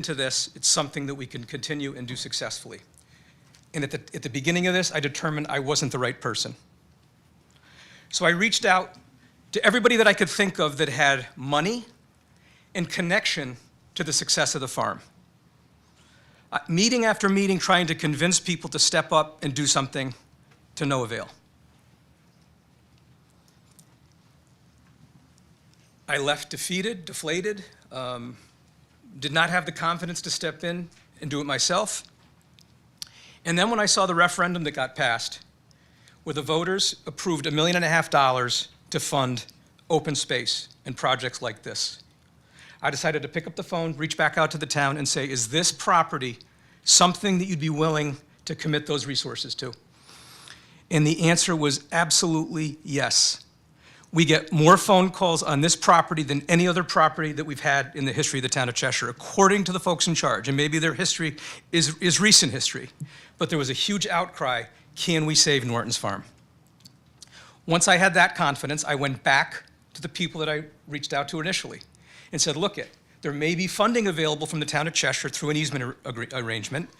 into this, it's something that we can continue and do successfully. And at the beginning of this, I determined I wasn't the right person. So I reached out to everybody that I could think of that had money and connection to the success of the farm. Meeting after meeting, trying to convince people to step up and do something, to no avail. I left defeated, deflated, did not have the confidence to step in and do it myself. And then when I saw the referendum that got passed, where the voters approved $1.5 million to fund open space and projects like this, I decided to pick up the phone, reach back out to the town and say, is this property something that you'd be willing to commit those resources to? And the answer was absolutely yes. We get more phone calls on this property than any other property that we've had in the history of the town of Cheshire, according to the folks in charge. And maybe their history is recent history, but there was a huge outcry, can we save Norton's Farm? Once I had that confidence, I went back to the people that I reached out to initially and said, look, there may be funding available from the town of Cheshire through an easement arrangement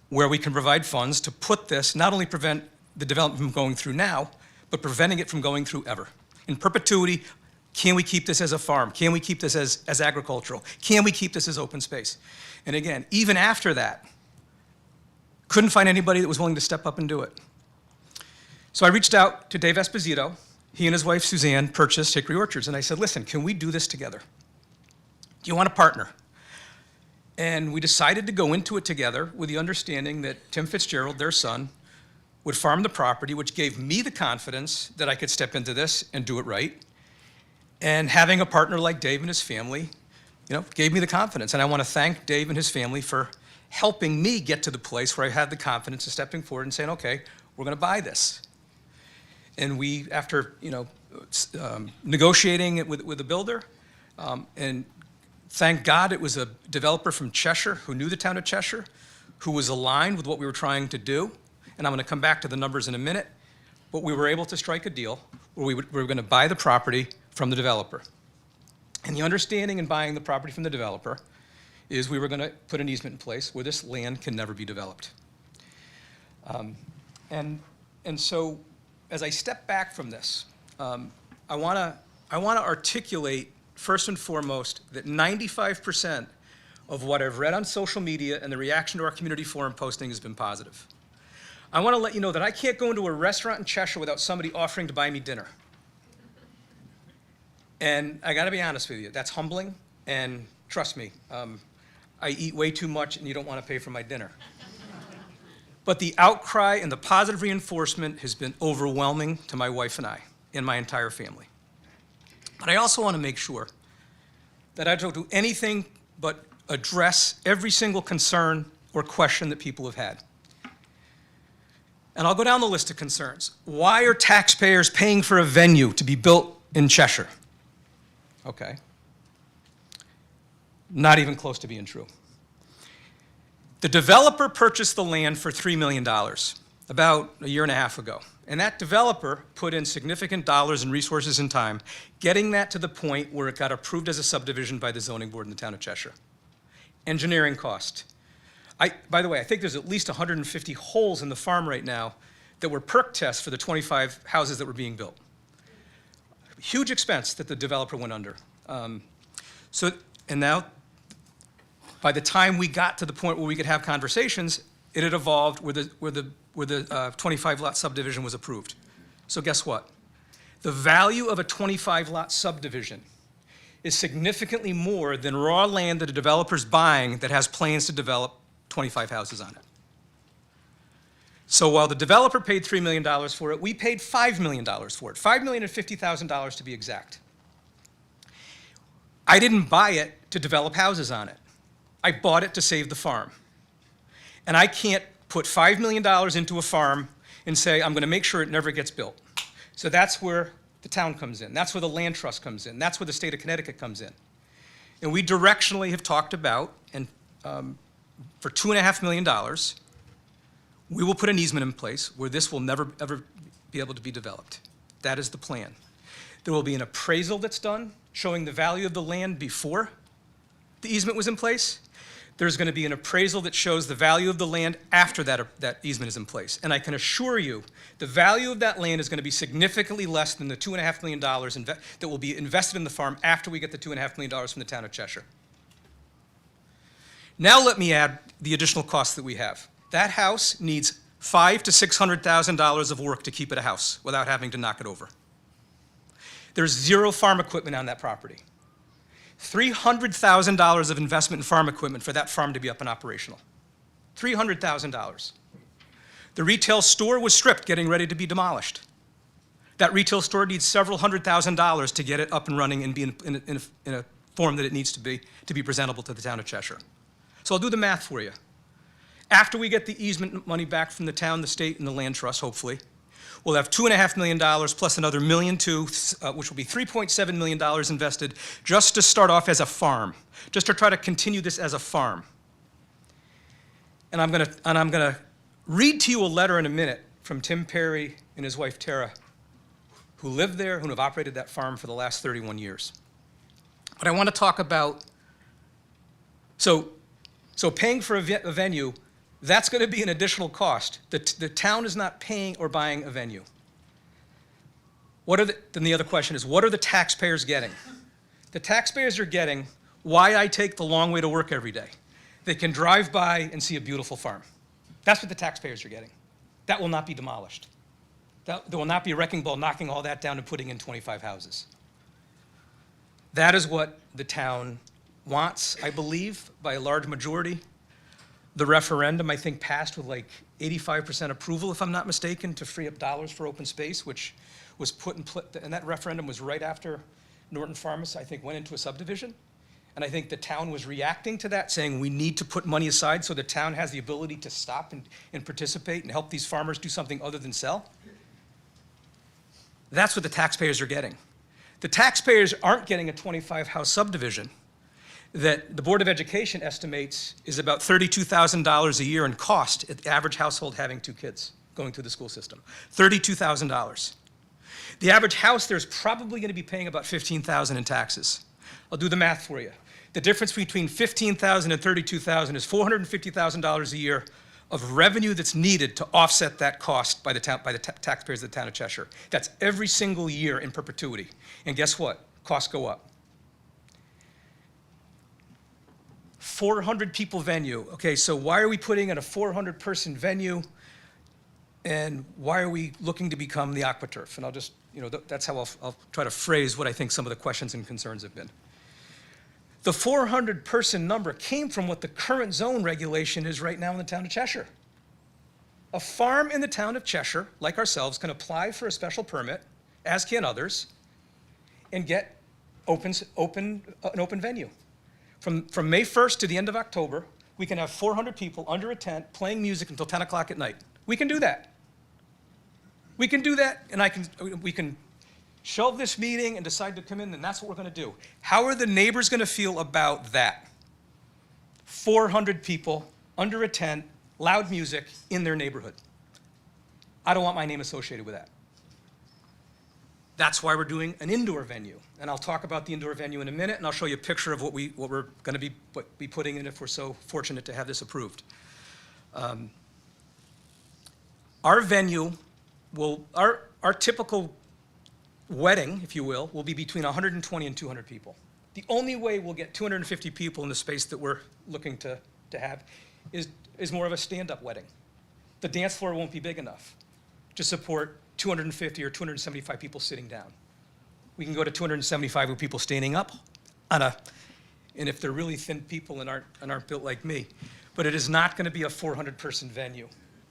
where we can provide funds to put this, not only prevent the development from going through now, but preventing it from going through ever. In perpetuity, can we keep this as a farm? Can we keep this as agricultural? Can we keep this as open space? And again, even after that, couldn't find anybody that was willing to step up and do it. So I reached out to Dave Esposito. He and his wife, Suzanne, purchased Hickory Orchards. And I said, listen, can we do this together? Do you want to partner? And we decided to go into it together with the understanding that Tim Fitzgerald, their son, would farm the property, which gave me the confidence that I could step into this and do it right. And having a partner like Dave and his family, gave me the confidence. And I want to thank Dave and his family for helping me get to the place where I had the confidence of stepping forward and saying, okay, we're going to buy this. And we, after negotiating it with the builder, and thank God it was a developer from Cheshire who knew the town of Cheshire, who was aligned with what we were trying to do. And I'm going to come back to the numbers in a minute, but we were able to strike a deal where we were going to buy the property from the developer. And the understanding in buying the property from the developer is we were going to put an easement in place where this land can never be developed. And so as I step back from this, I want to articulate first and foremost that 95% of what I've read on social media and the reaction to our community forum posting has been positive. I want to let you know that I can't go into a restaurant in Cheshire without somebody offering to buy me dinner. And I got to be honest with you, that's humbling, and trust me, I eat way too much and you don't want to pay for my dinner. But the outcry and the positive reinforcement has been overwhelming to my wife and I and my entire family. But I also want to make sure that I don't do anything but address every single concern or question that people have had. And I'll go down the list of concerns. Why are taxpayers paying for a venue to be built in Cheshire? Okay. Not even close to being true. The developer purchased the land for $3 million about a year and a half ago. And that developer put in significant dollars and resources and time, getting that to the point where it got approved as a subdivision by the zoning board in the town of Cheshire. Engineering cost. By the way, I think there's at least 150 holes in the farm right now that were perk tests for the 25 houses that were being built. Huge expense that the developer went under. And now, by the time we got to the point where we could have conversations, it had evolved where the 25-lot subdivision was approved. So guess what? The value of a 25-lot subdivision is significantly more than raw land that a developer's buying that has plans to develop 25 houses on it. So while the developer paid $3 million for it, we paid $5 million for it, $5,050,000 to be exact. I didn't buy it to develop houses on it. I bought it to save the farm. And I can't put $5 million into a farm and say, I'm going to make sure it never gets built. So that's where the town comes in. That's where the land trust comes in. That's where the state of Connecticut comes in. And we directionally have talked about, and for $2.5 million, we will put an easement in place where this will never, ever be able to be developed. That is the plan. There will be an appraisal that's done showing the value of the land before the easement was in place. There's going to be an appraisal that shows the value of the land after that easement is in place. And I can assure you, the value of that land is going to be significantly less than the $2.5 million that will be invested in the farm after we get the $2.5 million from the town of Cheshire. Now let me add the additional costs that we have. That house needs $500,000 to $600,000 of work to keep it a house without having to knock it over. There's zero farm equipment on that property. $300,000 of investment in farm equipment for that farm to be up and operational. $300,000. The retail store was stripped, getting ready to be demolished. That retail store needs several $100,000 to get it up and running and be in a form that it needs to be presentable to the town of Cheshire. So I'll do the math for you. After we get the easement money back from the town, the state, and the land trust, hopefully, we'll have $2.5 million plus another $1.2 million, which will be $3.7 million invested just to start off as a farm, just to try to continue this as a farm. And I'm gonna read to you a letter in a minute from Tim Perry and his wife Tara, who live there, who have operated that farm for the last 31 years. But I want to talk about, so paying for a venue, that's going to be an additional cost. The town is not paying or buying a venue. Then the other question is, what are the taxpayers getting? The taxpayers are getting why I take the long way to work every day. They can drive by and see a beautiful farm. That's what the taxpayers are getting. That will not be demolished. There will not be a wrecking ball knocking all that down and putting in 25 houses. That is what the town wants, I believe, by a large majority. The referendum, I think, passed with like 85% approval, if I'm not mistaken, to free up dollars for open space, which was put in place, and that referendum was right after Norton Farms, I think, went into a subdivision. And I think the town was reacting to that, saying we need to put money aside so the town has the ability to stop and participate and help these farmers do something other than sell. That's what the taxpayers are getting. The taxpayers aren't getting a 25-house subdivision that the Board of Education estimates is about $32,000 a year in cost at the average household having 2 kids going through the school system. $32,000. The average house there's probably going to be paying about $15,000 in taxes. I'll do the math for you. The difference between $15,000 and $32,000 is $450,000 a year of revenue that's needed to offset that cost by the taxpayers of the town of Cheshire. That's every single year in perpetuity. And guess what? Costs go up. 400 people venue. Okay, so why are we putting in a 400 person venue? And why are we looking to become the AquaTurf? And I'll just, that's how I'll try to phrase what I think some of the questions and concerns have been. The 400 person number came from what the current zone regulation is right now in the town of Cheshire. A farm in the town of Cheshire, like ourselves, can apply for a special permit, as can others, and get an open venue. From May 1st to the end of October, we can have 400 people under a tent playing music until 10 o'clock at night. We can do that. We can do that, and we can shelve this meeting and decide to come in, and that's what we're going to do. How are the neighbors going to feel about that? 400 people under a tent, loud music in their neighborhood. I don't want my name associated with that. That's why we're doing an indoor venue. And I'll talk about the indoor venue in a minute, and I'll show you a picture of what we're going to be putting in if we're so fortunate to have this approved. Our venue our typical wedding, if you will be between 120 and 200 people. The only way we'll get 250 people in the space that we're looking to have is more of a stand-up wedding. The dance floor won't be big enough to support 250 or 275 people sitting down. We can go to 275 with people standing up and if they're really thin people and aren't built like me. But it is not going to be a 400 person venue.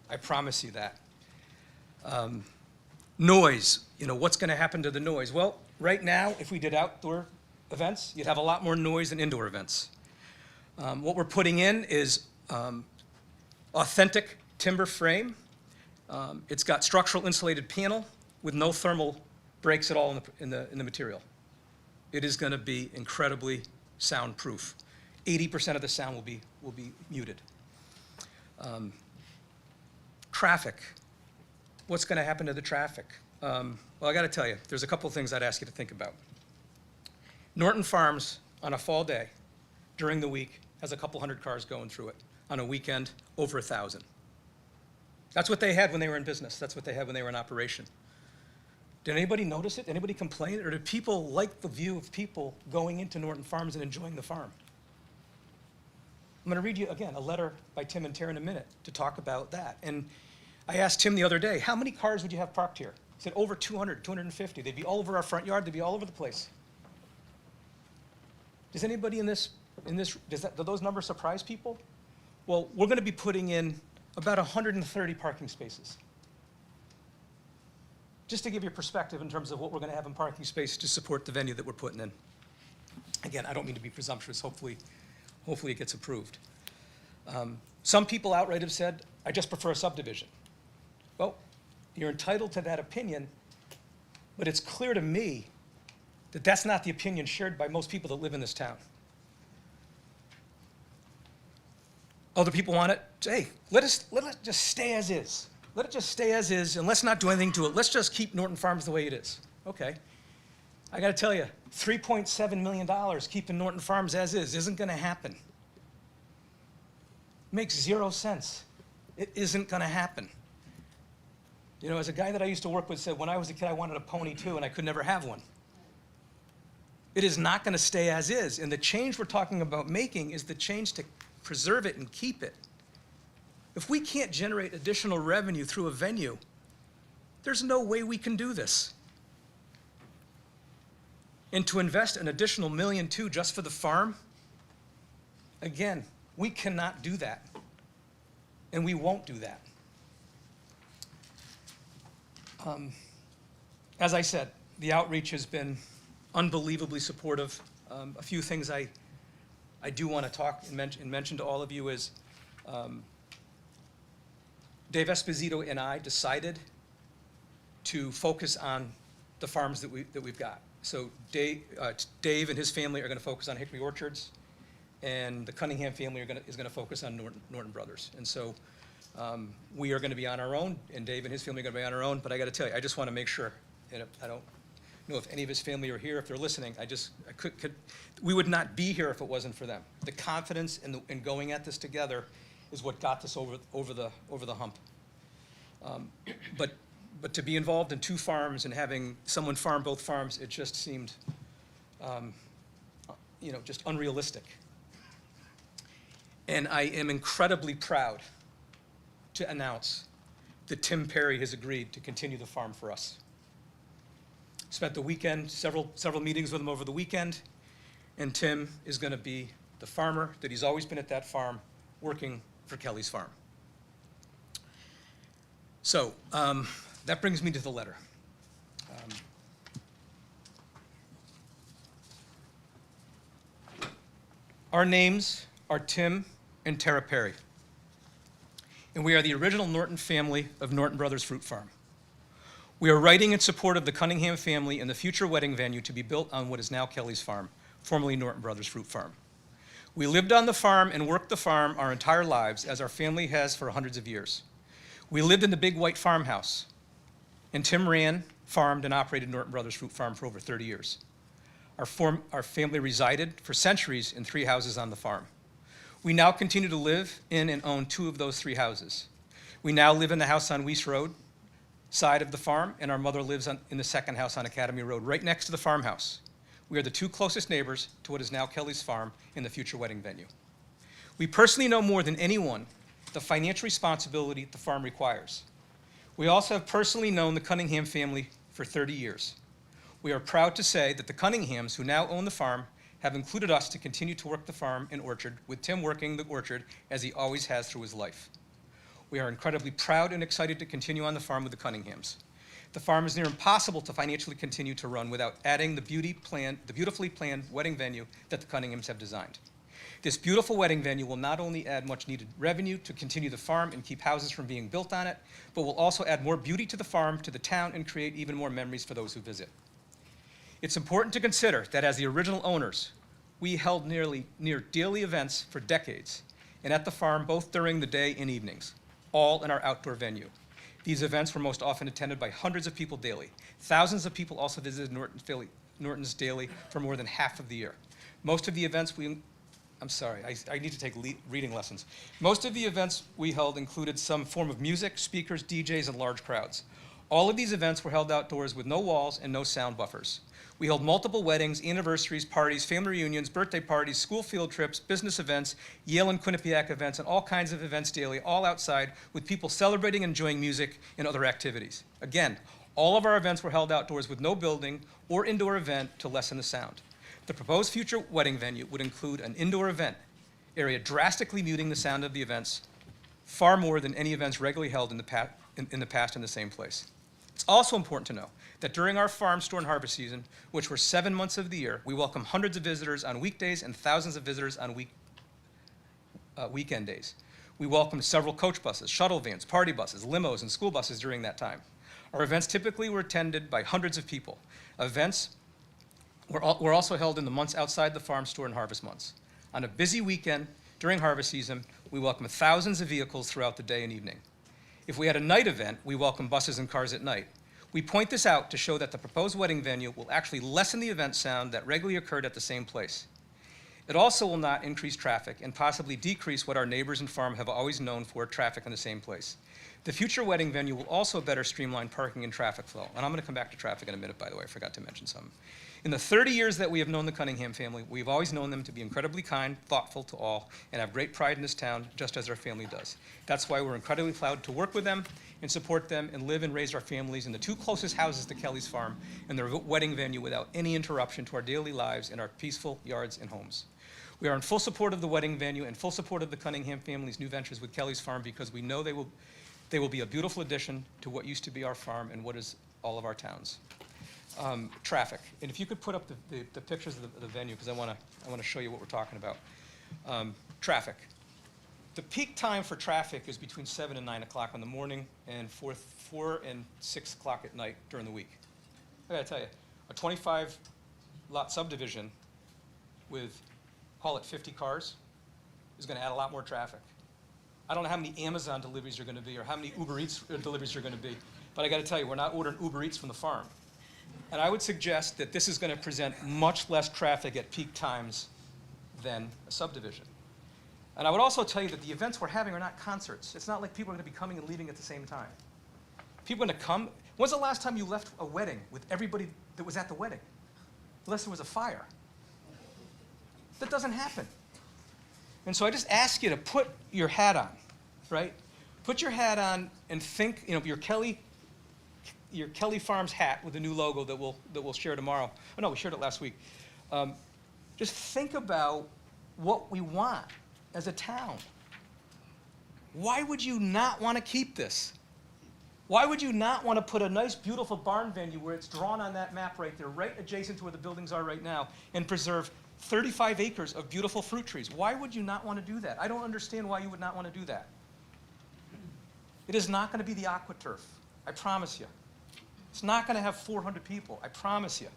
I promise you that. Noise, what's going to happen to the noise? Well, right now, if we did outdoor events, you'd have a lot more noise than indoor events. What we're putting in is authentic timber frame. It's got structural insulated panel with no thermal breaks at all in the material. It is going to be incredibly soundproof. 80% of the sound will be muted. Traffic. What's going to happen to the traffic? Well, I got to tell you, there's a couple of things I'd ask you to think about. Norton Farms, on a fall day, during the week, has a couple hundred cars going through it. On a weekend, over 1,000. That's what they had when they were in business. That's what they had when they were in operation. Did anybody notice it? Anybody complain? Or did people like the view of people going into Norton Farms and enjoying the farm? I'm going to read you, again, a letter by Tim and Tara in a minute to talk about that. And I asked Tim the other day, how many cars would you have parked here? He said over 200, 250. They'd be all over our front yard. They'd be all over the place. Does anybody do those numbers surprise people? Well, we're going to be putting in about 130 parking spaces. Just to give you perspective in terms of what we're going to have in parking space to support the venue that we're putting in. Again, I don't mean to be presumptuous. Hopefully it gets approved. Some people outright have said, I just prefer a subdivision. Well, you're entitled to that opinion, but it's clear to me that that's not the opinion shared by most people that live in this town. Other people want it, hey, let it just stay as is. Let it just stay as is, and let's not do anything to it. Let's just keep Norton Farms the way it is. Okay. I got to tell you, $3.7 million keeping Norton Farms as is isn't going to happen. Makes 0 sense. It isn't going to happen. You know, as a guy that I used to work with said, when I was a kid, I wanted a pony too, and I could never have one. It is not going to stay as is, and the change we're talking about making is the change to preserve it and keep it. If we can't generate additional revenue through a venue, there's no way we can do this. And to invest an additional $1.2 million just for the farm, again, we cannot do that. And we won't do that. As I said, the outreach has been unbelievably supportive. A few things I do want to talk and mention to all of you is Dave Esposito and I decided to focus on the farms that we've got. So Dave and his family are going to focus on Hickory Orchards, and the Cunningham family is going to focus on Norton Brothers. And so we are going to be on our own, and Dave and his family are going to be on our own. But I got to tell you, I just want to make sure, and I don't know if any of his family are here, if they're listening. We would not be here if it wasn't for them. The confidence in going at this together is what got this over the hump. But to be involved in 2 farms and having someone farm both farms, it just seemed, just unrealistic. And I am incredibly proud to announce that Tim Perry has agreed to continue the farm for us. Spent the weekend, several meetings with him over the weekend, and Tim is going to be the farmer that he's always been at that farm, working for Kelly's Farm. So that brings me to the letter. Our names are Tim and Tara Perry, and we are the original Norton family of Norton Brothers Fruit Farm. We are writing in support of the Cunningham family and the future wedding venue to be built on what is now Kelly's Farm, formerly Norton Brothers Fruit Farm. We lived on the farm and worked the farm our entire lives, as our family has for hundreds of years. We lived in the big white farmhouse, and Tim ran, farmed, and operated Norton Brothers Fruit Farm for over 30 years. Our family resided for centuries in 3 houses on the farm. We now continue to live in and own 2 of those 3 houses. We now live in the house on Weiss Road side of the farm, and our mother lives in the second house on Academy Road, right next to the farmhouse. We are the 2 closest neighbors to what is now Kelly's Farm and the future wedding venue. We personally know more than anyone the financial responsibility the farm requires. We also have personally known the Cunningham family for 30 years. We are proud to say that the Cunninghams, who now own the farm, have included us to continue to work the farm and orchard, with Tim working the orchard as he always has through his life. We are incredibly proud and excited to continue on the farm with the Cunninghams. The farm is near impossible to financially continue to run without adding the beautifully planned wedding venue that the Cunninghams have designed. This beautiful wedding venue will not only add much needed revenue to continue the farm and keep houses from being built on it, but will also add more beauty to the farm, to the town, and create even more memories for those who visit. It's important to consider that as the original owners, we held near daily events for decades, and at the farm both during the day and evenings, all in our outdoor venue. These events were most often attended by hundreds of people daily. Thousands of people also visited Norton's daily for more than half of the year. Most of the events I'm sorry, I need to take reading lessons. Most of the events we held included some form of music, speakers, DJs, and large crowds. All of these events were held outdoors with no walls and no sound buffers. We held multiple weddings, anniversaries, parties, family reunions, birthday parties, school field trips, business events, Yale and Quinnipiac events, and all kinds of events daily, all outside, with people celebrating and enjoying music and other activities. Again, all of our events were held outdoors with no building or indoor event to lessen the sound. The proposed future wedding venue would include an indoor event area, drastically muting the sound of the events far more than any events regularly held in the past in the same place. It's also important to know that during our farm, store, and harvest season, which were 7 months of the year, we welcome hundreds of visitors on weekdays and thousands of visitors on weekend days. We welcomed several coach buses, shuttle vans, party buses, limos, and school buses during that time. Our events typically were attended by hundreds of people. Events were also held in the months outside the farm, store, and harvest months. On a busy weekend during harvest season, we welcomed thousands of vehicles throughout the day and evening. If we had a night event, we welcome buses and cars at night. We point this out to show that the proposed wedding venue will actually lessen the event sound that regularly occurred at the same place. It also will not increase traffic and possibly decrease what our neighbors and farm have always known for traffic in the same place. The future wedding venue will also better streamline parking and traffic flow. And I'm going to come back to traffic in a minute, by the way. I forgot to mention something. In the 30 years that we have known the Cunningham family, we've always known them to be incredibly kind, thoughtful to all, and have great pride in this town, just as our family does. That's why we're incredibly proud to work with them and support them and live and raise our families in the 2 closest houses to Kelly's farm and their wedding venue without any interruption to our daily lives and our peaceful yards and homes. We are in full support of the wedding venue and full support of the Cunningham family's new ventures with Kelly's farm because we know they will be a beautiful addition to what used to be our farm and what is all of our towns. Traffic, and if you could put up the pictures of the venue, because I want to show you what we're talking about. Traffic. The peak time for traffic is between 7 and 9 o'clock in the morning and 4 and 6 o'clock at night during the week. I gotta tell you, a 25-lot subdivision with, call it 50 cars, is going to add a lot more traffic. I don't know how many Amazon deliveries are going to be or how many Uber Eats deliveries are going to be, but I got to tell you, we're not ordering Uber Eats from the farm. And I would suggest that this is going to present much less traffic at peak times than a subdivision. And I would also tell you that the events we're having are not concerts. It's not like people are going to be coming and leaving at the same time. People are going to come. When's the last time you left a wedding with everybody that was at the wedding? Unless there was a fire. That doesn't happen. And so I just ask you to put your hat on, right? Put your hat on and think, your Kelly Farms hat with the new logo that we'll share tomorrow. Oh no, we shared it last week. Just think about what we want as a town. Why would you not want to keep this? Why would you not want to put a nice, beautiful barn venue where it's drawn on that map right there, right adjacent to where the buildings are right now, and preserve 35 acres of beautiful fruit trees? Why would you not want to do that? I don't understand why you would not want to do that. It is not going to be the AquaTurf, I promise you. It's not going to have 400 people, I promise you.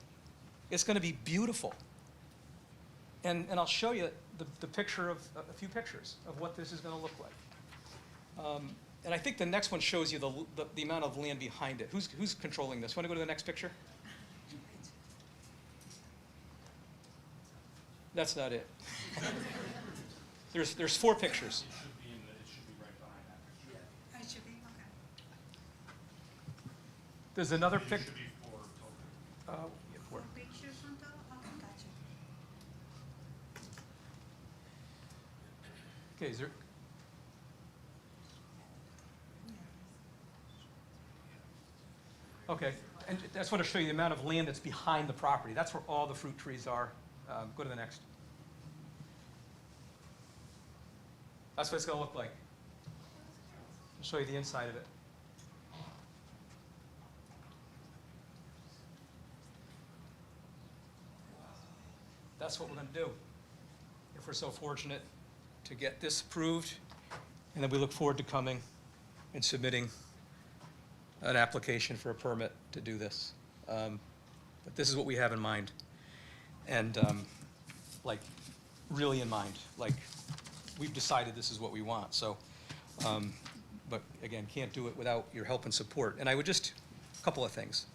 It's going to be beautiful. And I'll show you the picture of a few pictures of what this is going to look like. And I think the next one shows you the amount of land behind it. Who's controlling this? Want to go to the next picture? That's not it. There's 4 pictures. It should be right behind that picture. Oh, it should be? Okay. There's another It picture. should be 4 total. Yeah, 4. 4 pictures on top? Okay, gotcha. Okay, is there? Okay, and I just want to show you the amount of land that's behind the property. That's where all the fruit trees are. Go to the next. That's what it's going to look like. I'll show you the inside of it. That's what we're going to do if we're so fortunate to get this approved, and then we look forward to coming and submitting an application for a permit to do this. But this is what we have in mind, and like really in mind. Like we've decided this is what we want. So, but again, can't do it without your help and support. And I would just a couple of things.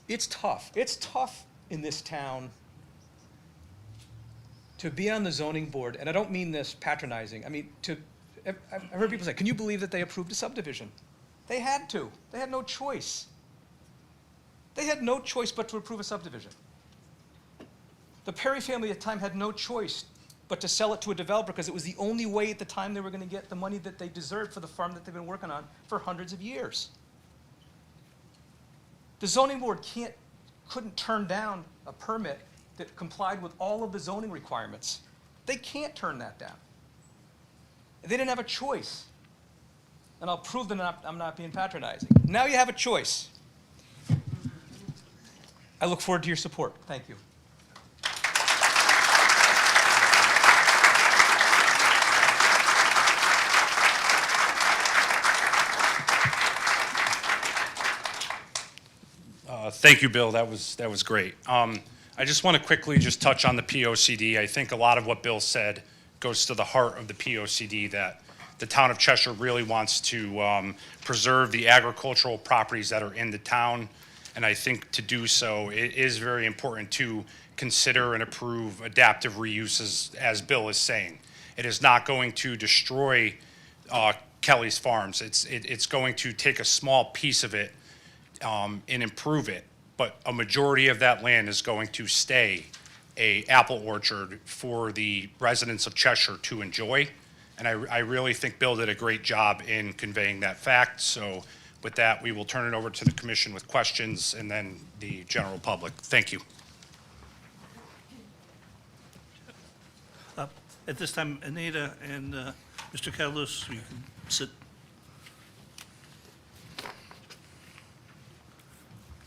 It's tough. It's tough in this town to be on the zoning board, and I don't mean this patronizing, I mean, I've heard people say, can you believe that they approved a subdivision? They had to. They had no choice. They had no choice but to approve a subdivision. The Perry family at the time had no choice but to sell it to a developer because it was the only way at the time they were going to get the money that they deserved for the farm that they've been working on for hundreds of years. The zoning board couldn't turn down a permit that complied with all of the zoning requirements. They can't turn that down. They didn't have a choice. And I'll prove that I'm not being patronizing. Now you have a choice. I look forward to your support. Thank you. Thank you, Bill. That was great. I just want to quickly just touch on the POCD. I think a lot of what Bill said goes to the heart of the POCD, that the town of Cheshire really wants to preserve the agricultural properties that are in the town. And I think to do so, it is very important to consider and approve adaptive reuses, as Bill is saying. It is not going to destroy Kelly's Farms. It's going to take a small piece of it and improve it, but a majority of that land is going to stay a apple orchard for the residents of Cheshire to enjoy. And I really think Bill did a great job in conveying that fact. So with that, we will turn it over to the commission with questions and then the general public. Thank you. At this time, Anita and Mr. Catalous, you can sit.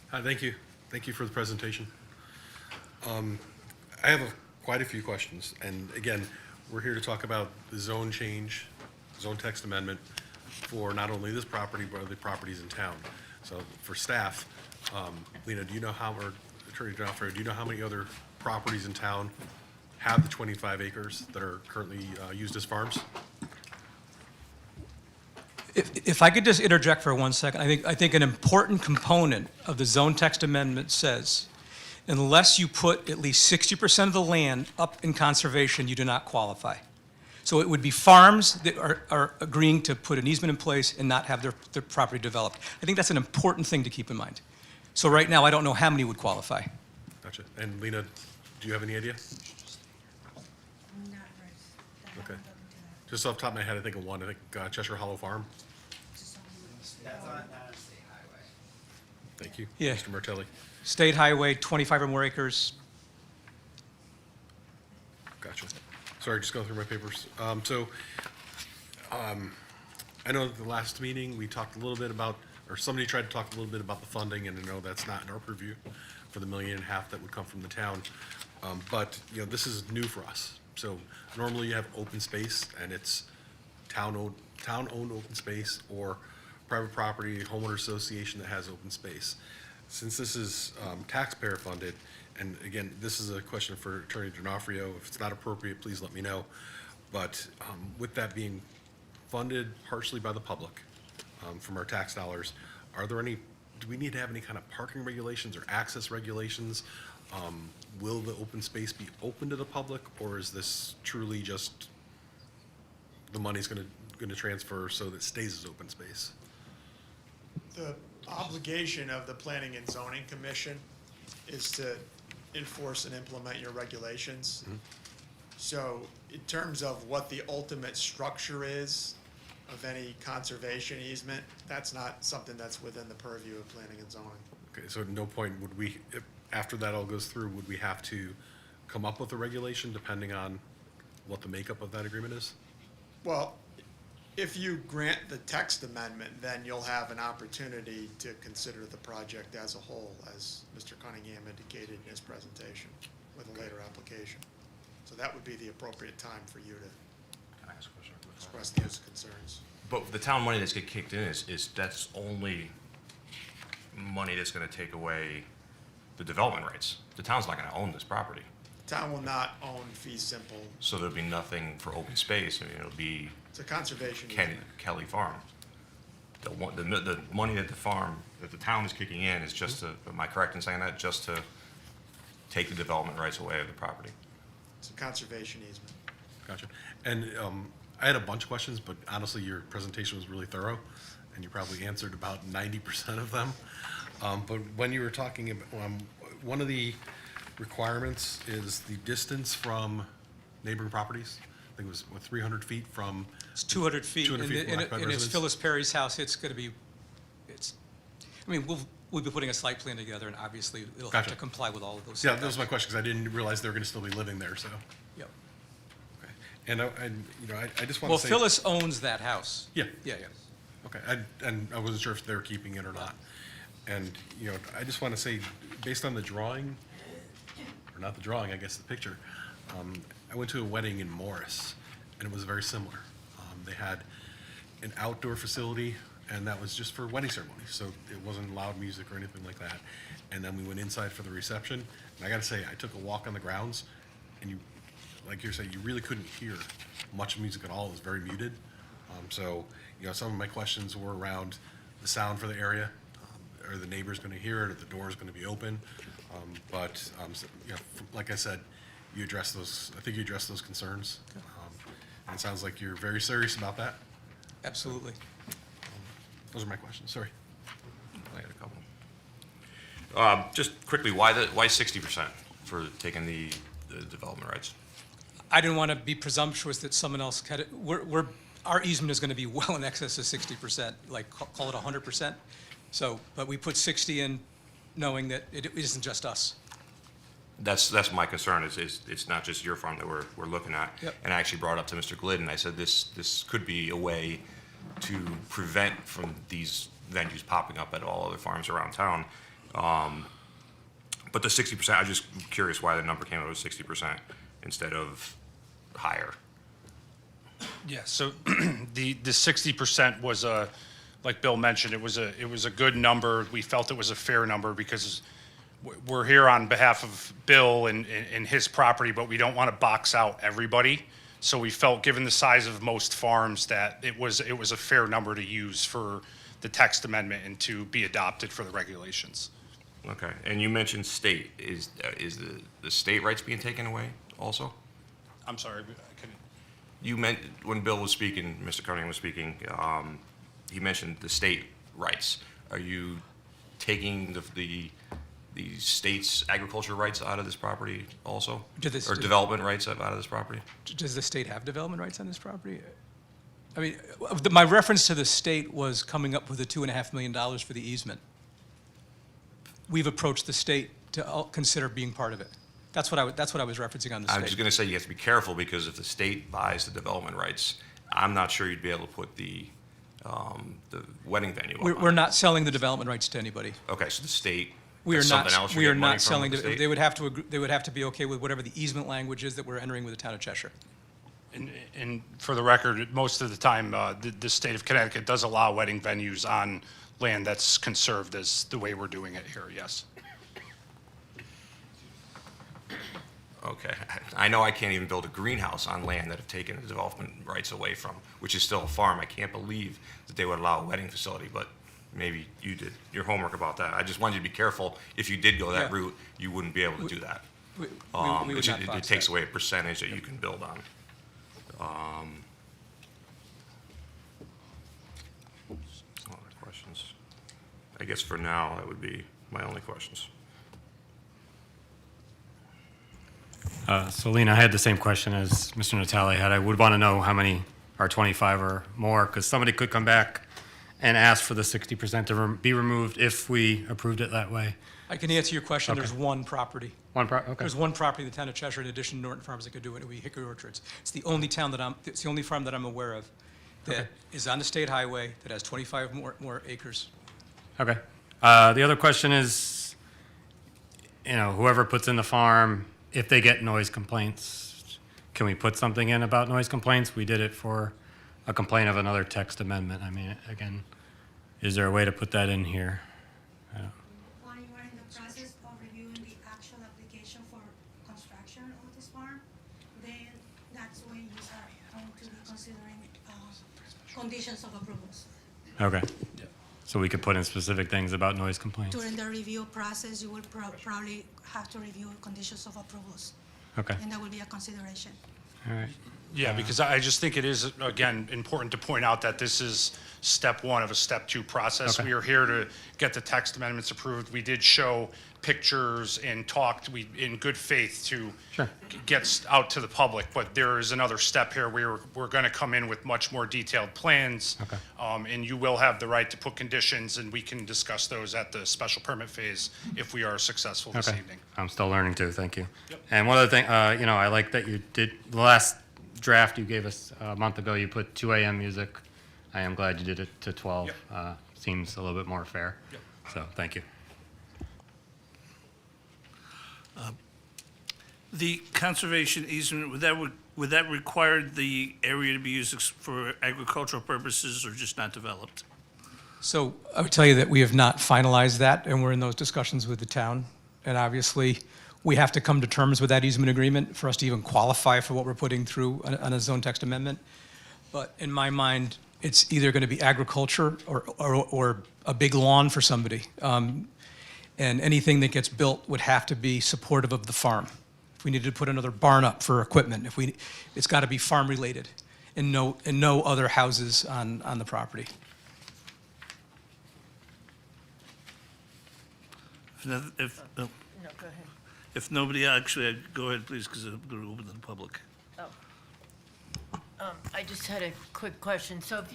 Hi, thank you. Thank you for the presentation. I have quite a few questions, and again, we're here to talk about the zone change, zone text amendment for not only this property, but other properties in town. So for staff, Lena, do you know how, or Attorney D'Onofrio, do you know how many other properties in town have the 25 acres that are currently used as farms? If I could just interject for 1 second, I think an important component of the zone text amendment says, unless you put at least 60% of the land up in conservation, you do not qualify. So it would be farms that are agreeing to put an easement in place and not have their property developed. I think that's an important thing to keep in mind. So right now, I don't know how many would qualify. Gotcha. And Lena, do you have any idea? Not right. Okay. Just off the top of my head, I think of one, I think Cheshire Hollow Farm. That's on State Highway. Thank you. Yeah. Mr. Martelli. State highway, 25 or more acres. Gotcha. Sorry, just going through my papers. I know at the last meeting, we talked a little bit about, or somebody tried to talk a little bit about the funding, and I know that's not in our purview for the $1.5 million that would come from the town. But, you know, this is new for us. So normally you have open space, and it's town-owned open space, or private property, homeowner association that has open space. Since this is taxpayer funded, and again, this is a question for Attorney D'Onofrio, if it's not appropriate, please let me know. But with that being funded partially by the public from our tax dollars, do we need to have any kind of parking regulations or access regulations? Will the open space be open to the public, or is this truly just the money's gonna transfer so that it stays as open space? The obligation of the Planning and Zoning Commission is to enforce and implement your regulations. So in terms of what the ultimate structure is of any conservation easement, that's not something that's within the purview of planning and zoning. Okay, so at no point would we, after that all goes through, would we have to come up with a regulation depending on what the makeup of that agreement is? Well, if you grant the text amendment, then you'll have an opportunity to consider the project as a whole, as Mr. Cunningham indicated in his presentation, with a later application. So that would be the appropriate time for you to Can I ask a question? express those concerns. But the town money that's get kicked in is that's only money that's gonna take away the development rights. The town's not gonna own this property, The town will not own fee simple. so there'll be nothing for open space. I mean, it'll be It's a conservation Kelly, easement. Kelly Farm. The money that the town is kicking in is just to, am I correct in saying that? Just to take the development rights away of the property? It's a conservation easement. Gotcha. And I had a bunch of questions, but honestly, your presentation was really thorough, and you probably answered about 90% of them. But when you were talking about, one of the requirements is the distance from neighboring properties. I think it was, 300 feet from, It's 200 feet. 200 feet from And occupied it's residence? Phyllis Perry's house, it's going to be, I mean, we'll be putting a site plan together, and obviously, it'll have to Gotcha. comply with all of those. yeah, that was my question, because I didn't realize they were going to still be living there, so. Yep. Okay. And, I just want Well, to say. Phyllis owns that house. Yeah. Yeah. Okay, and I wasn't sure if they were keeping it or not. And, I just want to say, based on the drawing, or not the drawing, I guess the picture, I went to a wedding in Morris, and it was very similar. They had an outdoor facility, and that was just for wedding ceremonies, so it wasn't loud music or anything like that. And then we went inside for the reception, and I gotta say, I took a walk on the grounds, and you, like you're saying, you really couldn't hear much music at all. It was very muted. So, some of my questions were around the sound for the area. Are the neighbors going to hear it? Are the doors going to be open? Like I said, you addressed those, I think you addressed those concerns. And it sounds like you're very serious about that. Absolutely. Those are my questions, sorry. I had a couple. Just quickly, why 60% for taking the development rights? I didn't want to be presumptuous that someone else had it. Our easement is going to be well in excess of 60%, like call it 100%. So, but we put 60 in knowing that it isn't just us. That's my concern, is it's not just your farm that we're looking at. Yep. And I actually brought it up to Mr. Glidden. I said, this could be a way to prevent from these venues popping up at all other farms around town. But the 60%, I'm just curious why the number came out as 60% instead of higher. Yeah, so the 60% was like Bill mentioned, it was a good number. We felt it was a fair number because we're here on behalf of Bill and his property, but we don't want to box out everybody. So we felt, given the size of most farms, that it was a fair number to use for the text amendment and to be adopted for the regulations. Okay, and you mentioned state. Is the state rights being taken away also? I'm sorry, I couldn't. You meant, when Bill was speaking, Mr. Cunningham was speaking, he mentioned the state rights. Are you taking the state's agriculture rights out of this property also? Or development rights out of this property? Does the state have development rights on this property? I mean, my reference to the state was coming up with the $2.5 million for the easement. We've approached the state to consider being part of it. That's what I was referencing on the state. I'm just going to say you have to be careful, because if the state buys the development rights, I'm not sure you'd be able to put the wedding venue up. We're not selling the development rights to anybody. Okay, so the state, We are that's something else not, you're we are getting money not from selling, with the state? they would have to be okay with whatever the easement language is that we're entering with the town of Cheshire. And for the record, most of the time, the state of Connecticut does allow wedding venues on land that's conserved as the way we're doing it here, yes. Okay, I know I can't even build a greenhouse on land that have taken the development rights away from, which is still a farm. I can't believe that they would allow a wedding facility, but maybe you did your homework about that. I just wanted you to be careful. If you did go that Yeah. route, you wouldn't be able to do that. We would It not it box takes that. away a percentage that you can build on. Some other questions? I guess for now, that would be my only questions. So Lena, I had the same question as Mr. Natale had. I would want to know how many are 25 or more, because somebody could come back and ask for the 60% to be removed if we approved it that way. I can answer your question. Okay. There's one property. Okay. There's one property in the town of Cheshire, in addition to Norton Farms, that could do it. It would be Hickory Orchards. It's the only it's the only farm that I'm aware of that is on the state highway, that has 25 more acres. Okay. The other question is, whoever puts in the farm, if they get noise complaints, can we put something in about noise complaints? We did it for a complaint of another text amendment. I mean, again, is there a way to put that in here? While you are in the process of reviewing the actual application for construction of this farm, then that's when you are going to be considering conditions of approvals. Okay. So we could put in specific things about noise complaints? During the review process, you will probably have to review conditions of approvals. Okay. And that will be a consideration. All right. Yeah, because I just think it is, again, important to point out that this is step one of a step two process. Okay. We are here to get the text amendments approved. We did show pictures and talked, in good faith to Sure. get out to the public, but there is another step here. We're going to come in with much more detailed plans. Okay. And you will have the right to put conditions, and we can discuss those at the special permit phase if we are successful this Okay. evening. I'm still learning too. Thank you. Yep. And one other thing, I like that you did the last draft you gave us a month ago. You put 2 a.m. music. I am glad you did it to 12. Yep. Seems a little bit more fair. Yep. So thank you. The conservation easement, would that require the area to be used for agricultural purposes or just not developed? So I would tell you that we have not finalized that, and we're in those discussions with the town. And obviously, we have to come to terms with that easement agreement for us to even qualify for what we're putting through on a zone text amendment. But in my mind, it's either going to be agriculture or a big lawn for somebody. And anything that gets built would have to be supportive of the farm. If we needed to put another barn up for equipment, it's got to be farm-related and no other houses on the property. If nobody, actually, go ahead, please, because I'm going to open to the public. I just had a quick question. So if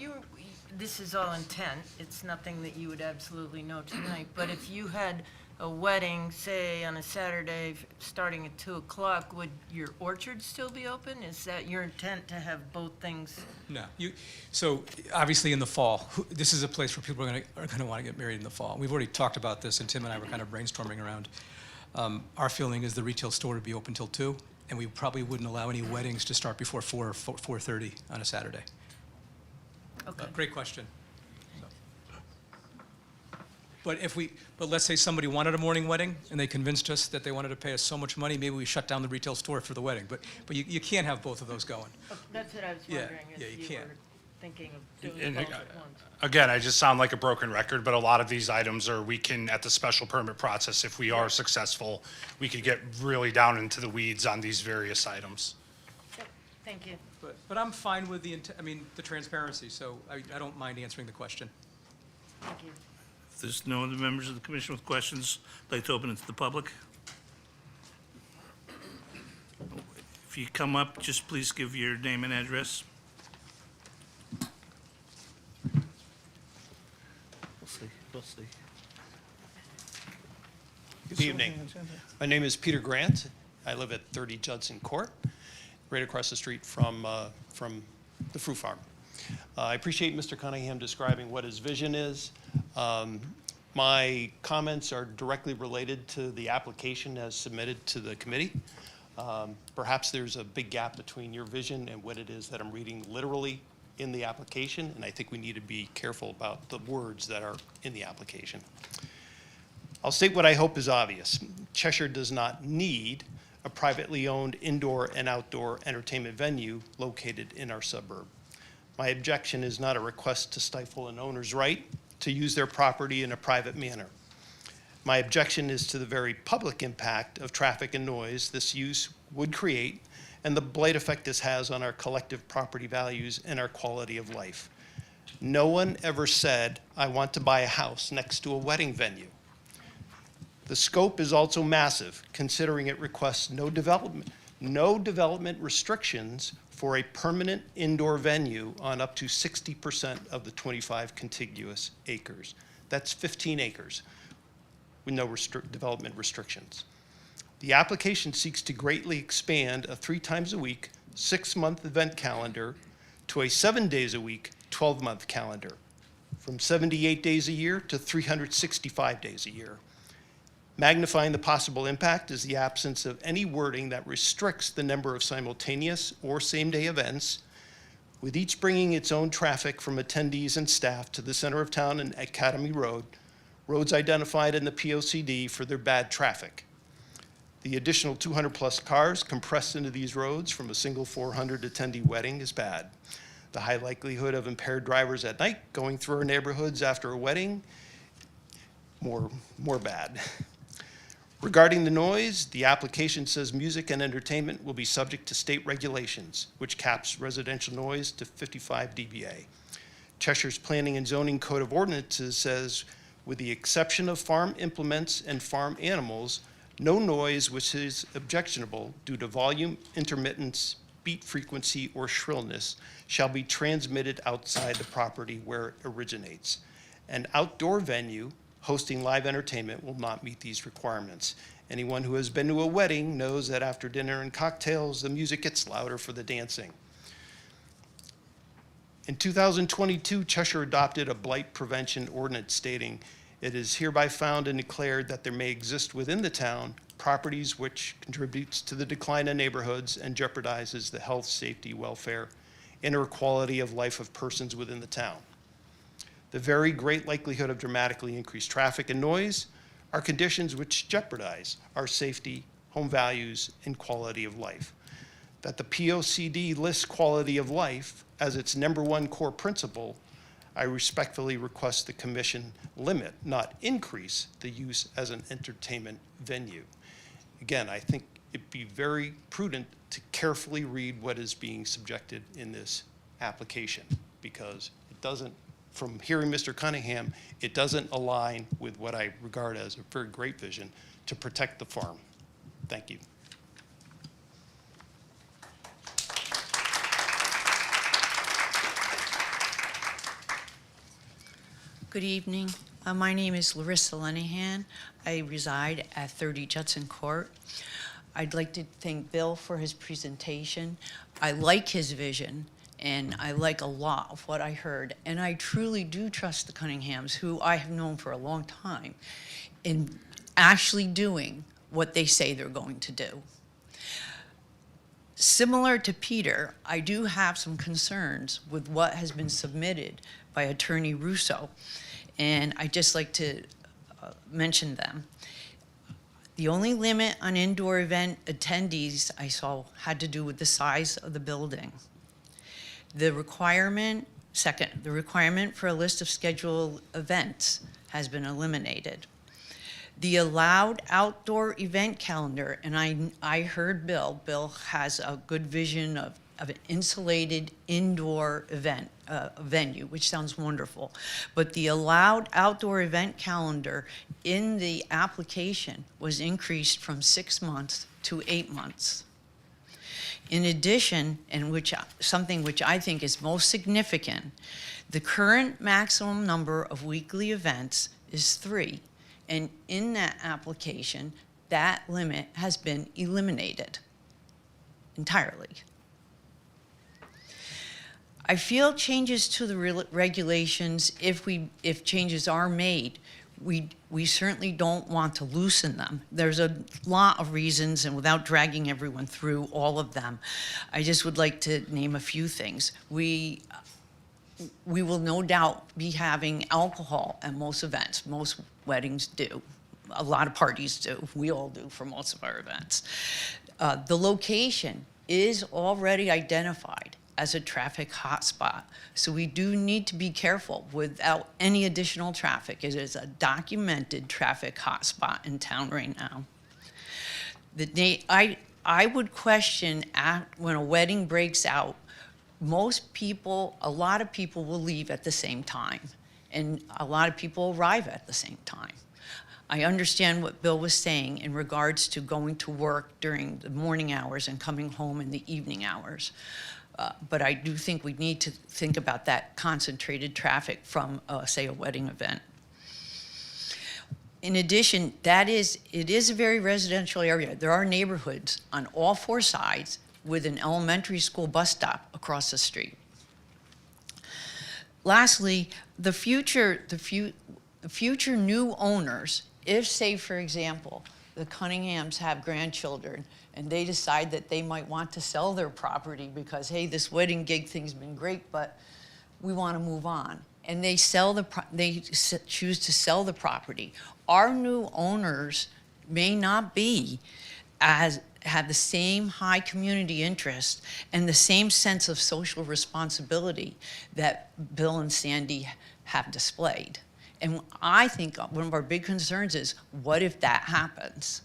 this is all intent, it's nothing that you would absolutely know tonight, but if you had a wedding, say, on a Saturday, starting at 2 o'clock, would your orchard still be open? Is that your intent to have both things? No, so obviously in the fall, this is a place where people are gonna want to get married in the fall. We've already talked about this, and Tim and I were kind of brainstorming around. Our feeling is the retail store would be open till 2, and we probably wouldn't allow any weddings to start before 4 or 4:30 on a Saturday. Okay. Great question. But let's say somebody wanted a morning wedding, and they convinced us that they wanted to pay us so much money, maybe we shut down the retail store for the wedding. But you can't have both of those going. That's what I was Yeah, wondering, yeah, you if you can't. were thinking of doing And, both at once. Again, I just sound like a broken record, but a lot of these items we can, at the special permit process, if we are successful, we could get really down into the weeds on these various items. Yep, thank you. But I'm fine with the transparency, so I don't mind answering the question. Thank you. If there's no other members of the commission with questions, I'd like to open it to the public. If you come up, just please give your name and address. We'll see. Good evening. My name is Peter Grant. I live at 30 Judson Court, right across the street from the fruit farm. I appreciate Mr. Cunningham describing what his vision is. My comments are directly related to the application as submitted to the committee. Perhaps there's a big gap between your vision and what it is that I'm reading literally in the application, and I think we need to be careful about the words that are in the application. I'll state what I hope is obvious. Cheshire does not need a privately owned indoor and outdoor entertainment venue located in our suburb. My objection is not a request to stifle an owner's right to use their property in a private manner. My objection is to the very public impact of traffic and noise this use would create and the blight effect this has on our collective property values and our quality of life. No one ever said, I want to buy a house next to a wedding venue. The scope is also massive, considering it requests no development restrictions for a permanent indoor venue on up to 60% of the 25 contiguous acres. That's 15 acres with no development restrictions. The application seeks to greatly expand a 3 times a week, 6-month event calendar to a 7 days a week, 12-month calendar, from 78 days a year to 365 days a year. Magnifying the possible impact is the absence of any wording that restricts the number of simultaneous or same-day events, with each bringing its own traffic from attendees and staff to the center of town and Academy Road, roads identified in the POCD for their bad traffic. The additional 200-plus cars compressed into these roads from a single 400 attendee wedding is bad. The high likelihood of impaired drivers at night going through our neighborhoods after a wedding, more bad. Regarding the noise, the application says music and entertainment will be subject to state regulations, which caps residential noise to 55 dBA. Cheshire's Planning and Zoning Code of Ordinances says, with the exception of farm implements and farm animals, no noise which is objectionable due to volume, intermittence, beat frequency, or shrillness shall be transmitted outside the property where it originates. An outdoor venue hosting live entertainment will not meet these requirements. Anyone who has been to a wedding knows that after dinner and cocktails, the music gets louder for the dancing. In 2022, Cheshire adopted a blight prevention ordinance stating, "It is hereby found and declared that there may exist within the town properties which contributes to the decline of neighborhoods and jeopardizes the health, safety, welfare, and or quality of life of persons within the town. The very great likelihood of dramatically increased traffic and noise are conditions which jeopardize our safety, home values, and quality of life. That the POCD lists quality of life as its #1 core principle, I respectfully request the commission limit, not increase, the use as an entertainment venue." Again, I think it'd be very prudent to carefully read what is being subjected in this application, because it doesn't, from hearing Mr. Cunningham, it doesn't align with what I regard as a very great vision to protect the farm. Thank you. Good evening. My name is Larissa Lenahan. I reside at 30 Judson Court. I'd like to thank Bill for his presentation. I like his vision, and I like a lot of what I heard. And I truly do trust the Cunninghams, who I have known for a long time, in actually doing what they say they're going to do. Similar to Peter, I do have some concerns with what has been submitted by Attorney Russo, and I'd just like to mention them. The only limit on indoor event attendees I saw had to do with the size of the building. The requirement for a list of scheduled events has been eliminated. The allowed outdoor event calendar, and I heard Bill has a good vision of an insulated indoor event venue, which sounds wonderful. But the allowed outdoor event calendar in the application was increased from 6 months to 8 months. In addition, and something which I think is most significant, the current maximum number of weekly events is 3. And in that application, that limit has been eliminated entirely. I feel changes to the regulations, if changes are made, we certainly don't want to loosen them. There's a lot of reasons, and without dragging everyone through all of them, I just would like to name a few things. We will no doubt be having alcohol at most events. Most weddings do. A lot of parties do. We all do for most of our events. The location is already identified as a traffic hotspot. So we do need to be careful without any additional traffic. It is a documented traffic hotspot in town right now. I would question when a wedding breaks out, a lot of people will leave at the same time, and a lot of people arrive at the same time. I understand what Bill was saying in regards to going to work during the morning hours and coming home in the evening hours. But I do think we need to think about that concentrated traffic from, say, a wedding event. In addition, it is a very residential area. There are neighborhoods on all 4 sides with an elementary school bus stop across the street. Lastly, the future new owners, if, say, for example, the Cunninghams have grandchildren and they decide that they might want to sell their property because, hey, this wedding gig thing's been great, but we want to move on, and they choose to sell the property, our new owners may not have the same high community interest and the same sense of social responsibility that Bill and Sandy have displayed. And I think one of our big concerns is, what if that happens?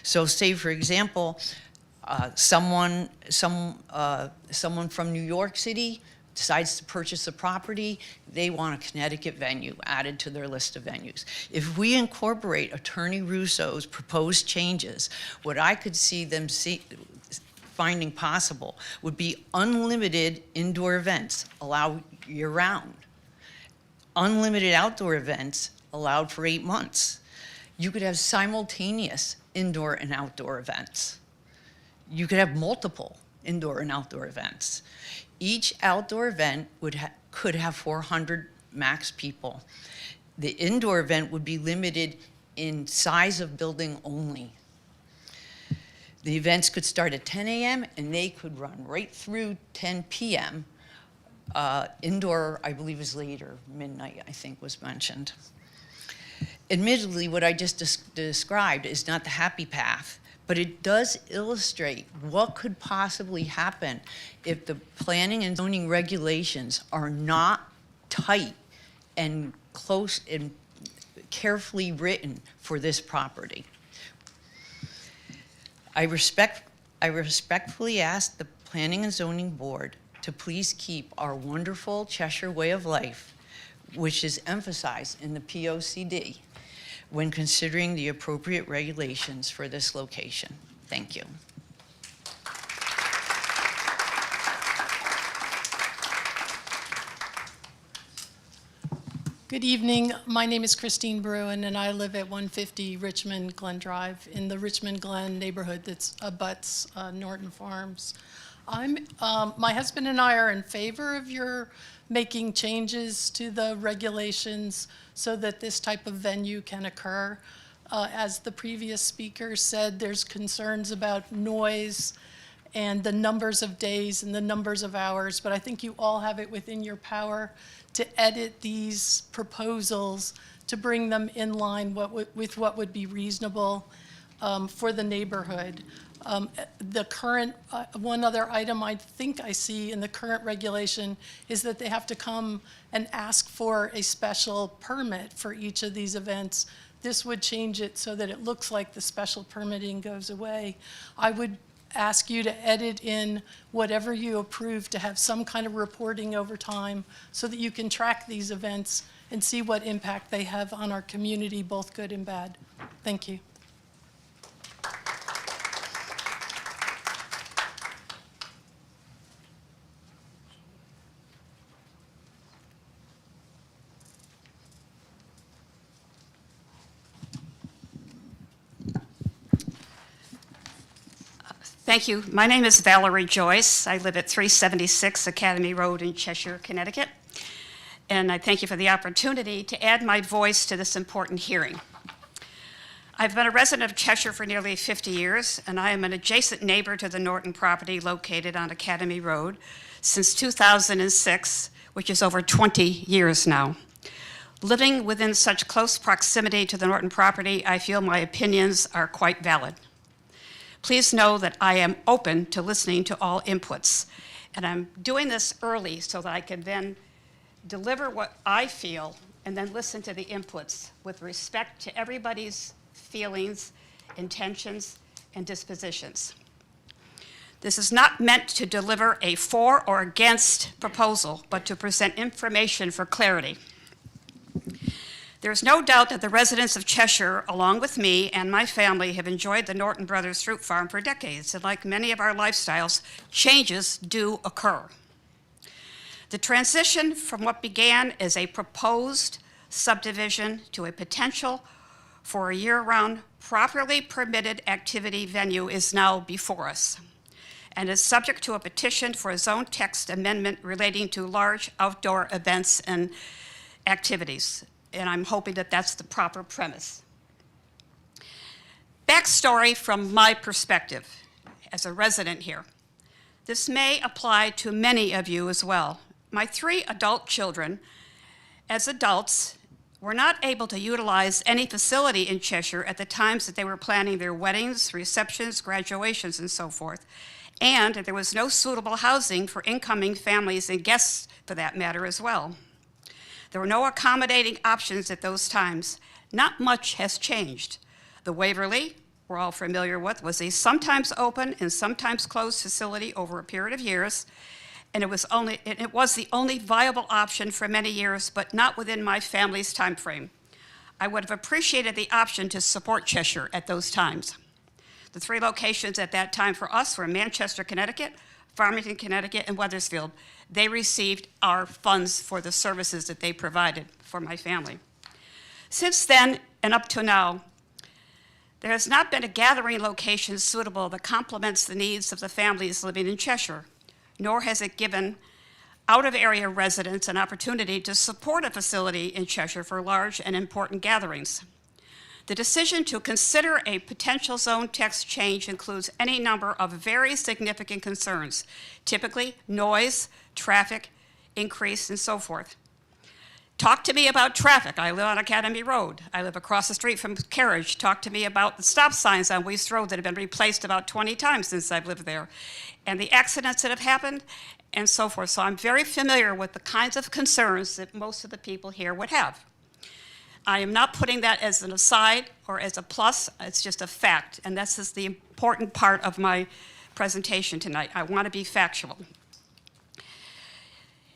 So say, for example, someone from New York City decides to purchase a property, they want a Connecticut venue added to their list of venues. If we incorporate Attorney Russo's proposed changes, what I could see them finding possible would be unlimited indoor events allowed year-round. Unlimited outdoor events allowed for 8 months. You could have simultaneous indoor and outdoor events. You could have multiple indoor and outdoor events. Each outdoor event could have 400 max people. The indoor event would be limited in size of building only. The events could start at 10 a.m. and they could run right through 10 p.m. Indoor, I believe, is later, midnight, I think was mentioned. Admittedly, what I just described is not the happy path, but it does illustrate what could possibly happen if the planning and zoning regulations are not tight and close and carefully written for this property. I respectfully ask the Planning and Zoning Board to please keep our wonderful Cheshire way of life, which is emphasized in the POCD, when considering the appropriate regulations for this location. Thank you. Good evening. My name is Christine Bruin, and I live at 150 Richmond Glen Drive in the Richmond Glen neighborhood that abuts Norton Farms. My husband and I are in favor of your making changes to the regulations so that this type of venue can occur. As the previous speaker said, there's concerns about noise and the numbers of days and the numbers of hours, but I think you all have it within your power to edit these proposals to bring them in line with what would be reasonable for the neighborhood. The current, one other item I think I see in the current regulation is that they have to come and ask for a special permit for each of these events. This would change it so that it looks like the special permitting goes away. I would ask you to edit in whatever you approve to have some kind of reporting over time so that you can track these events and see what impact they have on our community, both good and bad. Thank you. Thank you. My name is Valerie Joyce. I live at 376 Academy Road in Cheshire, Connecticut. And I thank you for the opportunity to add my voice to this important hearing. I've been a resident of Cheshire for nearly 50 years, and I am an adjacent neighbor to the Norton property located on Academy Road since 2006, which is over 20 years now. Living within such close proximity to the Norton property, I feel my opinions are quite valid. Please know that I am open to listening to all inputs, and I'm doing this early so that I can then deliver what I feel and then listen to the inputs with respect to everybody's feelings, intentions, and dispositions. This is not meant to deliver a for or against proposal, but to present information for clarity. There's no doubt that the residents of Cheshire, along with me and my family, have enjoyed the Norton Brothers Fruit Farm for decades, and like many of our lifestyles, changes do occur. The transition from what began as a proposed subdivision to a potential for a year-round, properly permitted activity venue is now before us, and is subject to a petition for a zone text amendment relating to large outdoor events and activities. And I'm hoping that that's the proper premise. Backstory from my perspective as a resident here. This may apply to many of you as well. My 3 adult children, as adults, were not able to utilize any facility in Cheshire at the times that they were planning their weddings, receptions, graduations, and so forth. And there was no suitable housing for incoming families and guests, for that matter, as well. There were no accommodating options at those times. Not much has changed. The Waverly, we're all familiar with, was a sometimes open and sometimes closed facility over a period of years, and it was the only viable option for many years, but not within my family's time frame. I would have appreciated the option to support Cheshire at those times. The 3 locations at that time for us were Manchester, Connecticut, Farmington, Connecticut, and Weathersfield. They received our funds for the services that they provided for my family. Since then and up to now, there has not been a gathering location suitable that complements the needs of the families living in Cheshire, nor has it given out-of-area residents an opportunity to support a facility in Cheshire for large and important gatherings. The decision to consider a potential zone text change includes any number of very significant concerns, typically noise, traffic, increase, and so forth. Talk to me about traffic. I live on Academy Road. I live across the street from Carriage. Talk to me about the stop signs on Weiss Road that have been replaced about 20 times since I've lived there, and the accidents that have happened, and so forth. So I'm very familiar with the kinds of concerns that most of the people here would have. I am not putting that as an aside or as a plus. It's just a fact, and this is the important part of my presentation tonight. I want to be factual.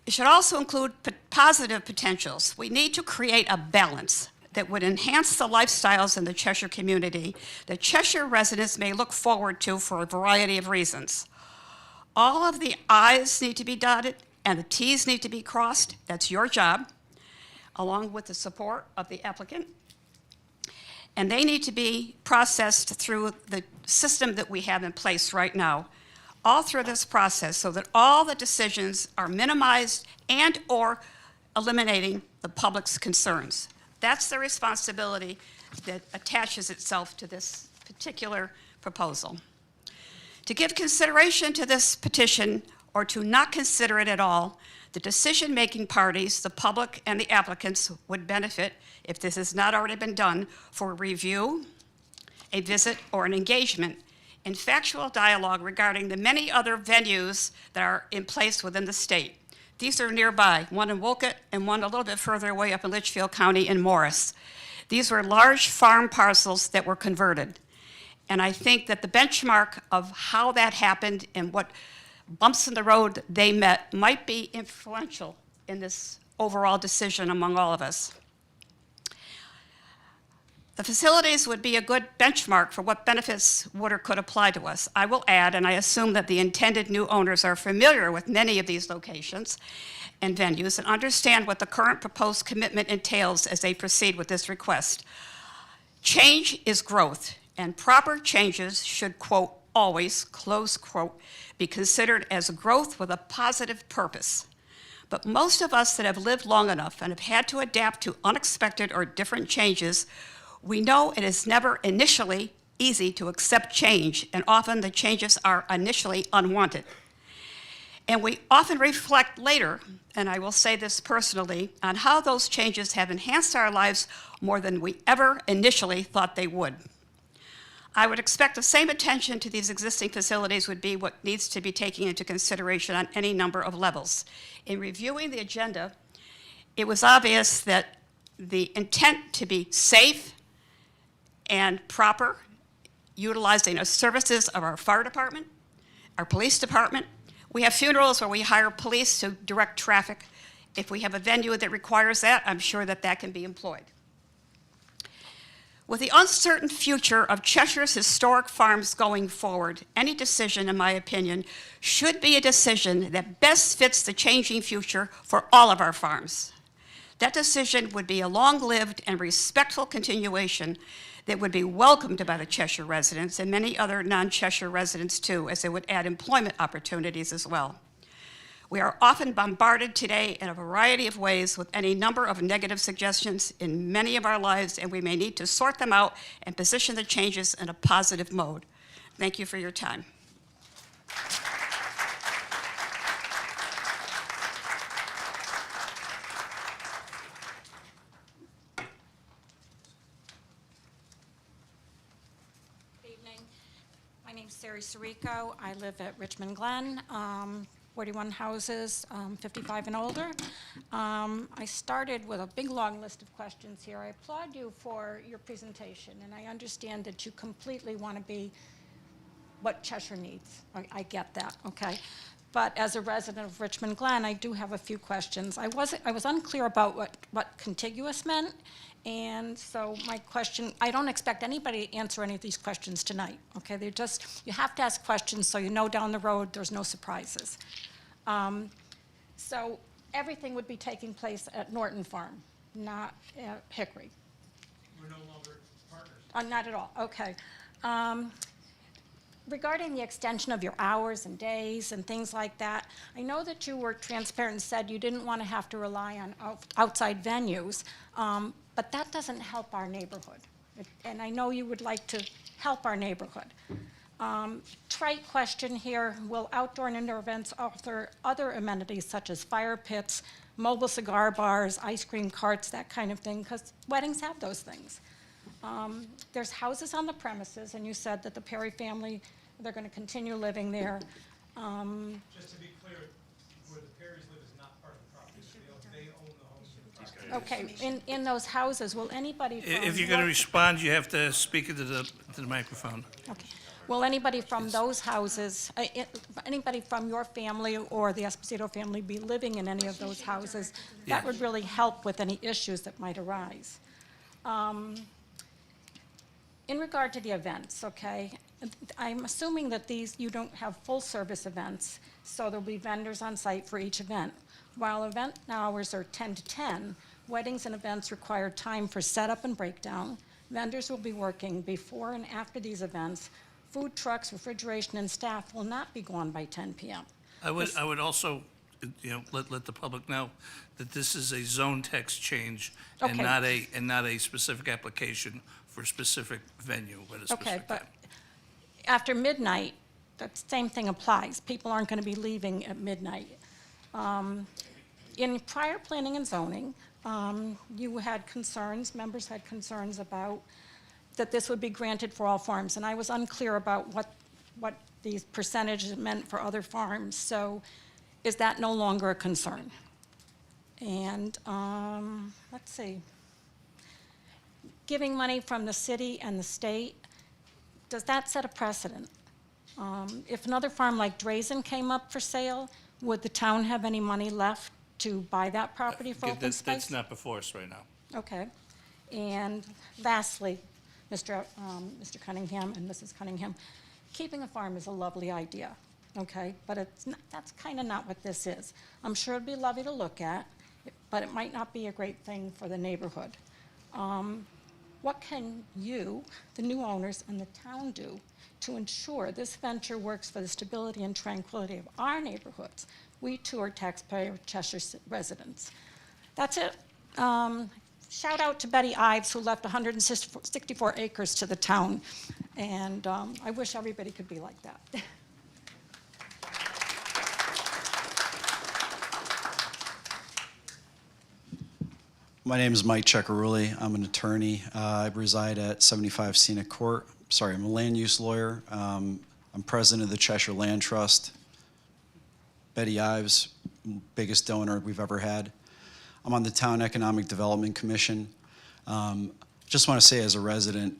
It should also include positive potentials. We need to create a balance that would enhance the lifestyles in the Cheshire community that Cheshire residents may look forward to for a variety of reasons. All of the I's need to be dotted and the T's need to be crossed. That's your job, along with the support of the applicant. And they need to be processed through the system that we have in place right now, all through this process, so that all the decisions are minimized and or eliminating the public's concerns. That's the responsibility that attaches itself to this particular proposal. To give consideration to this petition or to not consider it at all, the decision-making parties, the public and the applicants, would benefit, if this has not already been done, for a review, a visit, or an engagement in factual dialogue regarding the many other venues that are in place within the state. These are nearby, one in Wolcott and one a little bit further away up in Litchfield County in Morris. These were large farm parcels that were converted. And I think that the benchmark of how that happened and what bumps in the road they met might be influential in this overall decision among all of us. The facilities would be a good benchmark for what benefits would or could apply to us. I will add, and I assume that the intended new owners are familiar with many of these locations and venues and understand what the current proposed commitment entails as they proceed with this request. Change is growth, and proper changes should, quote, always, close quote, be considered as growth with a positive purpose. But most of us that have lived long enough and have had to adapt to unexpected or different changes, we know it is never initially easy to accept change, and often the changes are initially unwanted. And we often reflect later, and I will say this personally, on how those changes have enhanced our lives more than we ever initially thought they would. I would expect the same attention to these existing facilities would be what needs to be taken into consideration on any number of levels. In reviewing the agenda, it was obvious that the intent to be safe and proper, utilizing the services of our fire department, our police department. We have funerals where we hire police to direct traffic. If we have a venue that requires that, I'm sure that that can be employed. With the uncertain future of Cheshire's historic farms going forward, any decision, in my opinion, should be a decision that best fits the changing future for all of our farms. That decision would be a long-lived and respectful continuation that would be welcomed by the Cheshire residents and many other non-Cheshire residents too, as it would add employment opportunities as well. We are often bombarded today in a variety of ways with any number of negative suggestions in many of our lives, and we may need to sort them out and position the changes in a positive mode. Thank you for your time. Good evening. My name's Sari Sirico. I live at Richmond Glen. 41 houses, 55 and older. I started with a big, long list of questions here. I applaud you for your presentation, and I understand that you completely want to be what Cheshire needs. I get that, okay? But as a resident of Richmond Glen, I do have a few questions. I was unclear about what contiguous meant, and so my question, I don't expect anybody to answer any of these questions tonight, okay? They're just, you have to ask questions so you know down the road there's no surprises. So everything would be taking place at Norton Farm, not at Hickory? We're no longer partners. Not at all, okay. Regarding the extension of your hours and days and things like that, I know that you were transparent and said you didn't want to have to rely on outside venues, but that doesn't help our neighborhood. And I know you would like to help our neighborhood. Trite question here, will outdoor and indoor events offer other amenities such as fire pits, mobile cigar bars, ice cream carts, that kind of thing? Because weddings have those things. There's houses on the premises, and you said that the Perry family, they're going to continue living there. Just to be clear, where the Perrys live is not part of the property. They own the home. Okay, in those houses, will anybody from... If you're going to respond, you have to speak into the microphone. Okay. Will anybody from those houses, anybody from your family or the Esposito family be living in any of those houses? That would really help with any issues that might arise. In regard to the events, okay, I'm assuming that you don't have full-service events, so there'll be vendors on site for each event. While event hours are 10 to 10, weddings and events require time for setup and breakdown. Vendors will be working before and after these events. Food trucks, refrigeration, and staff will not be gone by 10 p.m. I would also, let the public know that this is a zone text change and Okay. not a specific application for a specific venue at a specific Okay, time. but after midnight, the same thing applies. People aren't going to be leaving at midnight. In prior planning and zoning, you had concerns, members had concerns about that this would be granted for all farms, and I was unclear about what these percentages meant for other farms. So is that no longer a concern? And let's see. Giving money from the city and the state, does that set a precedent? If another farm like Drazen came up for sale, would the town have any money left to buy that property for open space? That's not before us right now. Okay. And lastly, Mr. Cunningham and Mrs. Cunningham, keeping a farm is a lovely idea, okay? But that's kind of not what this is. I'm sure it'd be lovely to look at, but it might not be a great thing for the neighborhood. What can you, the new owners, and the town do to ensure this venture works for the stability and tranquility of our neighborhoods? We too are taxpayer Cheshire residents. That's it. Shout out to Betty Ives, who left 164 acres to the town, and I wish everybody could be like that. My name is Mike Ceccarulli. I'm an attorney. I reside at 75 Scenic Court. Sorry, I'm a land use lawyer. I'm president of the Cheshire Land Trust. Betty Ives, biggest donor we've ever had. I'm on the Town Economic Development Commission. Just want to say as a resident,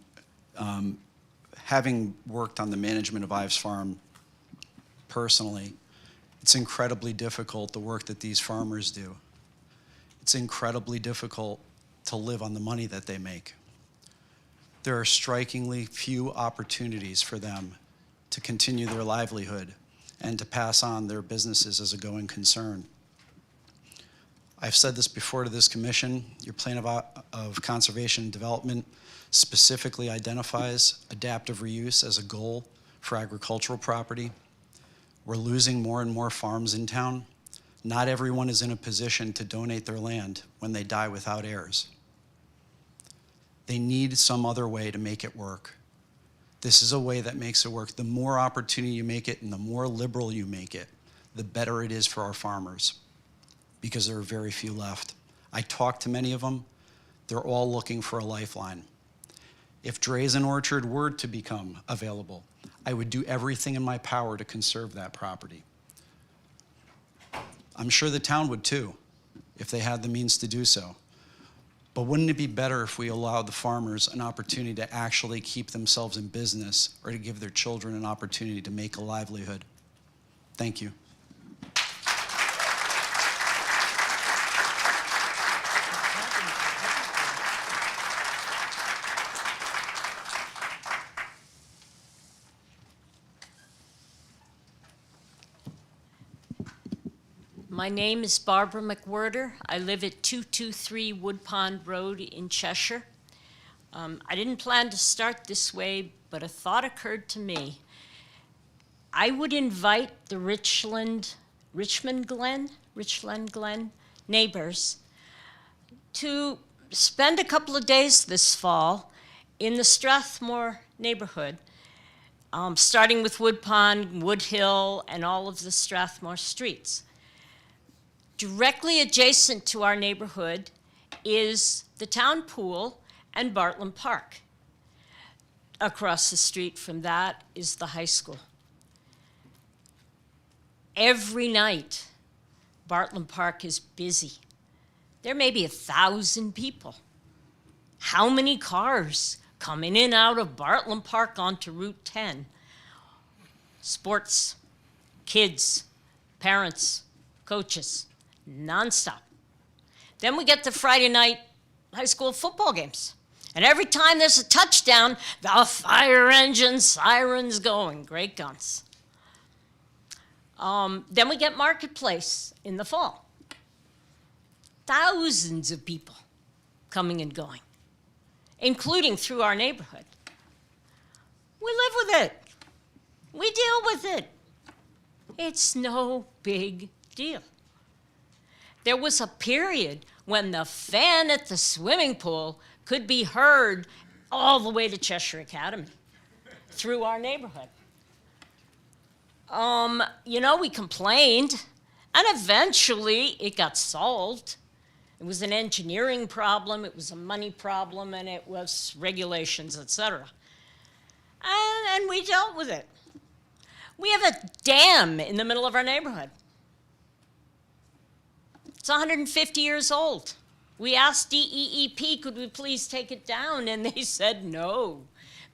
having worked on the management of Ives Farm personally, it's incredibly difficult, the work that these farmers do. It's incredibly difficult to live on the money that they make. There are strikingly few opportunities for them to continue their livelihood and to pass on their businesses as a going concern. I've said this before to this commission, your plan of conservation and development specifically identifies adaptive reuse as a goal for agricultural property. We're losing more and more farms in town. Not everyone is in a position to donate their land when they die without heirs. They need some other way to make it work. This is a way that makes it work. The more opportunity you make it and the more liberal you make it, the better it is for our farmers, because there are very few left. I talked to many of them. They're all looking for a lifeline. If Drazen Orchard were to become available, I would do everything in my power to conserve that property. I'm sure the town would too, if they had the means to do so. But wouldn't it be better if we allowed the farmers an opportunity to actually keep themselves in business or to give their children an opportunity to make a livelihood? Thank you. My name is Barbara McWhirter. I live at 223 Wood Pond Road in Cheshire. I didn't plan to start this way, but a thought occurred to me. I would invite the Richland Glen neighbors to spend a couple of days this fall in the Strathmore neighborhood, starting with Wood Pond, Wood Hill, and all of the Strathmore streets. Directly adjacent to our neighborhood is the town pool and Bartlam Park. Across the street from that is the high school. Every night, Bartlam Park is busy. There may be 1,000 people. How many cars come in and out of Bartlam Park onto Route 10? Sports, kids, parents, coaches. Nonstop. Then we get to Friday night high school football games. And every time there's a touchdown, the fire engine sirens going, great guns. Then we get Marketplace in the fall. Thousands of people coming and going, including through our neighborhood. We live with it. We deal with it. It's no big deal. There was a period when the fan at the swimming pool could be heard all the way to Cheshire Academy through our neighborhood. We complained, and eventually it got solved. It was an engineering problem, it was a money problem, and it was regulations, etc. And we dealt with it. We have a dam in the middle of our neighborhood. It's 150 years old. We asked DEEP, could we please take it down? And they said no,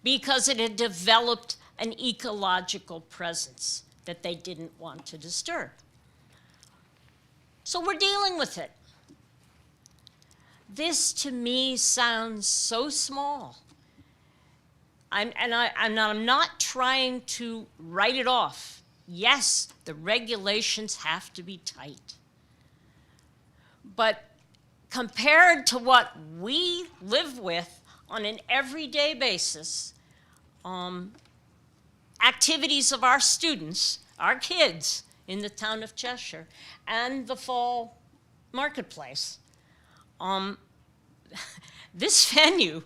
because it had developed an ecological presence that they didn't want to disturb. So we're dealing with it. This to me sounds so small. I'm not trying to write it off. Yes, the regulations have to be tight. But compared to what we live with on an everyday basis, activities of our students, our kids in the town of Cheshire, and the fall marketplace, this venue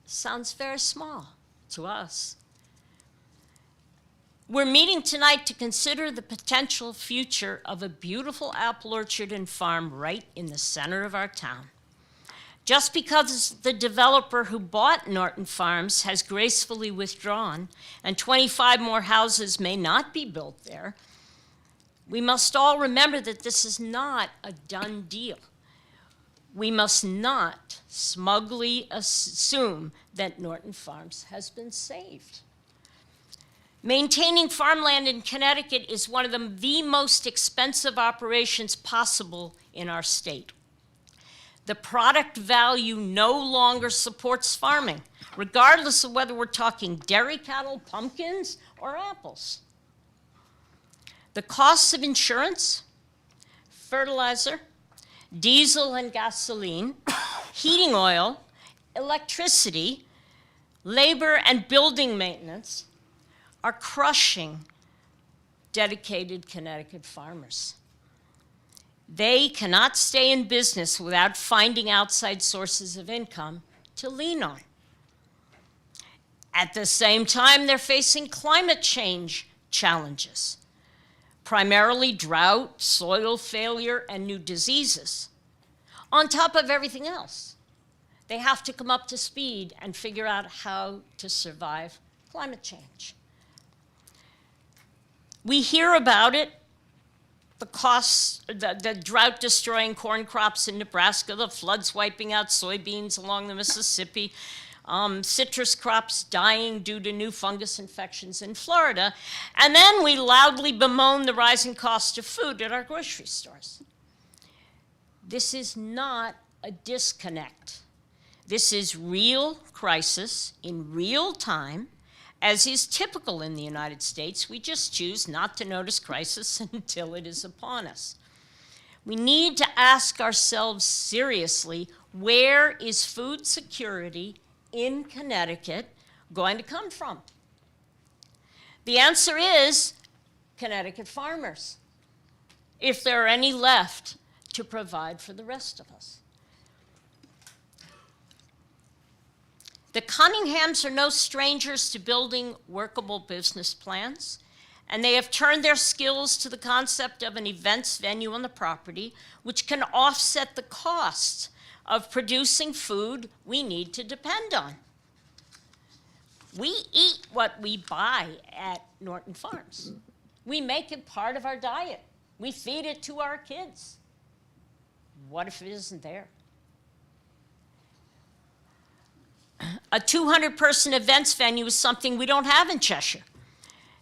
sounds very small to us. We're meeting tonight to consider the potential future of a beautiful apple orchard and farm right in the center of our town. Just because the developer who bought Norton Farms has gracefully withdrawn and 25 more houses may not be built there, we must all remember that this is not a done deal. We must not smugly assume that Norton Farms has been saved. Maintaining farmland in Connecticut is one of the most expensive operations possible in our state. The product value no longer supports farming, regardless of whether we're talking dairy cattle, pumpkins, or apples. The costs of insurance, fertilizer, diesel and gasoline, heating oil, electricity, labor, and building maintenance are crushing dedicated Connecticut farmers. They cannot stay in business without finding outside sources of income to lean on. At the same time, they're facing climate change challenges, primarily drought, soil failure, and new diseases. On top of everything else, they have to come up to speed and figure out how to survive climate change. We hear about it the costs, the drought-destroying corn crops in Nebraska, the floods wiping out soybeans along the Mississippi, citrus crops dying due to new fungus infections in Florida, and then we loudly bemoan the rising cost of food at our grocery stores. This is not a disconnect. This is real crisis in real time, as is typical in the United States. We just choose not to notice crisis until it is upon us. We need to ask ourselves seriously, where is food security in Connecticut going to come from? The answer is Connecticut farmers, if there are any left to provide for the rest of us. The Cunninghams are no strangers to building workable business plans, and they have turned their skills to the concept of an events venue on the property, which can offset the costs of producing food we need to depend on. We eat what we buy at Norton Farms. We make it part of our diet. We feed it to our kids. What if it isn't there? A 200-person events venue is something we don't have in Cheshire.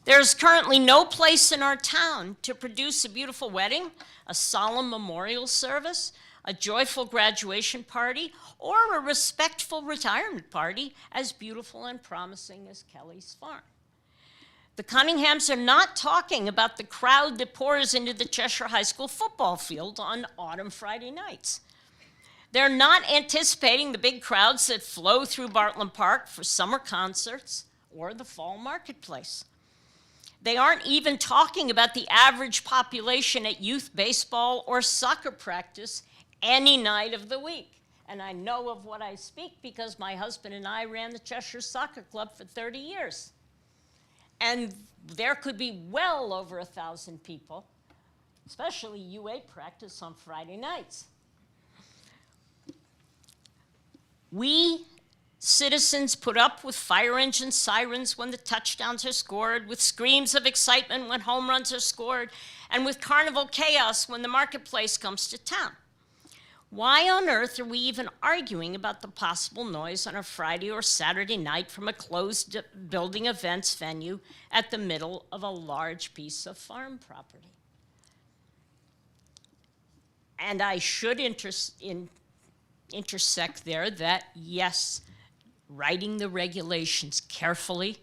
There is currently no place in our town to produce a beautiful wedding, a solemn memorial service, a joyful graduation party, or a respectful retirement party as beautiful and promising as Kelly's Farm. The Cunninghams are not talking about the crowd that pours into the Cheshire High School football field on autumn Friday nights. They're not anticipating the big crowds that flow through Bartlam Park for summer concerts or the fall marketplace. They aren't even talking about the average population at youth baseball or soccer practice any night of the week. And I know of what I speak because my husband and I ran the Cheshire Soccer Club for 30 years. And there could be well over 1,000 people, especially UA practice on Friday nights. We citizens put up with fire engine sirens when the touchdowns are scored, with screams of excitement when home runs are scored, and with carnival chaos when the marketplace comes to town. Why on earth are we even arguing about the possible noise on a Friday or Saturday night from a closed building events venue at the middle of a large piece of farm property? And I should intersect there that, yes, writing the regulations carefully,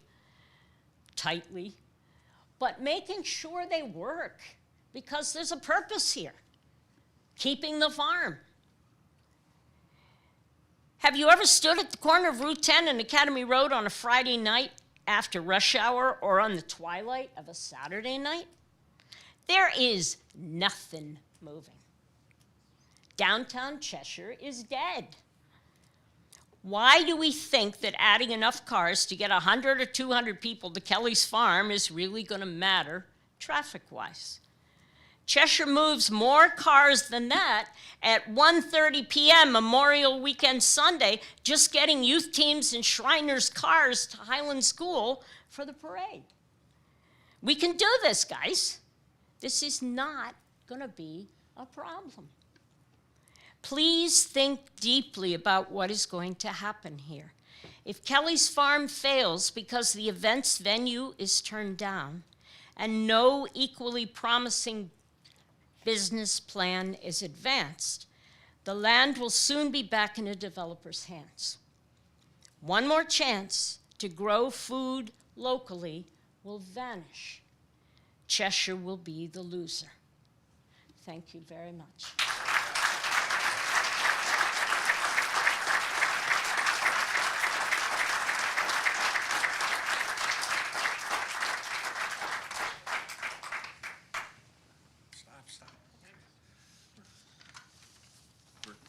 tightly, but making sure they work, because there's a purpose here, keeping the farm. Have you ever stood at the corner of Route 10 and Academy Road on a Friday night after rush hour or on the twilight of a Saturday night? There is nothing moving. Downtown Cheshire is dead. Why do we think that adding enough cars to get 100 or 200 people to Kelly's Farm is really going to matter traffic-wise? Cheshire moves more cars than that at 1:30 p.m. Memorial Weekend Sunday, just getting youth teams and Shriners cars to Highland School for the parade. We can do this, guys. This is not going to be a problem. Please think deeply about what is going to happen here. If Kelly's Farm fails because the events venue is turned down and no equally promising business plan is advanced, the land will soon be back in a developer's hands. One more chance to grow food locally will vanish. Cheshire will be the loser. Thank you very much.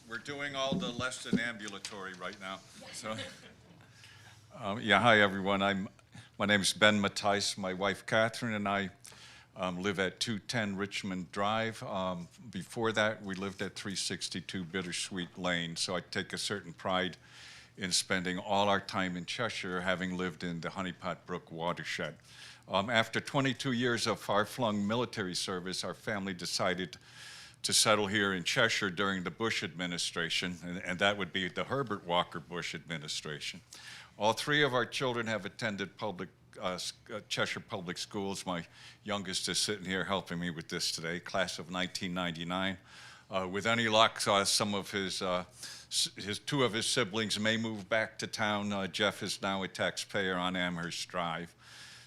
We're doing all the less than ambulatory right now. So, yeah, hi everyone. My name is Ben Mattice. My wife Catherine and I live at 210 Richmond Drive. Before that, we lived at 362 Bittersweet Lane. So I take a certain pride in spending all our time in Cheshire, having lived in the Honeypot Brook watershed. After 22 years of far-flung military service, our family decided to settle here in Cheshire during the Bush administration, and that would be the Herbert Walker Bush administration. All three of our children have attended Cheshire Public Schools. My youngest is sitting here helping me with this today, class of 1999. With any luck, some of two of his siblings may move back to town. Jeff is now a taxpayer on Amherst Drive.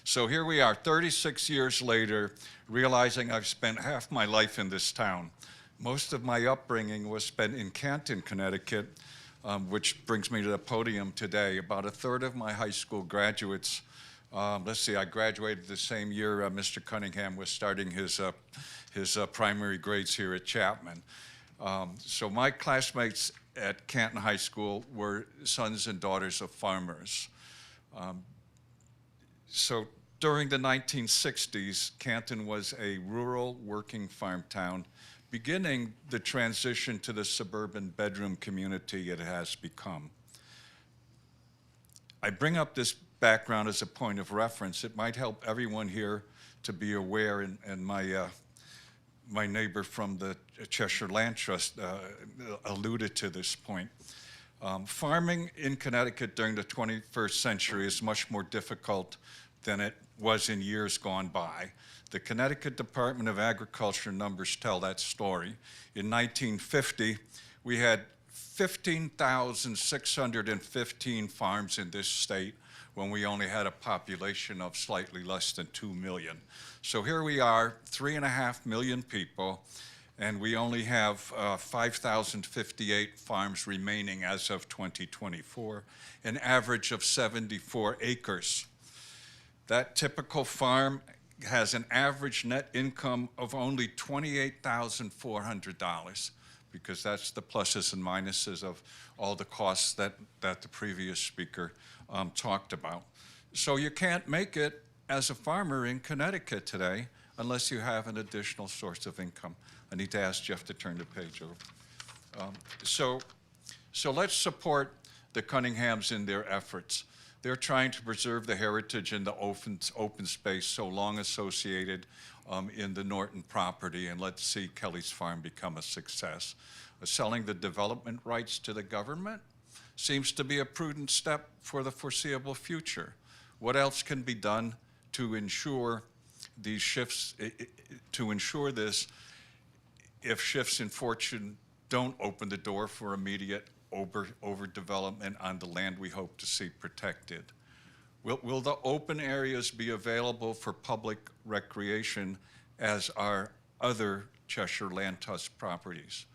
So here we are, 36 years later, realizing I've spent half my life in this town. Most of my upbringing was spent in Canton, Connecticut, which brings me to the podium today. About a third of my high school graduates, I graduated the same year Mr. Cunningham was starting his primary grades here at Chapman. So my classmates at Canton High School were sons and daughters of farmers. So during the 1960s, Canton was a rural working farm town, beginning the transition to the suburban bedroom community it has become. I bring up this background as a point of reference. It might help everyone here to be aware, and my neighbor from the Cheshire Land Trust alluded to this point. Farming in Connecticut during the 21st century is much more difficult than it was in years gone by. The Connecticut Department of Agriculture numbers tell that story. In 1950, we had 15,615 farms in this state when we only had a population of slightly less than 2 million. So here we are, 3.5 million people, and we only have 5,058 farms remaining as of 2024, an average of 74 acres. That typical farm has an average net income of only $28,400, because that's the pluses and minuses of all the costs that the previous speaker talked about. So you can't make it as a farmer in Connecticut today unless you have an additional source of income. I need to ask Jeff to turn the page over. So let's support the Cunninghams in their efforts. They're trying to preserve the heritage and the open space so long associated in the Norton property, and let's see Kelly's Farm become a success. Selling the development rights to the government seems to be a prudent step for the foreseeable future. What else can be done to ensure these shifts, to ensure this, if shifts in fortune don't open the door for immediate overdevelopment on the land we hope to see protected? Will the open areas be available for public recreation as are other Cheshire Land Trust properties?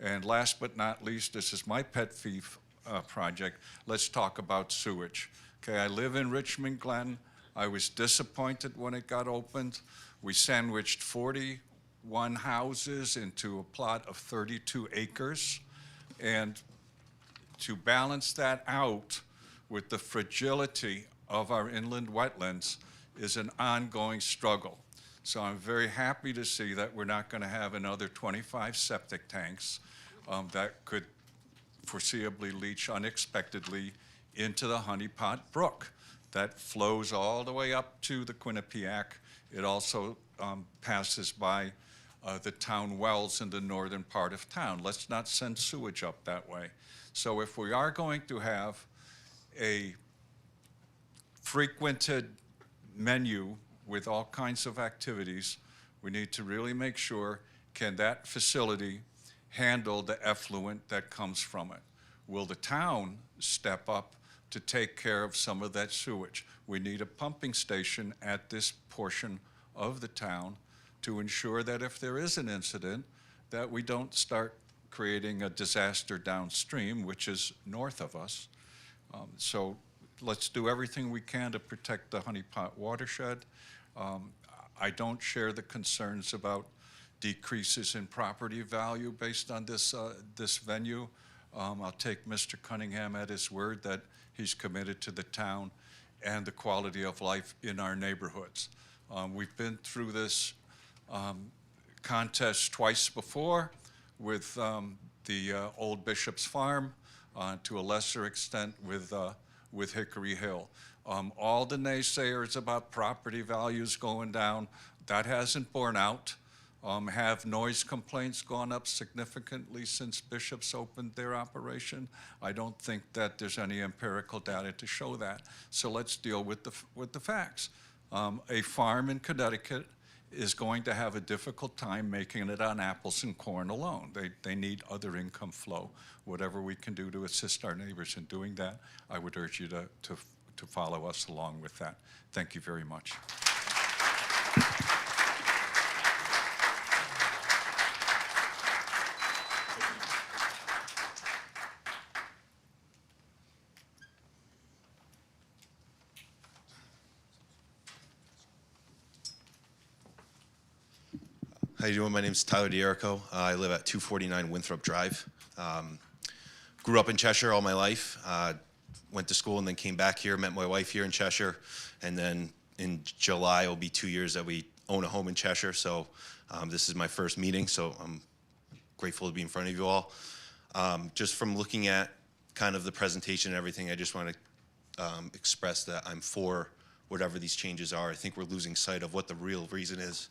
And last but not least, this is my pet peeve project. Let's talk about sewage. Okay, I live in Richmond Glen. I was disappointed when it got opened. We sandwiched 41 houses into a plot of 32 acres. And to balance that out with the fragility of our inland wetlands is an ongoing struggle. So I'm very happy to see that we're not going to have another 25 septic tanks that could foreseeably leach unexpectedly into the Honey Pot Brook that flows all the way up to the Quinnipiac. It also passes by the town wells in the northern part of town. Let's not send sewage up that way. So if we are going to have a frequented menu with all kinds of activities, we need to really make sure, can that facility handle the effluent that comes from it? Will the town step up to take care of some of that sewage? We need a pumping station at this portion of the town to ensure that if there is an incident, that we don't start creating a disaster downstream, which is north of us. So let's do everything we can to protect the Honey Pot watershed. I don't share the concerns about decreases in property value based on this venue. I'll take Mr. Cunningham at his word that he's committed to the town and the quality of life in our neighborhoods. We've been through this contest twice before with the old Bishop's Farm, to a lesser extent with with Hickory Hill. All the naysayers about property values going down, that hasn't borne out. Have noise complaints gone up significantly since Bishop's opened their operation? I don't think that there's any empirical data to show that. So let's deal with the facts. A farm in Connecticut is going to have a difficult time making it on apples and corn alone. They need other income flow. Whatever we can do to assist our neighbors in doing that, I would urge you to follow us along with that. Thank you very much. How you doing? My name is Tyler D'Erico. I live at 249 Winthrop Drive. Grew up in Cheshire all my life. Went to school and then came back here, met my wife here in Cheshire, and then in July it'll be 2 years that we own a home in Cheshire, so this is my first meeting, so I'm grateful to be in front of you all. Just from looking at kind of the presentation and everything, I just want to express that I'm for whatever these changes are. I think we're losing sight of what the real reason is.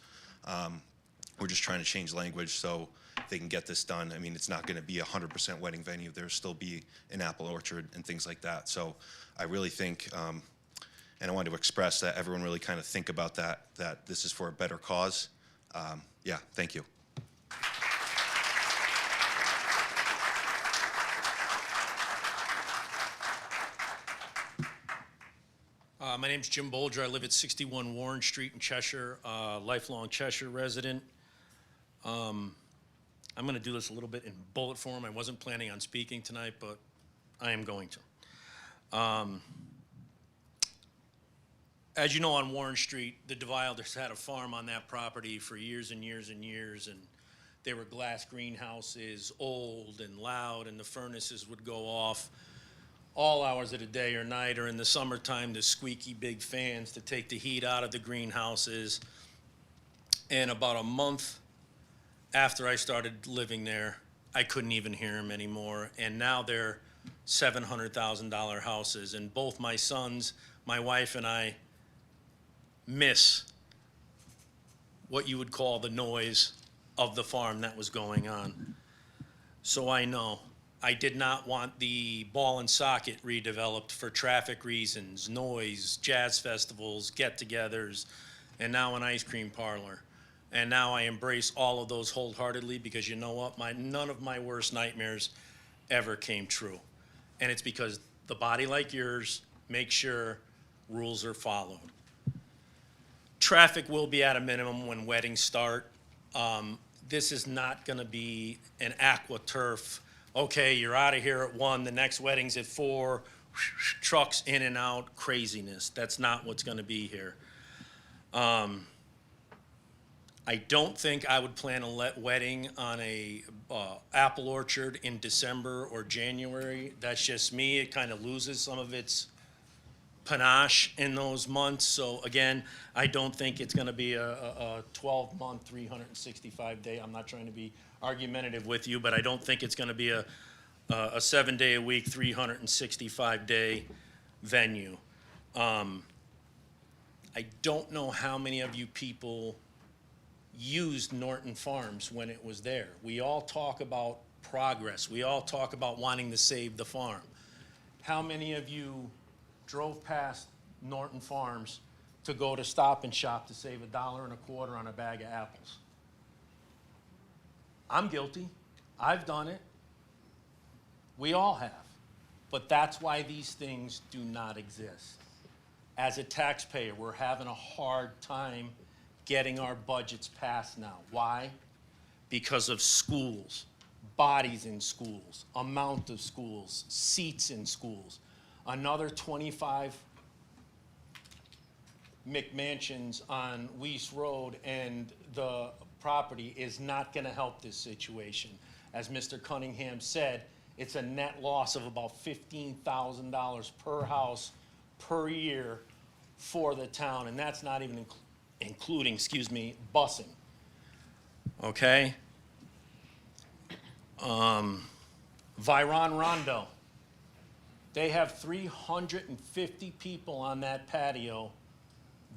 We're just trying to change language so they can get this done. I mean, it's not going to be a 100% wedding venue. There'll still be an apple orchard and things like that. So I really think, and I wanted to express that everyone really kind of think about that this is for a better cause. Yeah, thank you. My name's Jim Bolger. I live at 61 Warren Street in Cheshire, lifelong Cheshire resident. I'm going to do this a little bit in bullet form. I wasn't planning on speaking tonight, but I am going to. As you know, on Warren Street, the DeWilders had a farm on that property for years and years and years, and they were glass greenhouses, old and loud, and the furnaces would go off all hours of the day or night, or in the summertime, the squeaky big fans to take the heat out of the greenhouses. And about a month after I started living there, I couldn't even hear them anymore. And now they're $700,000 houses. And both my sons, my wife, and I miss what you would call the noise of the farm that was going on. So I know. I did not want the ball and socket redeveloped for traffic reasons, noise, jazz festivals, get-togethers, and now an ice cream parlor. And now I embrace all of those wholeheartedly because you know what? None of my worst nightmares ever came true. And it's because the body like yours makes sure rules are followed. Traffic will be at a minimum when weddings start. This is not going to be an AquaTurf. Okay, you're out of here at 1, the next wedding's at 4, trucks in and out, craziness. That's not what's going to be here. I don't think I would plan a wedding on a apple orchard in December or January. That's just me. It kind of loses some of its panache in those months. So again, I don't think it's going to be a 12-month, 365-day. I'm not trying to be argumentative with you, but I don't think it's going to be a 7-day-a-week, 365-day venue. I don't know how many of you people used Norton Farms when it was there. We all talk about progress. We all talk about wanting to save the farm. How many of you drove past Norton Farms to go to Stop and Shop to save $1.25 on a bag of apples? I'm guilty. I've done it. We all have. But that's why these things do not exist. As a taxpayer, we're having a hard time getting our budgets passed now. Why? Because of schools, bodies in schools, amount of schools, seats in schools. Another 25 McMansions on Weiss Road and the property is not going to help this situation. As Mr. Cunningham said, it's a net loss of about $15,000 per house per year for the town, and that's not even including, busing. Okay? Viron Rondo. They have 350 people on that patio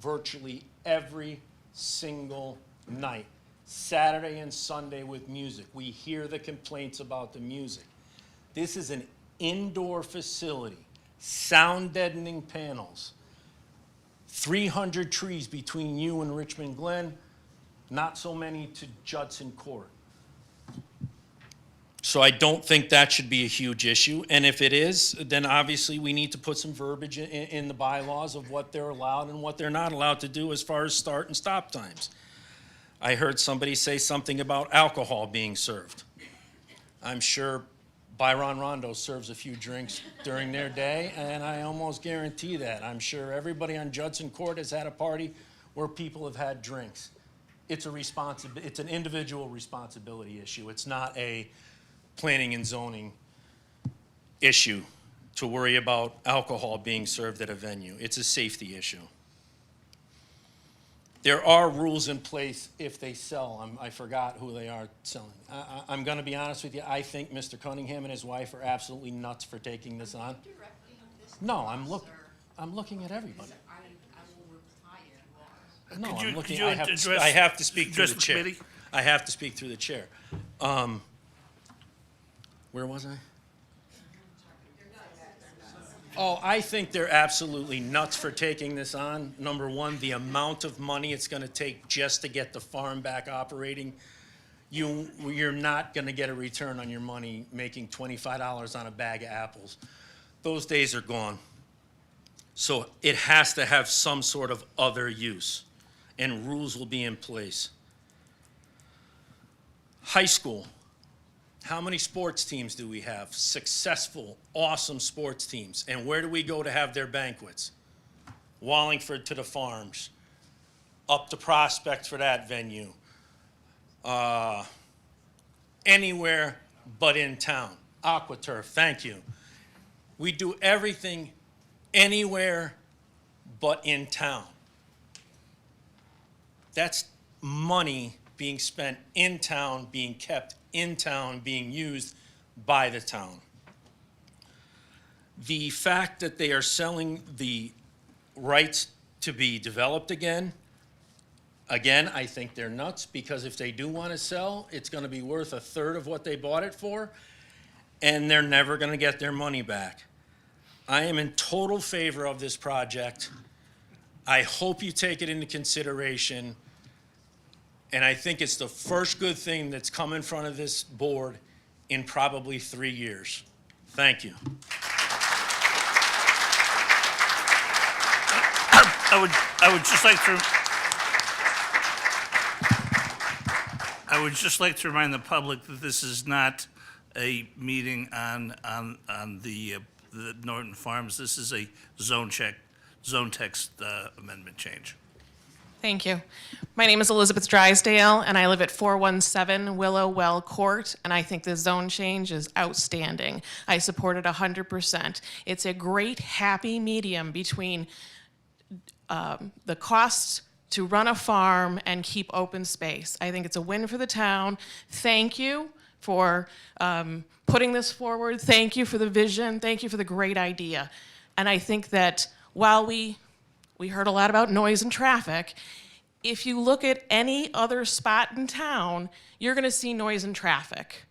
virtually every single night, Saturday and Sunday with music. We hear the complaints about the music. This is an indoor facility, sound deadening panels, 300 trees between you and Richmond Glen, not so many to Judson Court. So I don't think that should be a huge issue, and if it is, then obviously we need to put some verbiage in the bylaws of what they're allowed and what they're not allowed to do as far as start and stop times. I heard somebody say something about alcohol being served. I'm sure Byron Rondo serves a few drinks during their day, and I almost guarantee that. I'm sure everybody on Judson Court has had a party where people have had drinks. It's an individual responsibility issue. It's not a planning and zoning issue to worry about alcohol being served at a venue. It's a safety issue. There are rules in place if they sell. I forgot who they are selling. I'm going to be honest with you. I think Mr. Cunningham and his wife are absolutely nuts for taking this on. No, I'm looking at everybody. No, Could you- I'm looking. could you I address- have to speak through address the the chair. committee? I have to speak through the chair. Where was I? Oh, I think they're absolutely nuts for taking this on. Number one, the amount of money it's gonna take just to get the farm back operating. You're not gonna get a return on your money making $25 on a bag of apples. Those days are gone. So it has to have some sort of other use, and rules will be in place. High school. How many sports teams do we have? Successful, awesome sports teams. And where do we go to have their banquets? Wallingford to the Farms, up to Prospect for that venue. Anywhere but in town. AquaTurf, thank you. We do everything anywhere but in town. That's money being spent in town, being kept in town, being used by the town. The fact that they are selling the rights to be developed again, I think they're nuts, because if they do want to sell, it's going to be worth a third of what they bought it for, and they're never going to get their money back. I am in total favor of this project. I hope you take it into consideration. And I think it's the first good thing that's come in front of this board in probably 3 years. Thank you. I would just like to remind the public that this is not a meeting on the Norton Farms. This is a zone text amendment change. Thank you. My name is Elizabeth Drysdale, and I live at 417 Willow Well Court, and I think the zone change is outstanding. I support it 100%. It's a great, happy medium between the cost to run a farm and keep open space. I think it's a win for the town. Thank you for putting this forward. Thank you for the vision. Thank you for the great idea. And I think that while we heard a lot about noise and traffic. If you look at any other spot in town, you're going to see noise and traffic.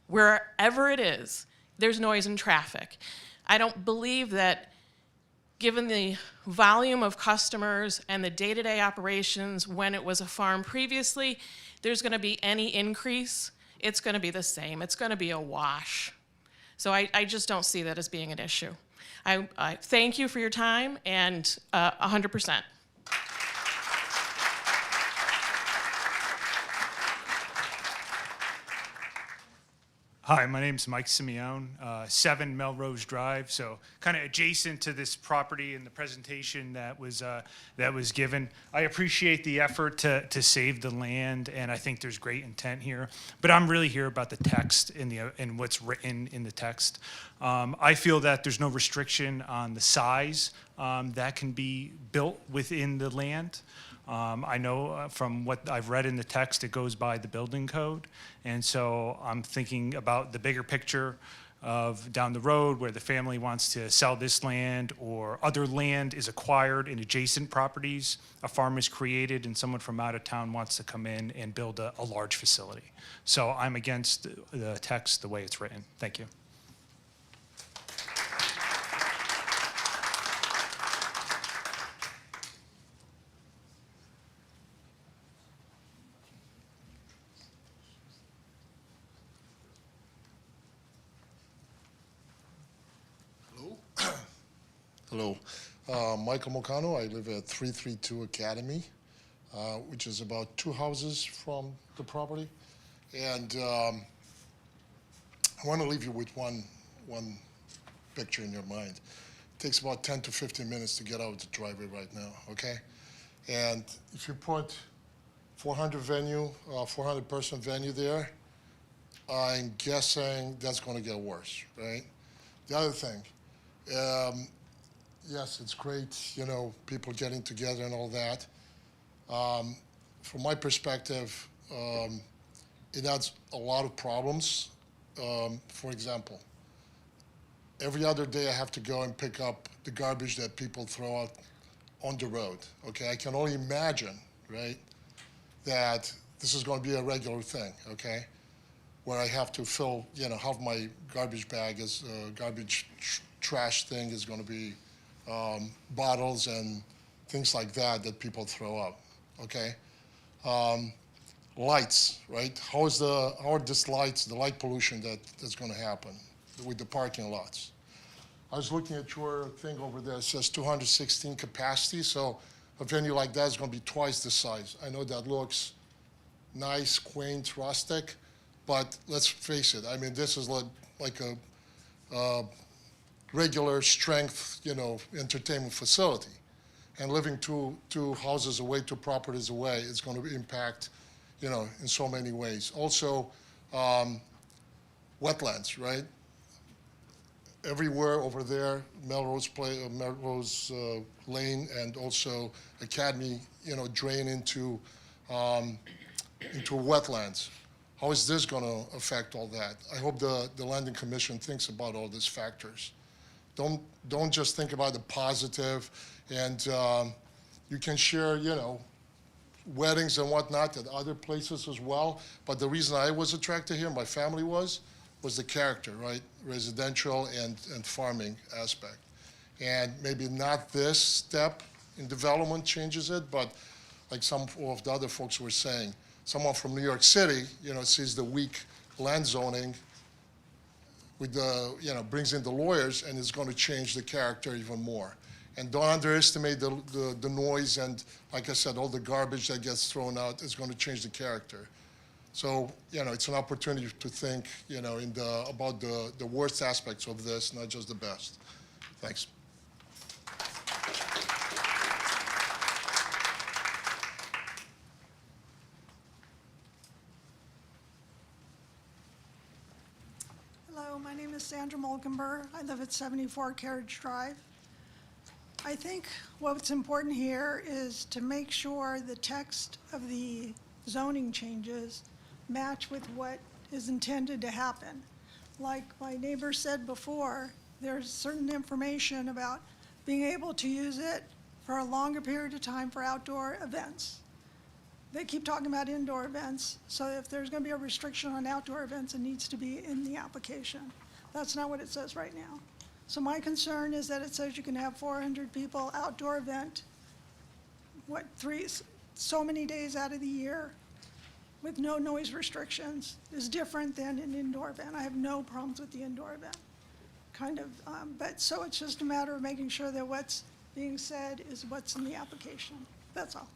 Wherever it is, there's noise and traffic. I don't believe that, given the volume of customers and the day-to-day operations when it was a farm previously, there's going to be any increase. It's going to be the same. It's going to be a wash. So I just don't see that as being an issue. I thank you for your time, and 100%. Hi, my name's Mike Simeone, 7 Melrose Drive, so kind of adjacent to this property and the presentation that was given. I appreciate the effort to save the land, and I think there's great intent here. But I'm really here about the text and what's written in the text. I feel that there's no restriction on the size that can be built within the land. I know from what I've read in the text, it goes by the building code. And so I'm thinking about the bigger picture of down the road where the family wants to sell this land or other land is acquired in adjacent properties, a farm is created and someone from out of town wants to come in and build a large facility. So I'm against the text the way it's written. Thank you. Hello. Michael Mocano. I live at 332 Academy, which is about 2 houses from the property. And I want to leave you with one picture in your mind. It takes about 10 to 15 minutes to get out the driveway right now, okay? And if you put 400-person venue there, I'm guessing that's going to get worse, right? The other thing, yes, it's great, you know, people getting together and all that. From my perspective, it adds a lot of problems. For example, every other day I have to go and pick up the garbage that people throw out on the road, okay? I can only imagine, right, that this is going to be a regular thing, okay? Where I have to fill, you know, half my garbage bag is, trash thing is going to be bottles and things like that that people throw up, okay? Lights, right? How are these lights, the light pollution that's going to happen with the parking lots? I was looking at your thing over there, it says 216 capacity, so a venue like that is going to be twice the size. I know that looks nice, quaint, rustic, but let's face it, I mean, this is like a regular strength, you know, entertainment facility. And living two houses away, 2 properties away, is going to impact, you know, in so many ways. Also, wetlands, right? Everywhere over there, Melrose Lane and also Academy, you know, drain into wetlands. How is this going to affect all that? I hope the Landing Commission thinks about all these factors. Don't just think about the positive, and you can share, you know, weddings and whatnot at other places as well. But the reason I was attracted here, my family was the character, right? Residential and farming aspect. And maybe not this step in development changes it, but like some of the other folks were saying, someone from New York City, you know, sees the weak land zoning with the, you know, brings in the lawyers and is going to change the character even more. And don't underestimate the noise and, like I said, all the garbage that gets thrown out is going to change the character. So, you know, it's an opportunity to think, you know, about the worst aspects of this, not just the best. Thanks. Hello, my name is Sandra Molkenberg. I live at 74 Carriage Drive. I think what's important here is to make sure the text of the zoning changes match with what is intended to happen. Like my neighbor said before, there's certain information about being able to use it for a longer period of time for outdoor events. They keep talking about indoor events, so if there's going to be a restriction on outdoor events, it needs to be in the application. That's not what it says right now. So my concern is that it says you can have 400 people outdoor event, so many days out of the year with no noise restrictions is different than an indoor event. I have no problems with the indoor event, but so it's just a matter of making sure that what's being said is what's in the application. That's all.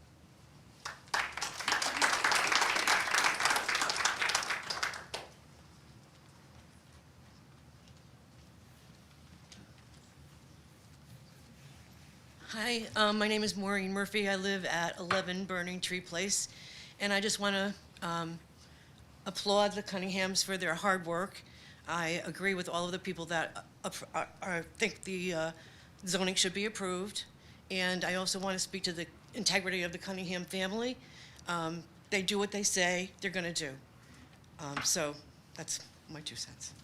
Hi, my name is Maureen Murphy. I live at 11 Burning Tree Place, and I just want to applaud the Cunninghams for their hard work. I agree with all of the people that think the zoning should be approved, and I also want to speak to the integrity of the Cunningham family. They do what they say they're going to do. So that's my 2 cents.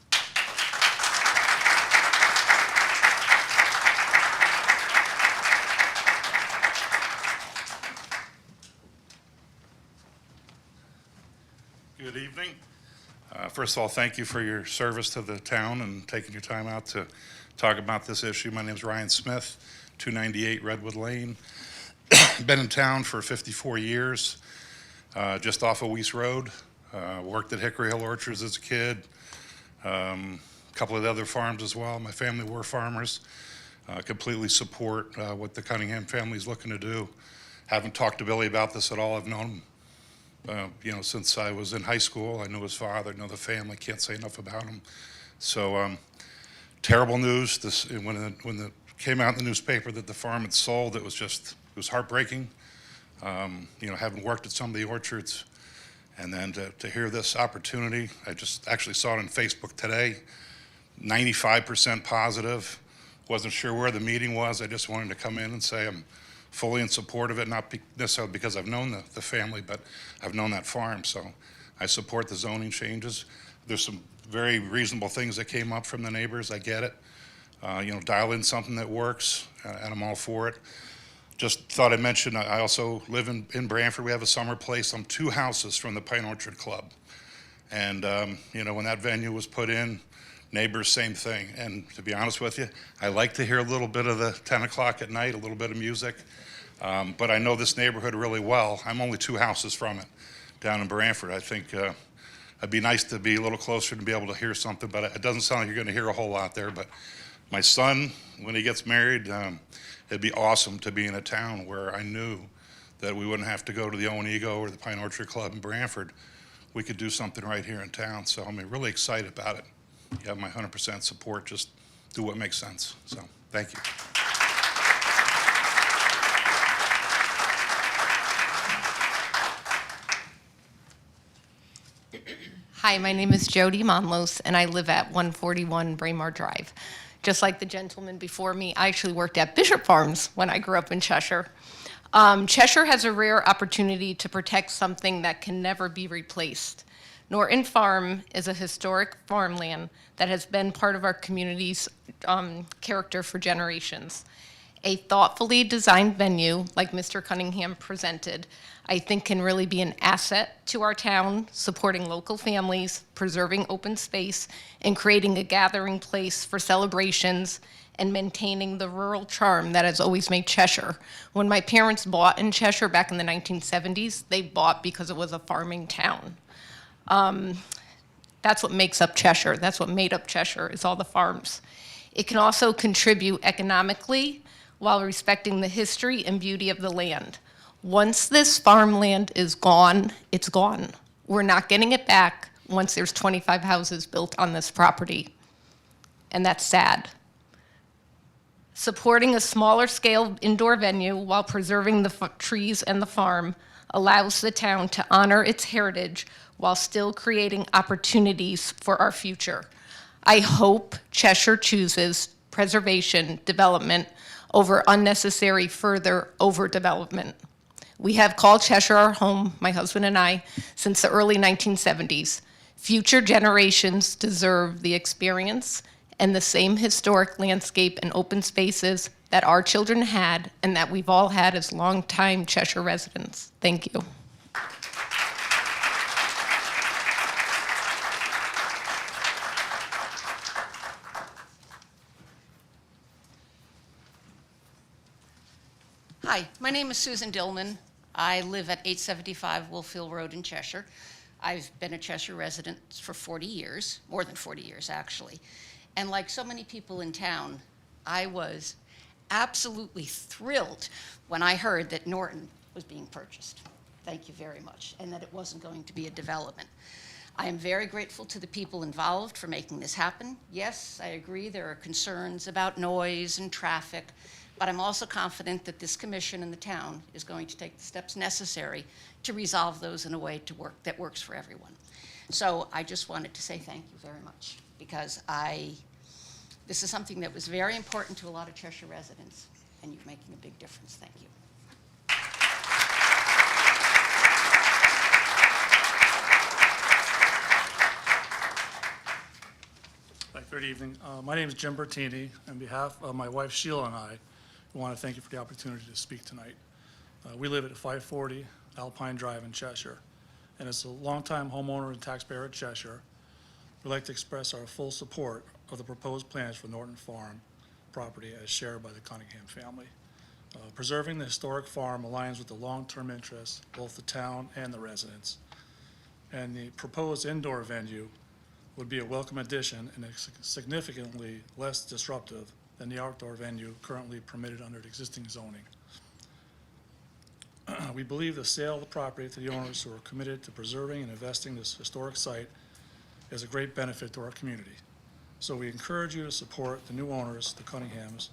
First of all, thank you for your service to the town and taking your time out to talk about this issue. My name is Ryan Smith, 298 Redwood Lane. Been in town for 54 years, just off of Weiss Road. Worked at Hickory Hill Orchards as a kid. A couple of the other farms as well. My family were farmers. Completely support what the Cunningham family is looking to do. Haven't talked to Billy about this at all. I've known him, since I was in high school. I knew his father, know the family. Can't say enough about him. So terrible news. When it came out in the newspaper that the farm had sold, it was heartbreaking. Having worked at some of the orchards, and then to hear this opportunity, I just actually saw it on Facebook today. 95% positive. Wasn't sure where the meeting was. I just wanted to come in and say I'm fully in support of it, not necessarily because I've known the family, but I've known that farm. So I support the zoning changes. There's some very reasonable things that came up from the neighbors. I get it. Dial in something that works, and I'm all for it. Just thought I'd mention, I also live in Branford. We have a summer place. I'm 2 houses from the Pine Orchard Club. And, when that venue was put in, neighbors, same thing. And to be honest with you, I like to hear a little bit of the 10 o'clock at night, a little bit of music. But I know this neighborhood really well. I'm only 2 houses from it down in Branford. I think it'd be nice to be a little closer to be able to hear something, but it doesn't sound like you're going to hear a whole lot there. But my son, when he gets married, it'd be awesome to be in a town where I knew that we wouldn't have to go to the Owenigo or the Pine Orchard Club in Branford. We could do something right here in town. So I'm really excited about it. You have my 100% support. Just do what makes sense. So thank you. Hi, my name is Jody Monlos, and I live at 141 Braemar Drive. Just like the gentleman before me, I actually worked at Bishop Farms when I grew up in Cheshire. Cheshire has a rare opportunity to protect something that can never be replaced. Norton Farm is a historic farmland that has been part of our community's character for generations. A thoughtfully designed venue, like Mr. Cunningham presented, I think can really be an asset to our town, supporting local families, preserving open space, and creating a gathering place for celebrations and maintaining the rural charm that has always made Cheshire. When my parents bought in Cheshire back in the 1970s, they bought because it was a farming town. That's what makes up Cheshire. That's what made up Cheshire, is all the farms. It can also contribute economically while respecting the history and beauty of the land. Once this farmland is gone, it's gone. We're not getting it back once there's 25 houses built on this property. And that's sad. Supporting a smaller scale indoor venue while preserving the trees and the farm allows the town to honor its heritage while still creating opportunities for our future. I hope Cheshire chooses preservation, development, over unnecessary further overdevelopment. We have called Cheshire our home, my husband and I, since the early 1970s. Future generations deserve the experience and the same historic landscape and open spaces that our children had and that we've all had as longtime Cheshire residents. Thank you. Hi, my name is Susan Dillman. I live at 875 Wolfhill Road in Cheshire. I've been a Cheshire resident for 40 years, more than 40 years actually. And like so many people in town, I was absolutely thrilled when I heard that Norton was being purchased. Thank you very much, and that it wasn't going to be a development. I am very grateful to the people involved for making this happen. Yes, I agree there are concerns about noise and traffic, but I'm also confident that this commission and the town is going to take the steps necessary to resolve those in a way that works for everyone. So I just wanted to say thank you very much, because this is something that was very important to a lot of Cheshire residents, and you're making a big difference. Thank you. Hi, good evening. My name is Jim Bertini. On behalf of my wife Sheila and I want to thank you for the opportunity to speak tonight. We live at 540 Alpine Drive in Cheshire, and as a longtime homeowner and taxpayer at Cheshire, we'd like to express our full support of the proposed plans for Norton Farm property as shared by the Cunningham family. Preserving the historic farm aligns with the long-term interests of both the town and the residents. And the proposed indoor venue would be a welcome addition and significantly less disruptive than the outdoor venue currently permitted under the existing zoning. We believe the sale of the property to the owners who are committed to preserving and investing this historic site is a great benefit to our community. So we encourage you to support the new owners, the Cunninghams,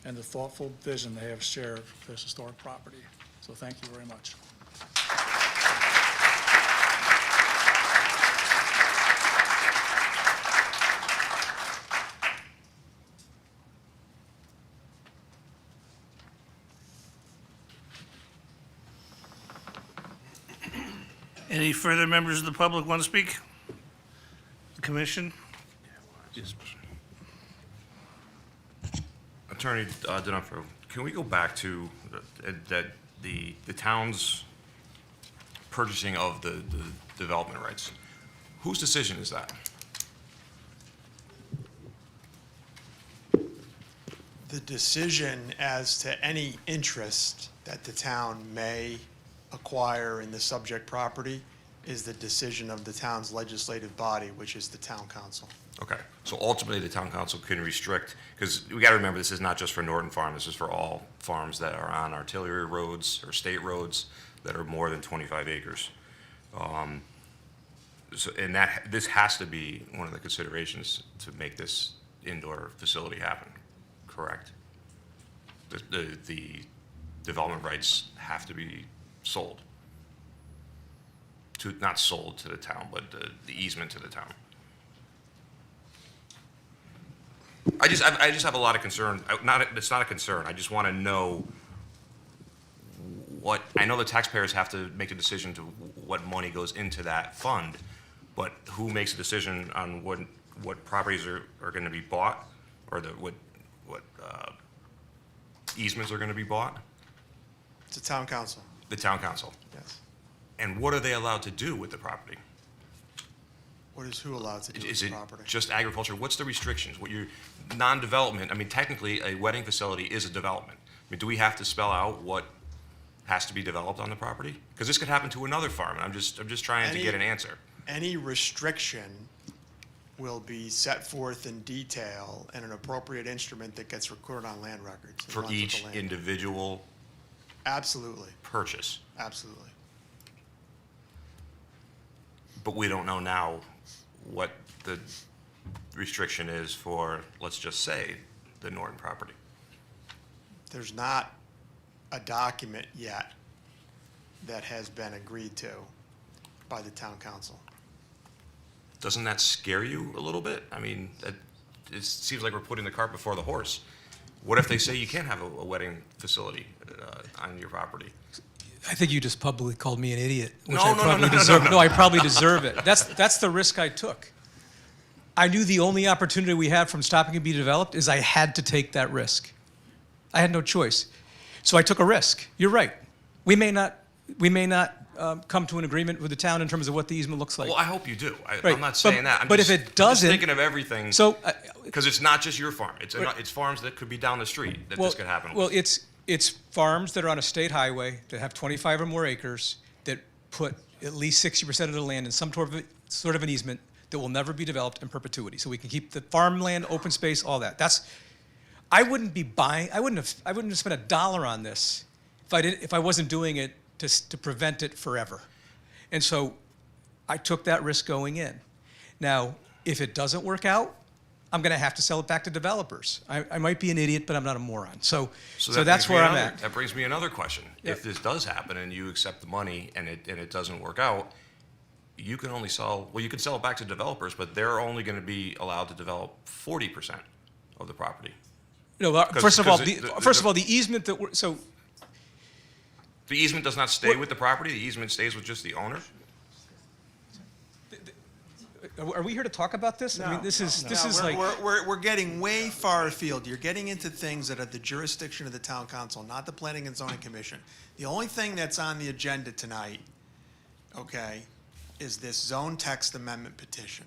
and the thoughtful vision they have shared for this historic property. So thank you very much. Any further members of the public want to speak? The commission? Yes. Attorney D'Onofrio, can we go back to the town's purchasing of the development rights? Whose decision is that? The decision as to any interest that the town may acquire in the subject property is the decision of the town's legislative body, which is the town council. Okay, so ultimately the town council can restrict, because we gotta remember, this is not just for Norton Farm, this is for all farms that are on arterial roads or state roads that are more than 25 acres. And this has to be one of the considerations to make this indoor facility happen, correct? The development rights have to be sold. Not sold to the town, but the easement to the town. I just have a lot of concern. It's not a concern. I just want to know what, I know the taxpayers have to make a decision to what money goes into that fund, but who makes a decision on what properties are going to be bought, or what easements are going to be bought? It's the town council. The town council. Yes. And what are they allowed to do with the property? What is who allowed to do with Is the it property? just agriculture? What's the restrictions? What your non-development, I mean, technically, a wedding facility is a development. I mean, do we have to spell out what has to be developed on the property? Because this could happen to another farm, and I'm just trying to get an answer. Any restriction will be set forth in detail in an appropriate instrument that gets recorded on land records. For each individual Absolutely, purchase. absolutely. But we don't know now what the restriction is for, let's just say, the Norton property. There's not a document yet that has been agreed to by the town council. Doesn't that scare you a little bit? I mean, it seems like we're putting the cart before the horse. What if they say you can't have a wedding facility on your property? I think you just publicly called me an idiot, which No, I no, no, probably no, no, deserve. no. No, I probably deserve it. That's the risk I took. I knew the only opportunity we had from stopping it being developed is I had to take that risk. I had no choice. So I took a risk. You're right. We may not come to an agreement with the town in terms of what the easement looks like. Well, I hope you do. Right. I'm not saying that. But if it doesn't, I'm just thinking of everything. So, because it's not just your farm. It's Right. it's farms that could be down the street that this could happen with. Well, it's farms that are on a state highway that have 25 or more acres that put at least 60% of the land in some sort of an easement that will never be developed in perpetuity. So we can keep the farmland, open space, all that. I wouldn't have spent $1 on this if I wasn't doing it to prevent it forever. And so I took that risk going in. Now, if it doesn't work out, I'm going to have to sell it back to developers. I might be an idiot, but I'm not a moron. So that's where I'm at. That brings me another question. Yep. If this does happen and you accept the money and it doesn't work out, you can only sell, well, you can sell it back to developers, but they're only going to be allowed to develop 40% of the property. No, first of all, the easement that we're, so The easement does not stay with the property? The easement stays with just the owner? are we here to talk about this? I mean, this is like. We're getting way far afield. You're getting into things that are the jurisdiction of the town council, not the planning and zoning commission. The only thing that's on the agenda tonight, okay, is this zone text amendment petition.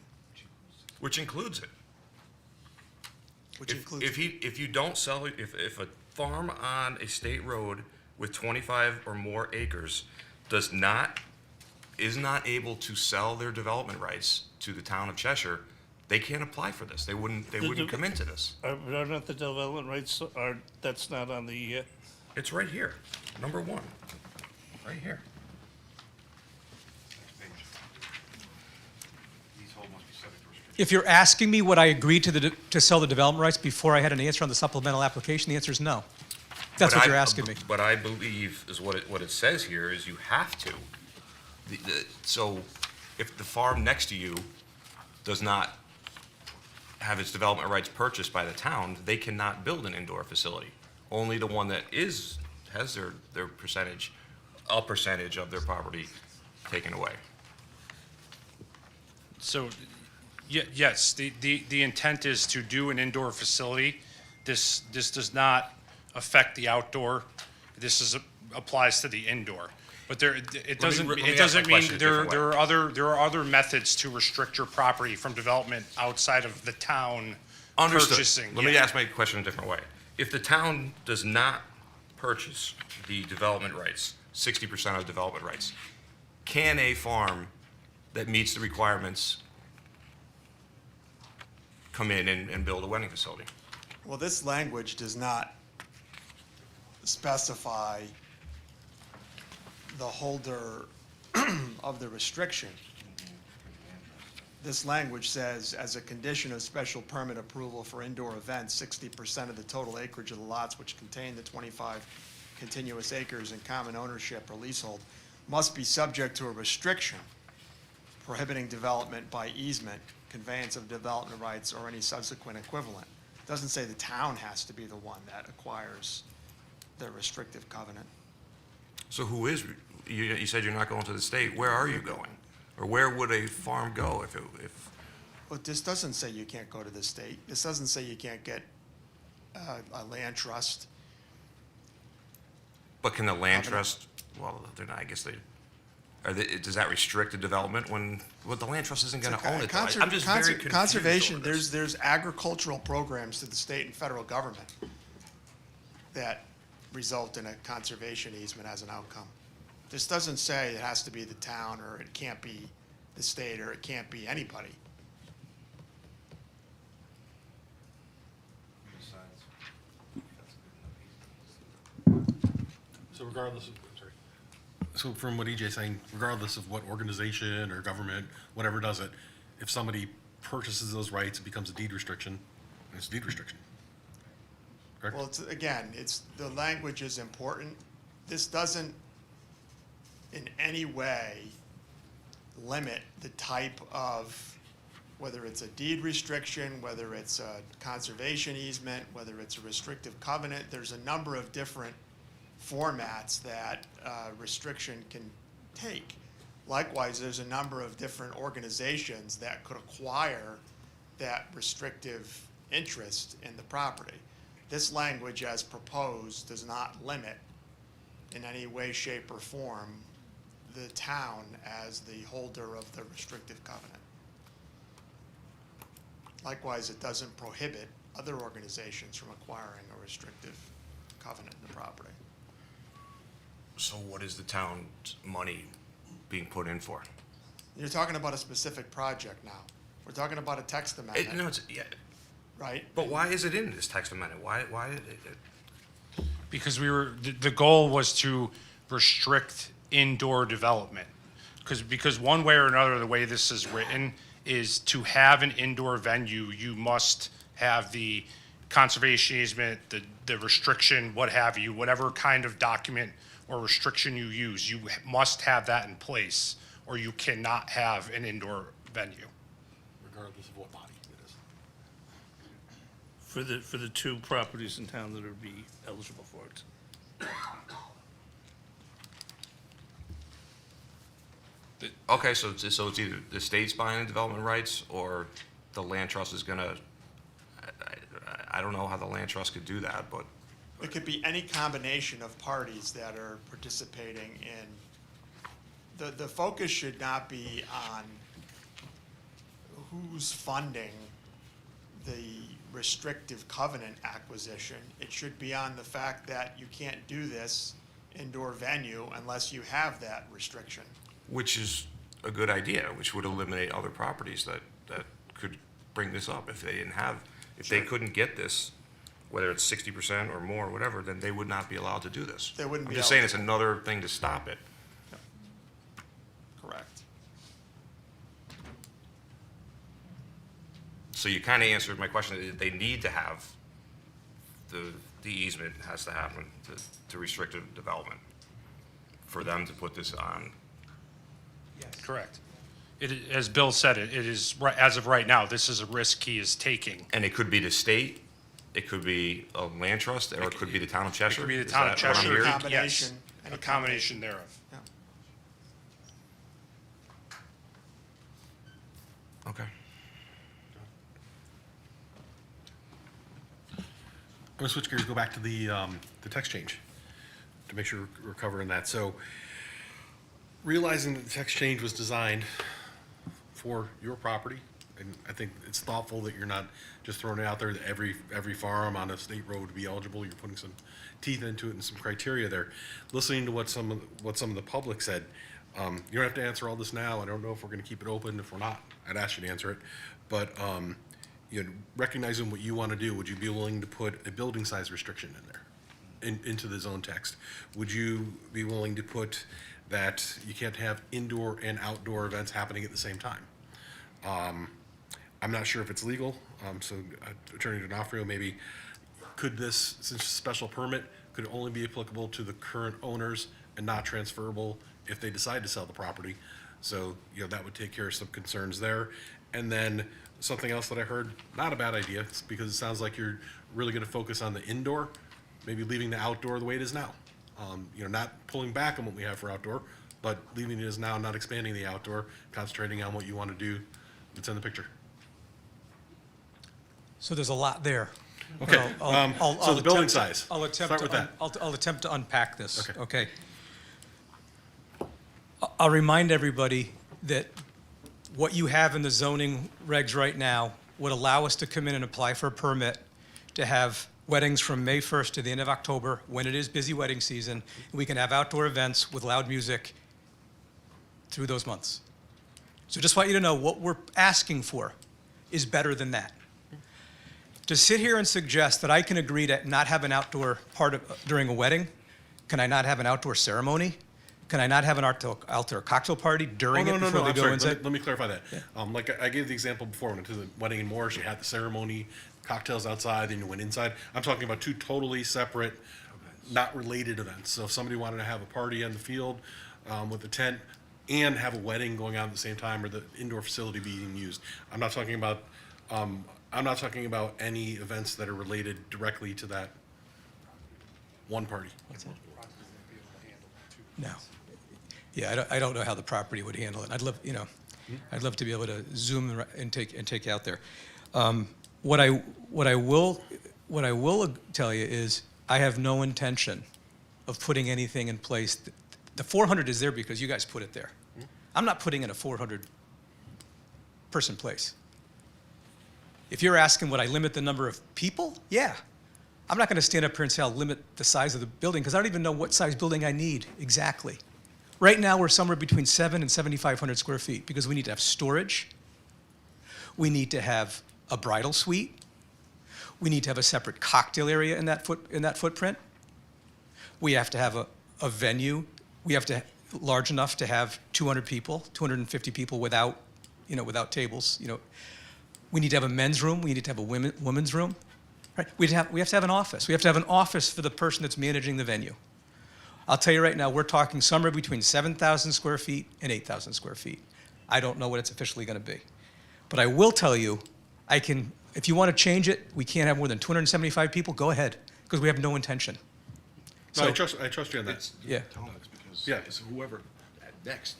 Which includes it. Which If- includes. If you don't sell, if a farm on a state road with 25 or more acres is not able to sell their development rights to the town of Cheshire, they can't apply for this. They wouldn't come into this. Are not the development rights, that's not on the, It's right here, number 1, right here. If you're asking me would I agree to sell the development rights before I had an answer on the supplemental application, the answer is no. That's But what I- you're asking me. But I believe is what it says here is you have to. So if the farm next to you does not have its development rights purchased by the town, they cannot build an indoor facility. Only the one that has their percentage, a percentage of their property taken away. So, yes, the intent is to do an indoor facility. This does not affect the outdoor. This applies to the indoor. But it doesn't let me mean ask my question a different there are other methods to restrict your property from development outside of the town Understood. purchasing. Let me ask my question a different way. If the town does not purchase the development rights, 60% of development rights, can a farm that meets the requirements come in and build a wedding facility? Well, this language does not specify the holder of the restriction. This language says, as a condition of special permit approval for indoor events, 60% of the total acreage of the lots which contain the 25 continuous acres in common ownership or leasehold must be subject to a restriction prohibiting development by easement, conveyance of development rights, or any subsequent equivalent. It doesn't say the town has to be the one that acquires the restrictive covenant. So who is, you said you're not going to the state, where are you going? Or where would a farm go if, Well, this doesn't say you can't go to the state. This doesn't say you can't get a land trust. but can the land trust, well, they're not, I guess does that restrict the development when, well, the land trust isn't gonna own it though. I'm just very confused Conservation, over this. there's agricultural programs to the state and federal government that result in a conservation easement as an outcome. This doesn't say it has to be the town, or it can't be the state, or it can't be anybody. So regardless of, sorry, so from what EJ's saying, regardless of what organization or government, whatever does it, if somebody purchases those rights, it becomes a deed restriction, and it's a deed restriction. Correct? Well, again, the language is important. This doesn't in any way limit the type of, whether it's a deed restriction, whether it's a conservation easement, whether it's a restrictive covenant. There's a number of different formats that restriction can take. Likewise, there's a number of different organizations that could acquire that restrictive interest in the property. This language, as proposed, does not limit in any way, shape, or form the town as the holder of the restrictive covenant. Likewise, it doesn't prohibit other organizations from acquiring a restrictive covenant in the property. So what is the town's money being put in for? You're talking about a specific project now. We're talking about a text amendment. No, it's, yeah, Right? but why is it in this text amendment? Why did it? Because the goal was to restrict indoor development. Because one way or another, the way this is written is to have an indoor venue, you must have the conservation easement, the restriction, what have you, whatever kind of document or restriction you use, you must have that in place, or you cannot have an indoor venue. Regardless of what body it is. for the two properties in town that would be eligible for it. Okay, so it's either the state's buying the development rights or the land trust is gonna, I don't know how the land trust could do that, but It could be any combination of parties that are participating in, the focus should not be on who's funding the restrictive covenant acquisition. It should be on the fact that you can't do this indoor venue unless you have that restriction. Which is a good idea, which would eliminate other properties that could bring this up. If they didn't have, if they couldn't get this, whether it's 60% or more, whatever, then they would not be allowed to do this. They wouldn't I'm be just saying it's eligible. another thing to stop it. Correct. So you kind of answered my question. They need to have, the easement has to happen to restricted development for them to put this on. Correct. As Bill said, it is, as of right now, this is a risk he is taking. And it could be the state, it could be a land trust, or it could be the town of It Cheshire. could be the Is town of that what I'm Cheshire. hearing? Yes, Combination. a combination thereof. Okay. I'm gonna switch gears, go back to the text change, to make sure we're covering that. So, realizing that the text change was designed for your property, and I think it's thoughtful that you're not just throwing it out there that every farm on a state road would be eligible. You're putting some teeth into it and some criteria there. Listening to what some of the public said, you don't have to answer all this now. I don't know if we're gonna keep it open. If we're not, I'd ask you to answer it. But, you know, recognizing what you want to do, would you be willing to put a building size restriction in there, into the zone text? Would you be willing to put that you can't have indoor and outdoor events happening at the same time? I'm not sure if it's legal, so Attorney D'Onofrio, maybe, could this, since it's a special permit, could it only be applicable to the current owners and not transferable if they decide to sell the property? So, you know, that would take care of some concerns there. And then something else that I heard, not a bad idea, it's because it sounds like you're really gonna focus on the indoor, maybe leaving the outdoor the way it is now. You know, not pulling back on what we have for outdoor, but leaving it as now, not expanding the outdoor, concentrating on what you want to do that's in the picture. So there's a lot there. Okay, I'll so the building attempt- size. I'll attempt Start to with that. I'll attempt to unpack this. Okay. Okay. I'll remind everybody that what you have in the zoning regs right now would allow us to come in and apply for a permit to have weddings from May 1st to the end of October, when it is busy wedding season. We can have outdoor events with loud music through those months. So just want you to know what we're asking for is better than that. To sit here and suggest that I can agree to not have an outdoor part of, during a wedding, can I not have an outdoor ceremony? Can I not have an outdoor cocktail party during it before they I'm go sorry. inside? Let me clarify that. Like I gave the example before, when I went to the wedding in Morris, you had the ceremony, cocktails outside, then you went inside. I'm talking about two totally separate, not related events. So if somebody wanted to have a party on the field with a tent and have a wedding going on at the same time, or the indoor facility being used, I'm not talking about any events that are related directly to that one party. No. Yeah, I don't know how the property would handle it. I'd love, you know, I'd love to be able to zoom and take out there. What I will tell you is I have no intention of putting anything in place. The 400 is there because you guys put it there. I'm not putting in a 400-person place. If you're asking would I limit the number of people, yeah. I'm not going to stand up here and say I'll limit the size of the building because I don't even know what size building I need exactly. Right now, we're somewhere between 700 and 7,500 square feet because we need to have storage. We need to have a bridal suite. We need to have a separate cocktail area in that footprint. We have to have a venue. We have to large enough to have 200 people, 250 people without tables. We need to have a men's room. We need to have a women's room. Right? We have to have an office. We have to have an office for the person that's managing the venue. I'll tell you right now, we're talking somewhere between 7,000 square feet and 8,000 square feet. I don't know what it's officially going to be. But I will tell you, if you want to change it, we can't have more than 275 people, go ahead, because we have no intention. No, I trust you on that. Yeah. Yeah. It's whoever next.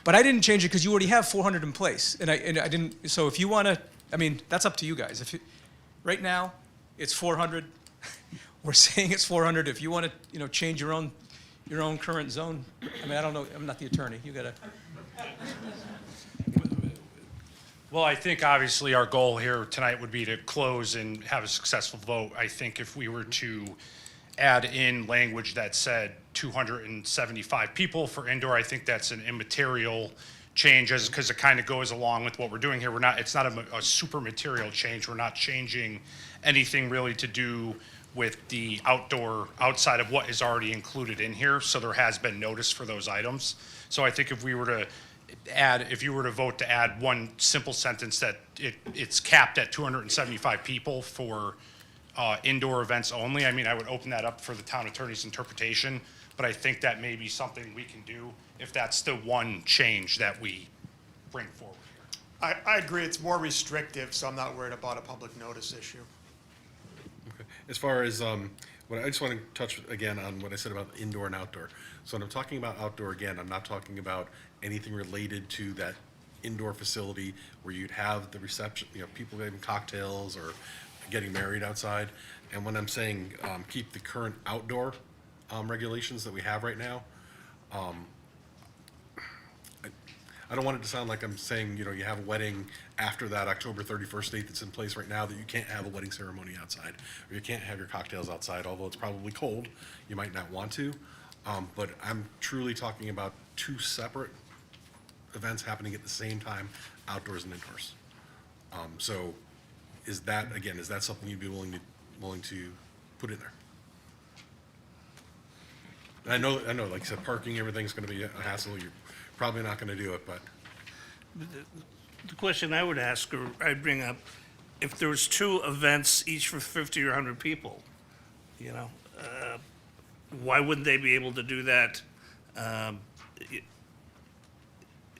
But I didn't change it because you already have 400 in place, and I didn't. So if you want to, that's up to you guys. Right now, it's 400. We're saying it's 400. If you want to, change your own current zone. I don't know. I'm not the attorney. You gotta. Well, I think obviously our goal here tonight would be to close and have a successful vote. I think if we were to add in language that said 275 people for indoor, I think that's an immaterial change, because it kind of goes along with what we're doing here. It's not a super material change. We're not changing anything really to do with the outdoor, outside of what is already included in here. So there has been notice for those items. So I think if we were to if you were to vote to add one simple sentence that it's capped at 275 people for indoor events only, I mean, I would open that up for the town attorney's interpretation, but I think that may be something we can do if that's the one change that we bring forward here. I agree, it's more restrictive, so I'm not worried about a public notice issue. Okay. As far as, what I just want to touch again on what I said about indoor and outdoor. So when I'm talking about outdoor, again, I'm not talking about anything related to that indoor facility where you'd have the reception, people getting cocktails or getting married outside. And when I'm saying keep the current outdoor regulations that we have right now, I don't want it to sound like I'm saying, you have a wedding after that October 31st date that's in place right now, that you can't have a wedding ceremony outside, or you can't have your cocktails outside, although it's probably cold, you might not want to. But I'm truly talking about two separate events happening at the same time, outdoors and indoors. So is that something you'd be willing to put in there? And I know, like I said, parking, everything's gonna be a hassle, you're probably not gonna do it, but. The question I would ask, or I'd bring up, if there was two events, each for 50 or 100 people, why wouldn't they be able to do that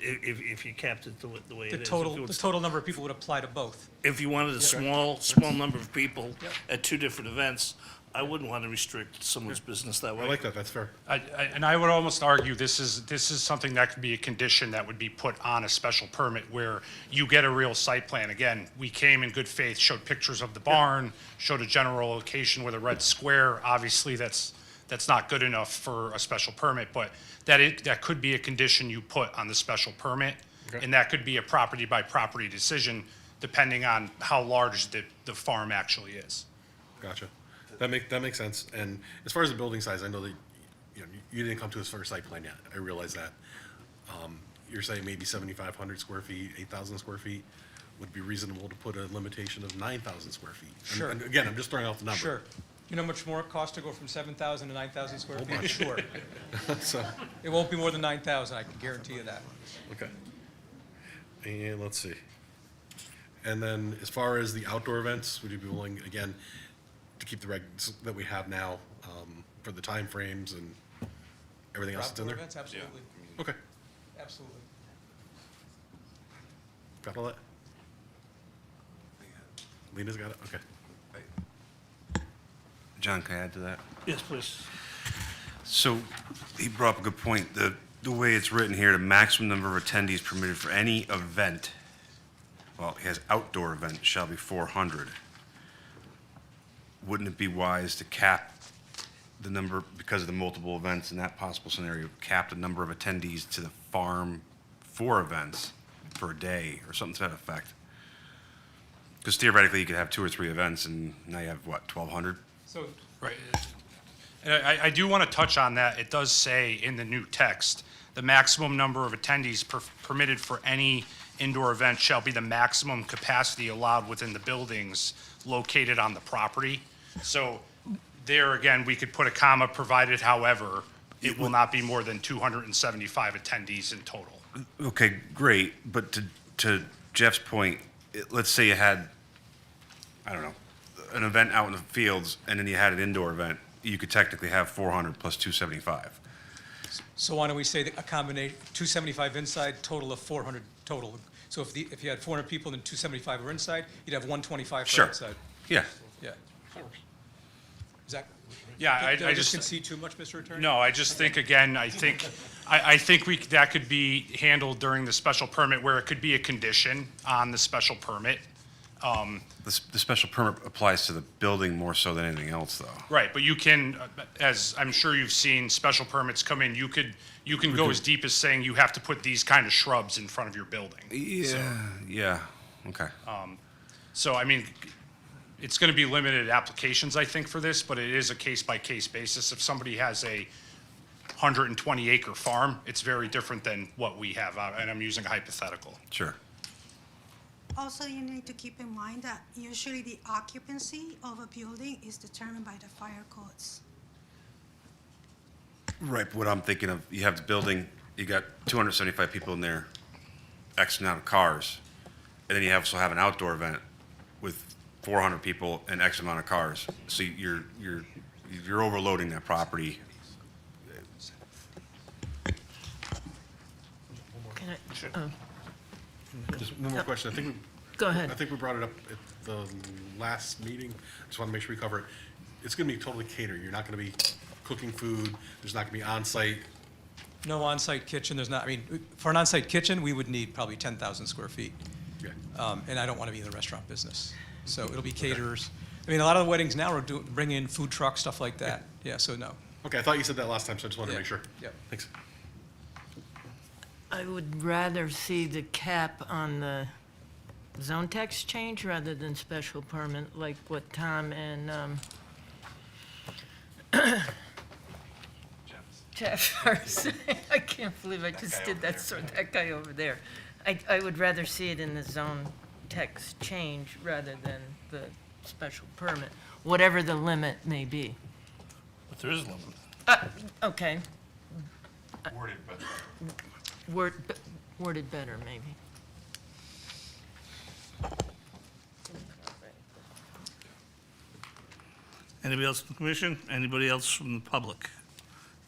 if you kept it the way it is? The total number of people would apply to both. If you wanted a small number of people at two different events, I wouldn't want to restrict someone's business that way. I like that, that's fair. And I would almost argue this is something that could be a condition that would be put on a special permit where you get a real site plan. Again, we came in good faith, showed pictures of the barn, showed a general location with a red square. Obviously, that's not good enough for a special permit, but that could be a condition you put on the special permit. Okay. And that could be a property by property decision depending on how large the farm actually is. Gotcha. That makes sense. And as far as the building size, I know that you didn't come to us for a site plan yet. I realize that. You're saying maybe 7,500 square feet, 8,000 square feet would be reasonable to put a limitation of 9,000 square feet. Sure. And again, I'm just throwing out the number. Sure. You know how much more it costs to go from 7,000 to 9,000 square Whole feet? bunch. Sure. So, It won't be more than 9,000, I can guarantee you that. okay. And let's see. And then as far as the outdoor events, would you be willing, again, to keep the regs that we have now for the timeframes and everything else that's in Outdoor there? events, absolutely. Okay, Absolutely. got all that? Lena's got it, okay. John, can I add to that? Yes, please. So he brought up a good point. The way it's written here, the maximum number of attendees permitted for any event, well, he has outdoor event, shall be 400. Wouldn't it be wise to cap the number, because of the multiple events in that possible scenario, cap the number of attendees to the farm for events for a day or something to that effect? Because theoretically, you could have 2 or 3 events and now you have, what, 1,200? So, Right. And I do want to touch on that. It does say in the new text, the maximum number of attendees permitted for any indoor event shall be the maximum capacity allowed within the buildings located on the property. So there, again, we could put a comma, provided, however, it will not be more than 275 attendees in total. Okay, great, but to Jeff's point, let's say you had, I don't know, an event out in the fields, and then you had an indoor event, you could technically have 400 plus 275. so why don't we say that a combination, 275 inside, total of 400 total. So if you had 400 people and then 275 were inside, you'd have 125 for Sure. outside. Yeah. Yeah. Is that? Yeah, Did I I just just, concede too much, Mr. Attorney? no, I just think, again, I think that could be handled during the special permit where it could be a condition on the special permit. The special permit applies to the building more so than anything else, though. Right, but you can, as I'm sure you've seen, special permits come in, you can go as deep as saying you have to put these kind of shrubs in front of your building. Yeah, yeah. Okay. So, I mean, it's going to be limited applications, I think, for this, but it is a case-by-case basis. If somebody has a 120-acre farm, it's very different than what we have, and I'm using a hypothetical. Sure. Also, you need to keep in mind that usually the occupancy of a building is determined by the fire codes. Right, but what I'm thinking of, you have the building, you got 275 people in there, X amount of cars, and then you also have an outdoor event with 400 people and X amount of cars. So you're overloading that property. Can I, Just one more question. I think. Go ahead. I think we brought it up at the last meeting. Just want to make sure we cover it. It's going to be totally catered. You're not going to be cooking food. There's not going to be on-site. No on-site kitchen, there's not, I mean, for an on-site kitchen, we would need probably 10,000 square feet. Yeah. And I don't want to be in the restaurant business. So it'll be caterers. I mean, a lot of the weddings now are bringing in food trucks, stuff like that. Yeah, so no. Okay, I thought you said that last time, so I just wanted to Yeah. make sure. Yep. Thanks. I would rather see the cap on the zone tax change rather than special permit, like what Tom and Jeff are saying. I can't believe I just did that, so that guy over there. I would rather see it in the zone tax change rather than the special permit, whatever the limit may be. But there is a limit. Okay, Worded, but. worded better, maybe. Anybody else from the commission? Anybody else from the public?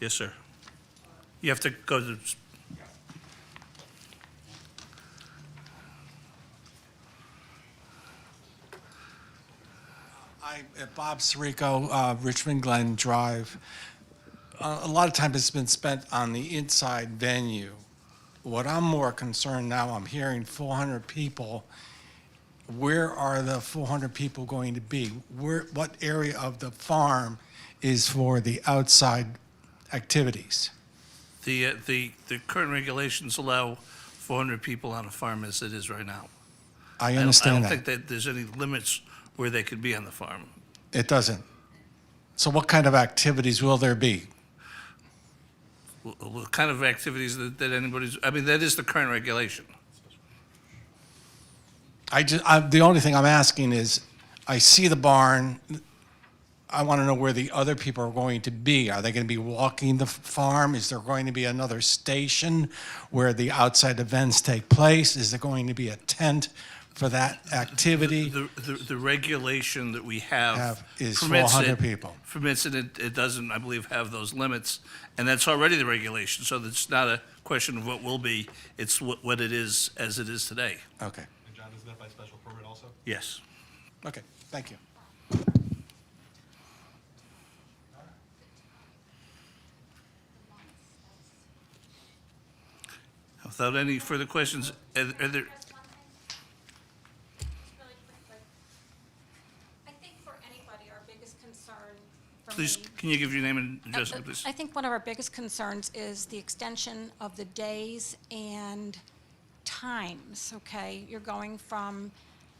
Yes, sir. You have to go to, I'm Bob Sirico, Richmond Glen Drive. A lot of time has been spent on the inside venue. What I'm more concerned now, I'm hearing 400 people. Where are the 400 people going to be? What area of the farm is for the outside activities? the current regulations allow 400 people on a farm as it is right now. I understand I don't that. think that there's any limits where they could be on the farm. It doesn't. So what kind of activities will there be? What kind of activities that anybody's, I mean, that is the current regulation. The only thing I'm asking is, I see the barn. I want to know where the other people are going to be. Are they going to be walking the farm? Is there going to be another station where the outside events take place? Is there going to be a tent for that activity? The regulation that we have Is permits 400 it- people. Permits it, it doesn't, I believe, have those limits, and that's already the regulation, so it's not a question of what will be, it's what it is as it is today. Okay, And John, isn't that by special permit also? Yes. okay, thank you. Without any further questions, are there, Really quickly. I think for anybody, our biggest concern for please, me. can you give your name and address, please? I think one of our biggest concerns is the extension of the days and times, okay? You're going from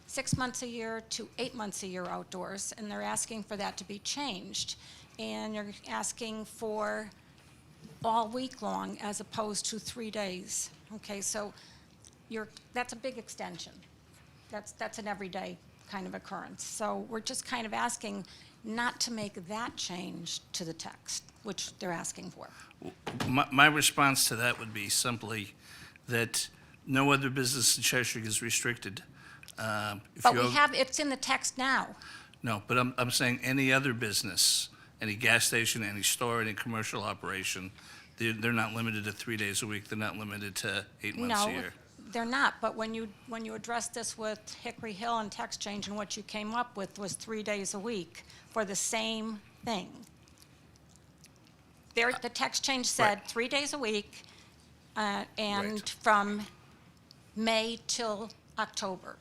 6 months a year to 8 months a year outdoors, and they're asking for that to be changed. And you're asking for all week long as opposed to 3 days, okay? So that's a big extension. That's an everyday kind of occurrence. So we're just kind of asking not to make that change to the text, which they're asking for. My response to that would be simply that no other business in Cheshire is restricted. If But you we have, it's in the text now. No, but I'm saying any other business, any gas station, any store, any commercial operation, they're not limited to 3 days a week, they're not limited to 8 months a No, year. they're not, but when you addressed this with Hickory Hill and text change, and what you came up with was 3 days a week for the same thing. The text change said 3 days a week, and Right. from May till October.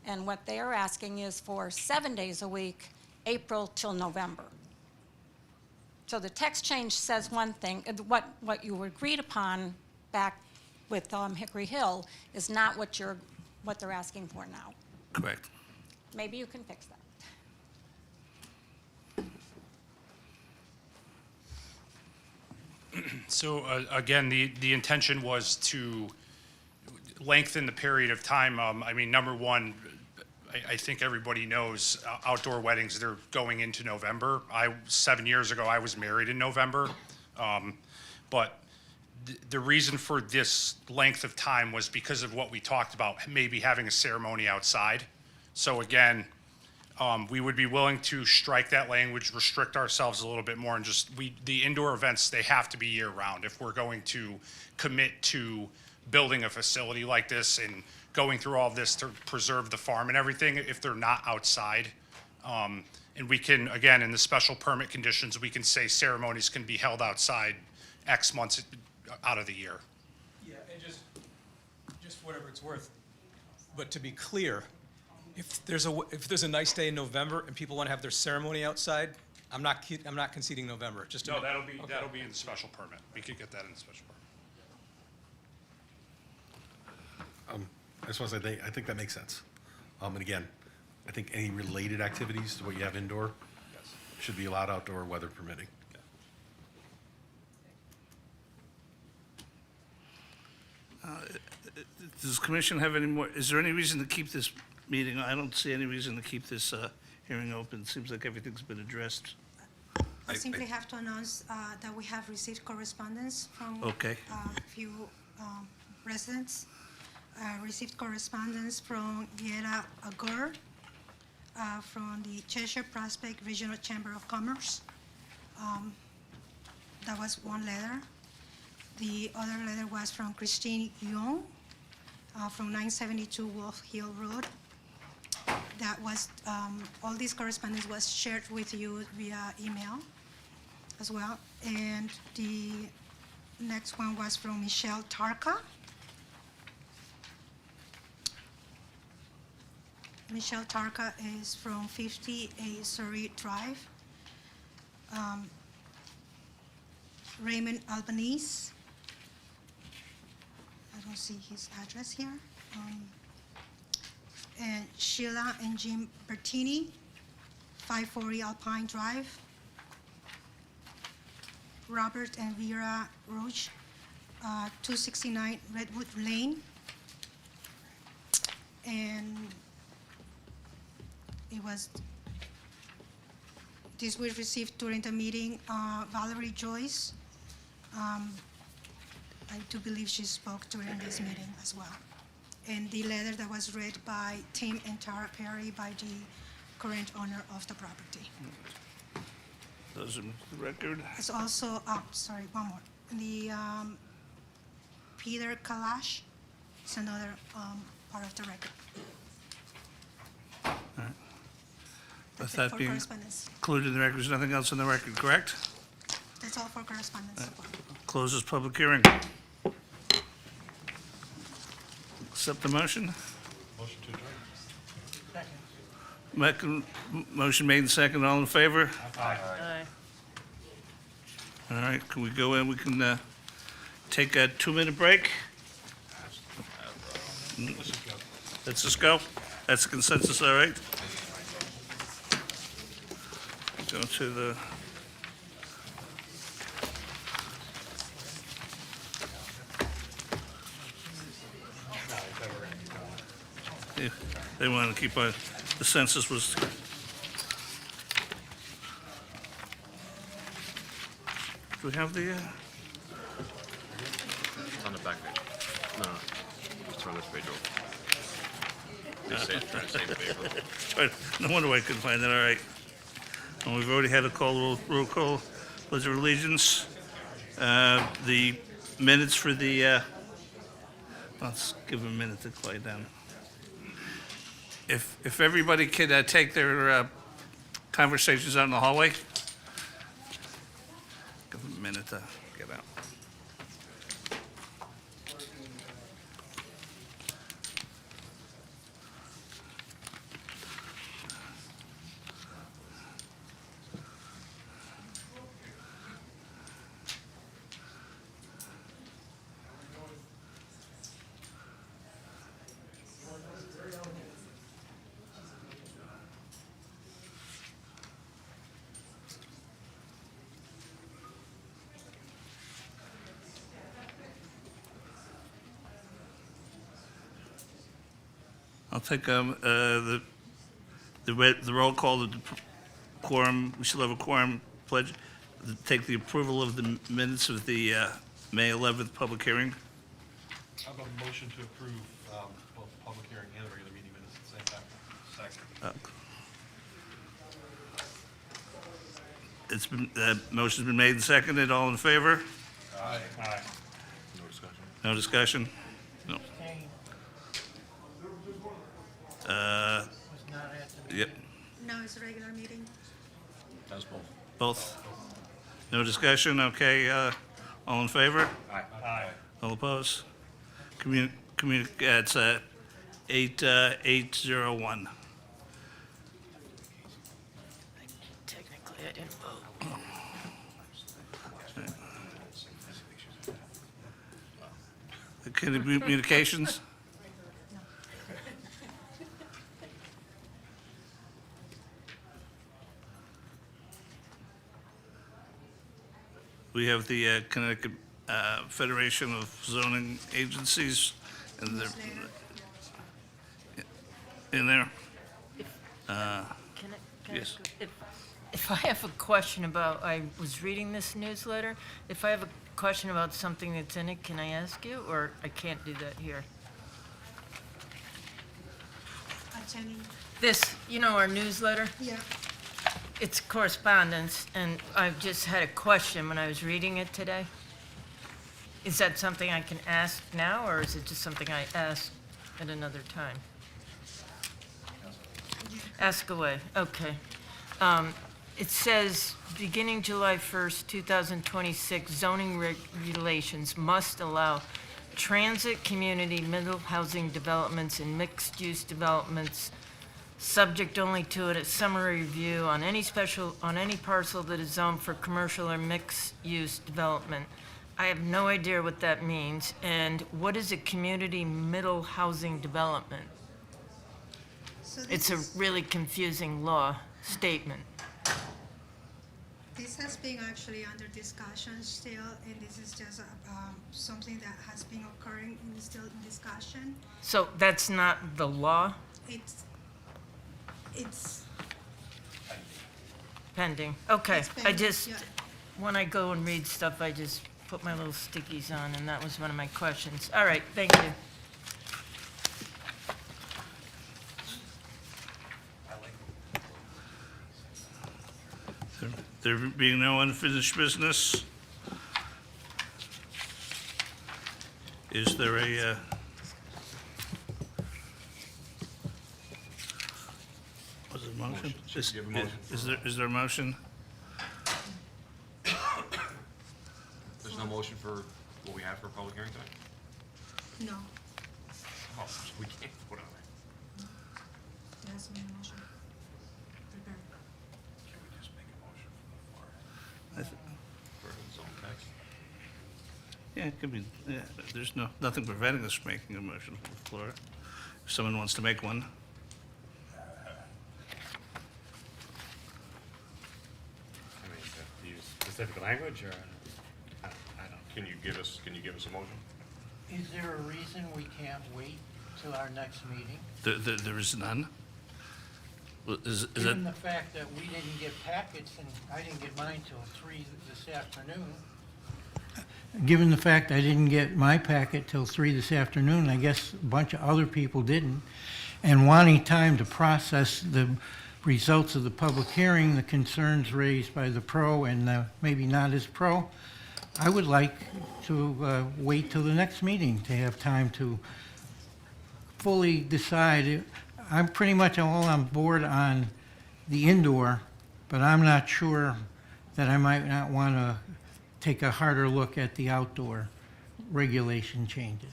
And what they are asking is for 7 days a week, April till November. So the text change says one thing, what you agreed upon back with Hickory Hill is not what you're what they're asking for now. Correct. Maybe you can fix that. So again, the intention was to lengthen the period of time. I mean, number one, I think everybody knows outdoor weddings, they're going into November. 7 years ago, I was married in November. But the reason for this length of time was because of what we talked about, maybe having a ceremony outside. So again, we would be willing to strike that language, restrict ourselves a little bit more, and the indoor events, they have to be year-round. If we're going to commit to building a facility like this and going through all this to preserve the farm and everything, if they're not outside. And we can, again, in the special permit conditions, we can say ceremonies can be held outside X months out of the year. Yeah, and just whatever it's worth, but to be clear, if there's a nice day in November and people want to have their ceremony outside, I'm not conceding November, just to. No, that'll be in the special permit. We could get that in the special permit. I just want to say, I think that makes sense. And again, I think any related activities to what you have indoor should be allowed outdoor, weather permitting. Does the commission have any more, is there any reason to keep this meeting? I don't see any reason to keep this hearing open. Seems like everything's been addressed. I simply have to announce that we have received correspondence from Okay. a few residents. Received correspondence from Viera Agur, from the Cheshire Prospect Regional Chamber of Commerce. That was one letter. The other letter was from Christine Young, from 972 Wolf Hill Road. That was, all this correspondence was shared with you via email as well. And the next one was from Michelle Tarka. Michelle Tarka is from 50A Surrey Drive. Raymond Albanese. I don't see his address here. And Sheila and Jim Bertini, 540 Alpine Drive. Robert and Vera Roach, 269 Redwood Lane. And this was received during the meeting, Valerie Joyce. I do believe she spoke during this meeting as well. And the letter that was read by Tim and Tara Perry, by the current owner of the property. Those are the record. It's also, sorry, one more. The Peter Kalash is another part of the record. With That's it that for being correspondence. included in the record, there's nothing else in the record, correct? That's all for correspondence so far. Closes public hearing. Accept the motion? Motion to adjourn. Motion made and second, all in favor? Aye. All right, can we go in, we can take a 2-minute break? Let's just go. That's the consensus, all right? Go to the... Yeah, they want to keep on, the census was... Do we have the, It's on the back page. No, just turn this page over. Just say, trying to save the paper. no wonder why I couldn't find it, all right. And we've already had a roll call, pledge of allegiance. The minutes for the, let's give them a minute to quiet down. If everybody could take their conversations out in the hallway. Give them a minute to get out. I'll take the roll call, the quorum, we shall have a quorum pledge. Take the approval of the minutes of the May 11th public hearing. How about a motion to approve both the public hearing and the regular meeting minutes at the same time? Second. It's been, motion's been made and seconded. All in favor? Aye. Aye. No discussion. No discussion? No. Yep, No, it's a regular meeting. That's both. both. No discussion? Okay, all in favor? Aye. All opposed? It's 801. Technically, I didn't vote. Communications? We have the Connecticut Federation of Zoning Agencies, and they're in there. Can I Yes. ask, if I have a question about, I was reading this newsletter, if I have a question about something that's in it, can I ask you, or I can't do that here? Attending, This, our newsletter, yeah. it's correspondence, and I just had a question when I was reading it today. Is that something I can ask now, or is it just something I ask at another time? Ask away, okay. It says, beginning July 1st, 2026, zoning regulations must allow transit, community, middle housing developments, and mixed-use developments, subject only to a summary review on any parcel that is zoned for commercial or mixed-use development. I have no idea what that means, and what is a community middle housing development? So It's a really confusing law statement. This has been actually under discussion still, and this is just something that has been occurring and is still in discussion. So that's not the law It's pending? Okay, It's I pending, just, yeah. when I go and read stuff, I just put my little stickies on, and that was one of my questions. All right, thank you. There being no unfinished business, is there a, was it a motion? Should give a motion Is there a motion? There's no motion for what we have for a public hearing tonight? No, Oh, so we can't put on there. there has been a motion. Prepared. Can we just make a motion I th- for its own text? Yeah, it could be, yeah, there's nothing preventing us from making a motion from the floor. If someone wants to make one. I mean, do you use specific language, or, I don't. Can you give us a motion? Is there a reason we can't wait till our next meeting? There is none? Well, is Given that, the fact that we didn't get packets, and I didn't get mine till 3 this afternoon. Given the fact I didn't get my packet till 3 this afternoon, I guess a bunch of other people didn't, and wanting time to process the results of the public hearing, the concerns raised by the pro and the maybe not as pro, I would like to wait till the next meeting to have time to fully decide. I'm pretty much all on board on the indoor, but I'm not sure that I might not want to take a harder look at the outdoor regulation changes.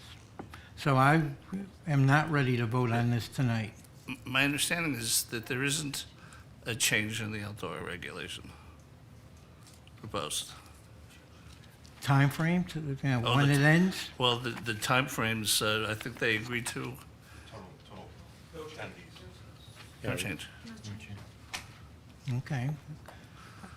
So I am not ready to vote on this tonight. my understanding is that there isn't a change in the outdoor regulation proposed. Time frame to, Oh, when the- it ends? Well, the timeframes, I think they agreed to, Total. no change. Okay.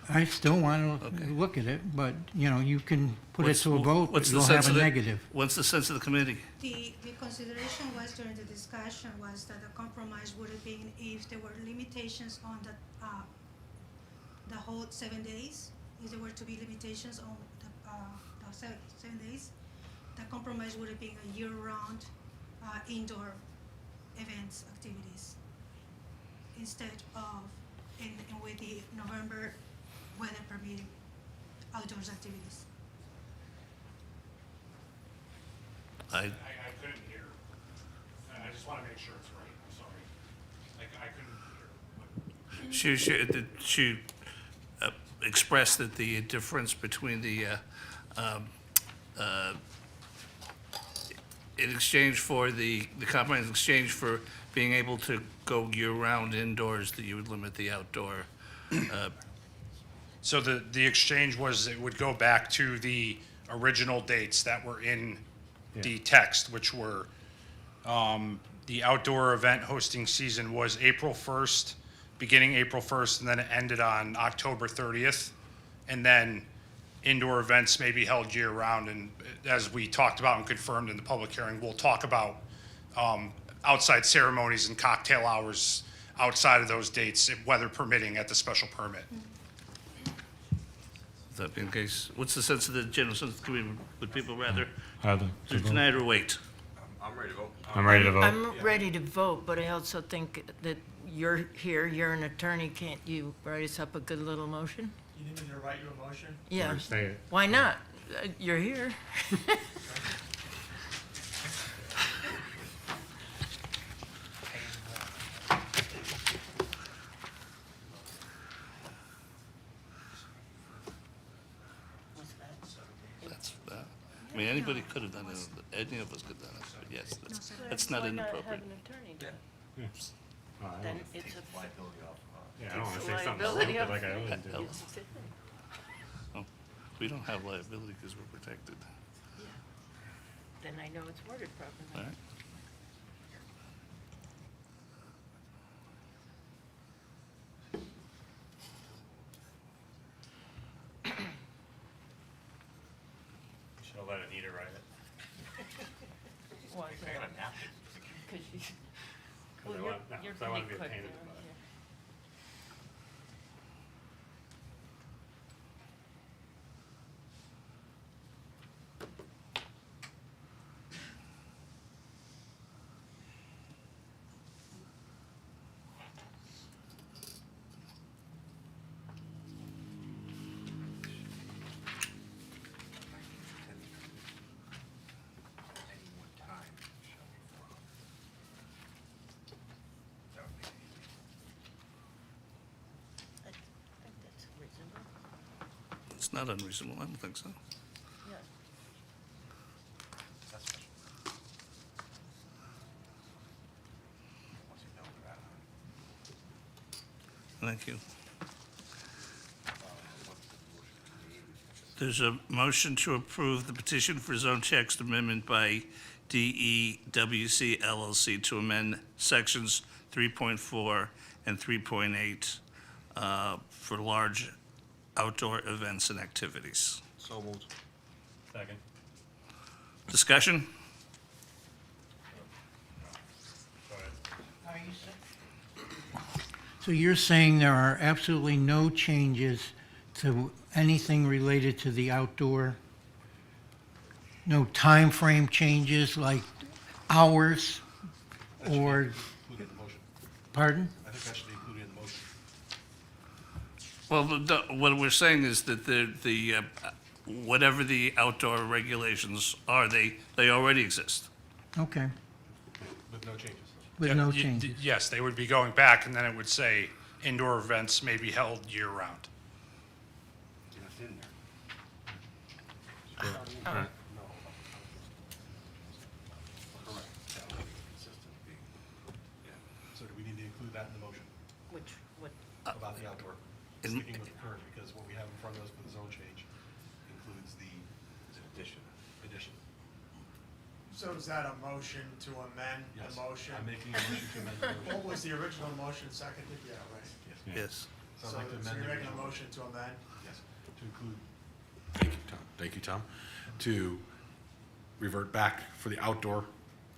I still want to look at it, but, you know, you can put it What's- to a vote, but what's the you'll sense have of a the- negative. What's the sense of the committee? The consideration was during the discussion was that the compromise would have been if there were limitations on the whole 7 days, if there were to be limitations on the 7 days, the compromise would have been a year-round indoor events, activities, instead of, and with the November weather permitting outdoors activities. I couldn't hear. I just want to make sure it's right, I'm sorry. I couldn't hear. She expressed that the difference between the, in exchange for the compromise, in exchange for being able to go year-round indoors, that you would limit the outdoor. So the exchange was, it would go back to the original dates that were in the text, which were, the outdoor event hosting season was April 1st, beginning April 1st, and then it ended on October 30th. And then indoor events may be held year-round, and as we talked about and confirmed in the public hearing, we'll talk about outside ceremonies and cocktail hours outside of those dates, if weather permitting, at the special permit. That being the case, what's the sense of the general sense of the committee? Would people rather To do tonight or wait? I'm ready to vote. I'm ready to vote. I'm ready to vote, but I also think that you're here, you're an attorney, can't you write us up a good little motion? You need me to write you a motion? Yeah. Say it. Why not? You're here. That's, I mean, anybody could have done it, any of us could have done it, but yes, that's not inappropriate. Then it's a Yeah, I don't want to say something liability stupid of- like I always do. Oh, we don't have liability because we're protected. Then I know it's worded All properly. right. Should have let Anita write it. Why is that? 'Cause she's, well, I you're, want- no, you're 'cause I wanna pretty be a quick. pain in the there, butt. yeah. I think that's reasonable. It's not unreasonable, I don't think so. Yeah. Thank you. There's a motion to approve the petition for zone text amendment by DEWC LLC to amend sections 3.4 and 3.8 for large outdoor events and activities. So moved. Second. Discussion? Are you So you're saying there are absolutely no changes to anything related to the outdoor? No time frame changes like hours or, Included in the motion. pardon? I think that should be included in the motion. Well, what we're saying is that the whatever the outdoor regulations are, they already exist. Okay, With no changes. with Yeah, no y- changes. Yes, they would be going back, and then it would say indoor events may be held year-round. Correct. That would be consistent. Yeah. So do we need to include that in the motion Which, what, about the outdoor? in- Sticking with the current, because what we have in front of us for the zone change includes the addition. So is that a motion to amend Yes. the motion? I'm making a motion to amend the motion. What was the original motion seconded? Yeah, right. Yes. So I'd like to So amend you're the making a original. motion to amend? Yes, to include, thank you, Tom, to revert back for the outdoor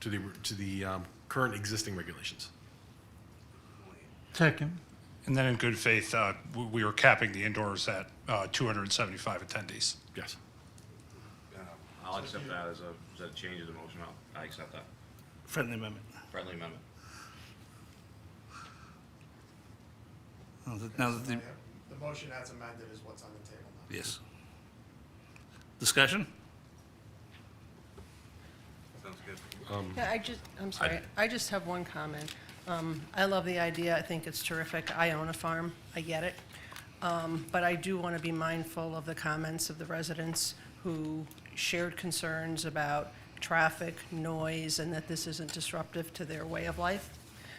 to the current existing regulations. Second. And then in good faith, we were capping the indoors at 275 attendees. Yes. I'll accept that as a change of the motion. I accept that. Friendly amendment. Friendly amendment. Now that the, The motion as amended is what's on the table now. yes. Discussion? Sounds good. Yeah, I'm sorry, I just have one comment. I love the idea, I think it's terrific. I own a farm, I get it. But I do want to be mindful of the comments of the residents who shared concerns about traffic, noise, and that this isn't disruptive to their way of life.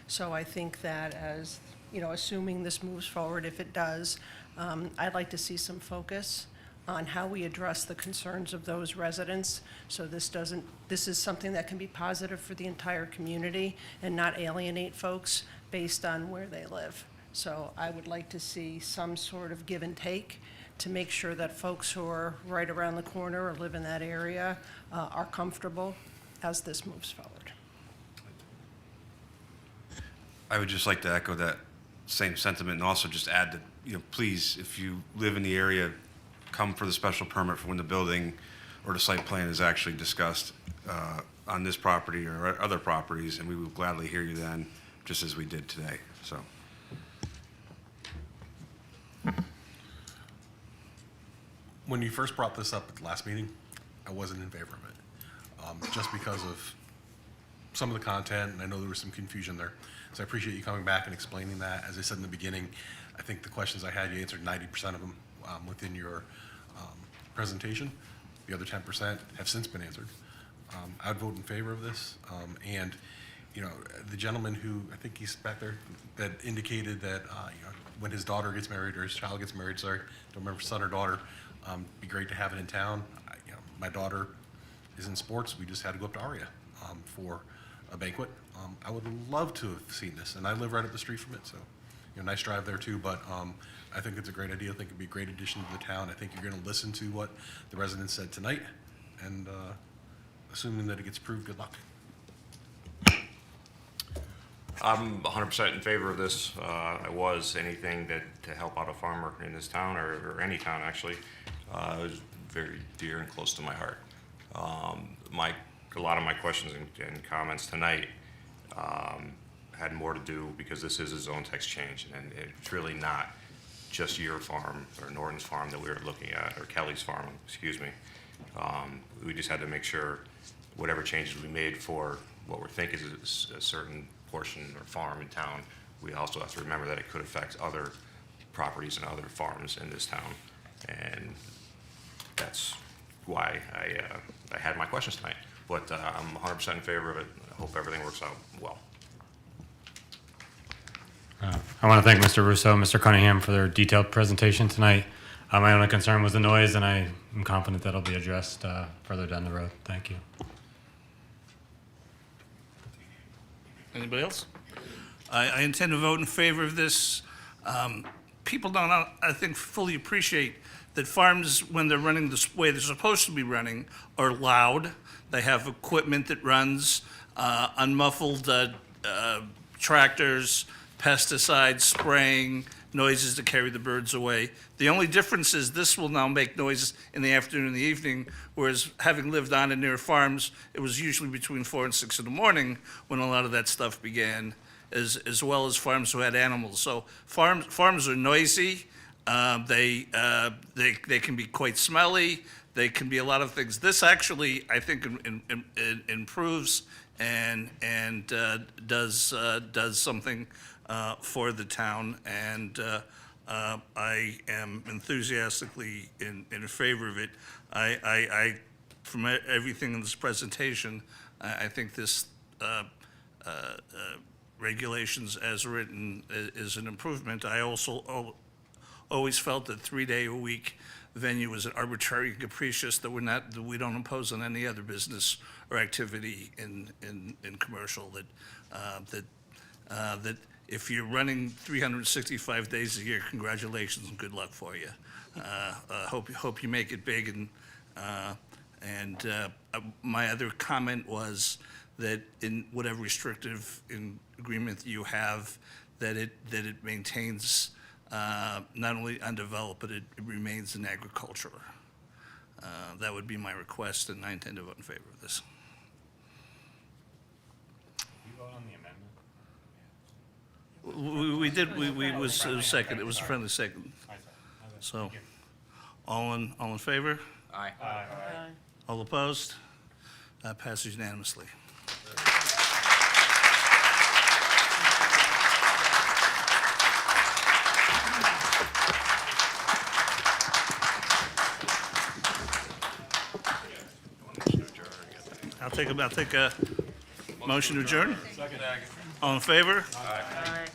So I think that as, assuming this moves forward, if it does, I'd like to see some focus on how we address the concerns of those residents. So this is something that can be positive for the entire community and not alienate folks based on where they live. So I would like to see some sort of give and take to make sure that folks who are right around the corner or live in that area are comfortable as this moves forward. I would just like to echo that same sentiment and also just add that, please, if you live in the area, come for the special permit for when the building or the site plan is actually discussed on this property or other properties, and we will gladly hear you then, just as we did today, so. When you first brought this up at the last meeting, I wasn't in favor of it, just because of some of the content, and I know there was some confusion there. So I appreciate you coming back and explaining that. As I said in the beginning, I think the questions I had, you answered 90% of them within your presentation. The other 10% have since been answered. I would vote in favor of this. And, the gentleman who, I think he's back there, that indicated that, when his daughter gets married, or his child gets married, sorry, don't remember son or daughter, be great to have it in town. My daughter is in sports. We just had to go up to Aria for a banquet. I would love to have seen this, and I live right up the street from it, so nice drive there too. But I think it's a great idea. I think it'd be a great addition to the town. I think you're going to listen to what the residents said tonight, and assuming that it gets approved, good luck. I'm 100% in favor of this. I was anything to help out a farmer in this town or any town actually. Is very dear and close to my heart. A lot of my questions and comments tonight had more to do because this is a zone text change, and it's really not just your farm or Norton's farm that we were looking at, or Kelly's farm, excuse me. We just had to make sure whatever changes we made for what we're thinking is a certain portion or farm in town, we also have to remember that it could affect other properties and other farms in this town. And that's why I had my questions tonight. But I'm 100% in favor of it. I hope everything works out well. I want to thank Mr. Russo and Mr. Cunningham for their detailed presentation tonight. My only concern was the noise, and I am confident that'll be addressed further down the road. Thank you. Anybody else? I intend to vote in favor of this. People don't, I think, fully appreciate that farms, when they're running the way they're supposed to be running, are loud. They have equipment that runs, unmuffled tractors, pesticides, spraying, noises to carry the birds away. The only difference is this will now make noises in the afternoon and the evening, whereas having lived on and near farms, it was usually between 4 and 6 in the morning when a lot of that stuff began, as well as farms who had animals. So farms are noisy. They can be quite smelly. They can be a lot of things. This actually, I think, improves and does something for the town, and I am enthusiastically in favor of it. From everything in this presentation, I think this regulations as written is an improvement. I also always felt that 3-day-a-week venue was arbitrary and capricious, that we don't impose on any other business or activity in commercial, that if you're running 365 days a year, congratulations and good luck for you. Hope you make it big, and my other comment was that in whatever restrictive agreement you have, that it maintains not only undeveloped, but it remains in agriculture. That would be my request, and I intend to vote in favor of this. You vote on the amendment? We did, it was a second, it was a friendly second. So, all in favor? Aye. All opposed? Passes unanimously. I'll take a motion to adjourn. All in favor? Aye.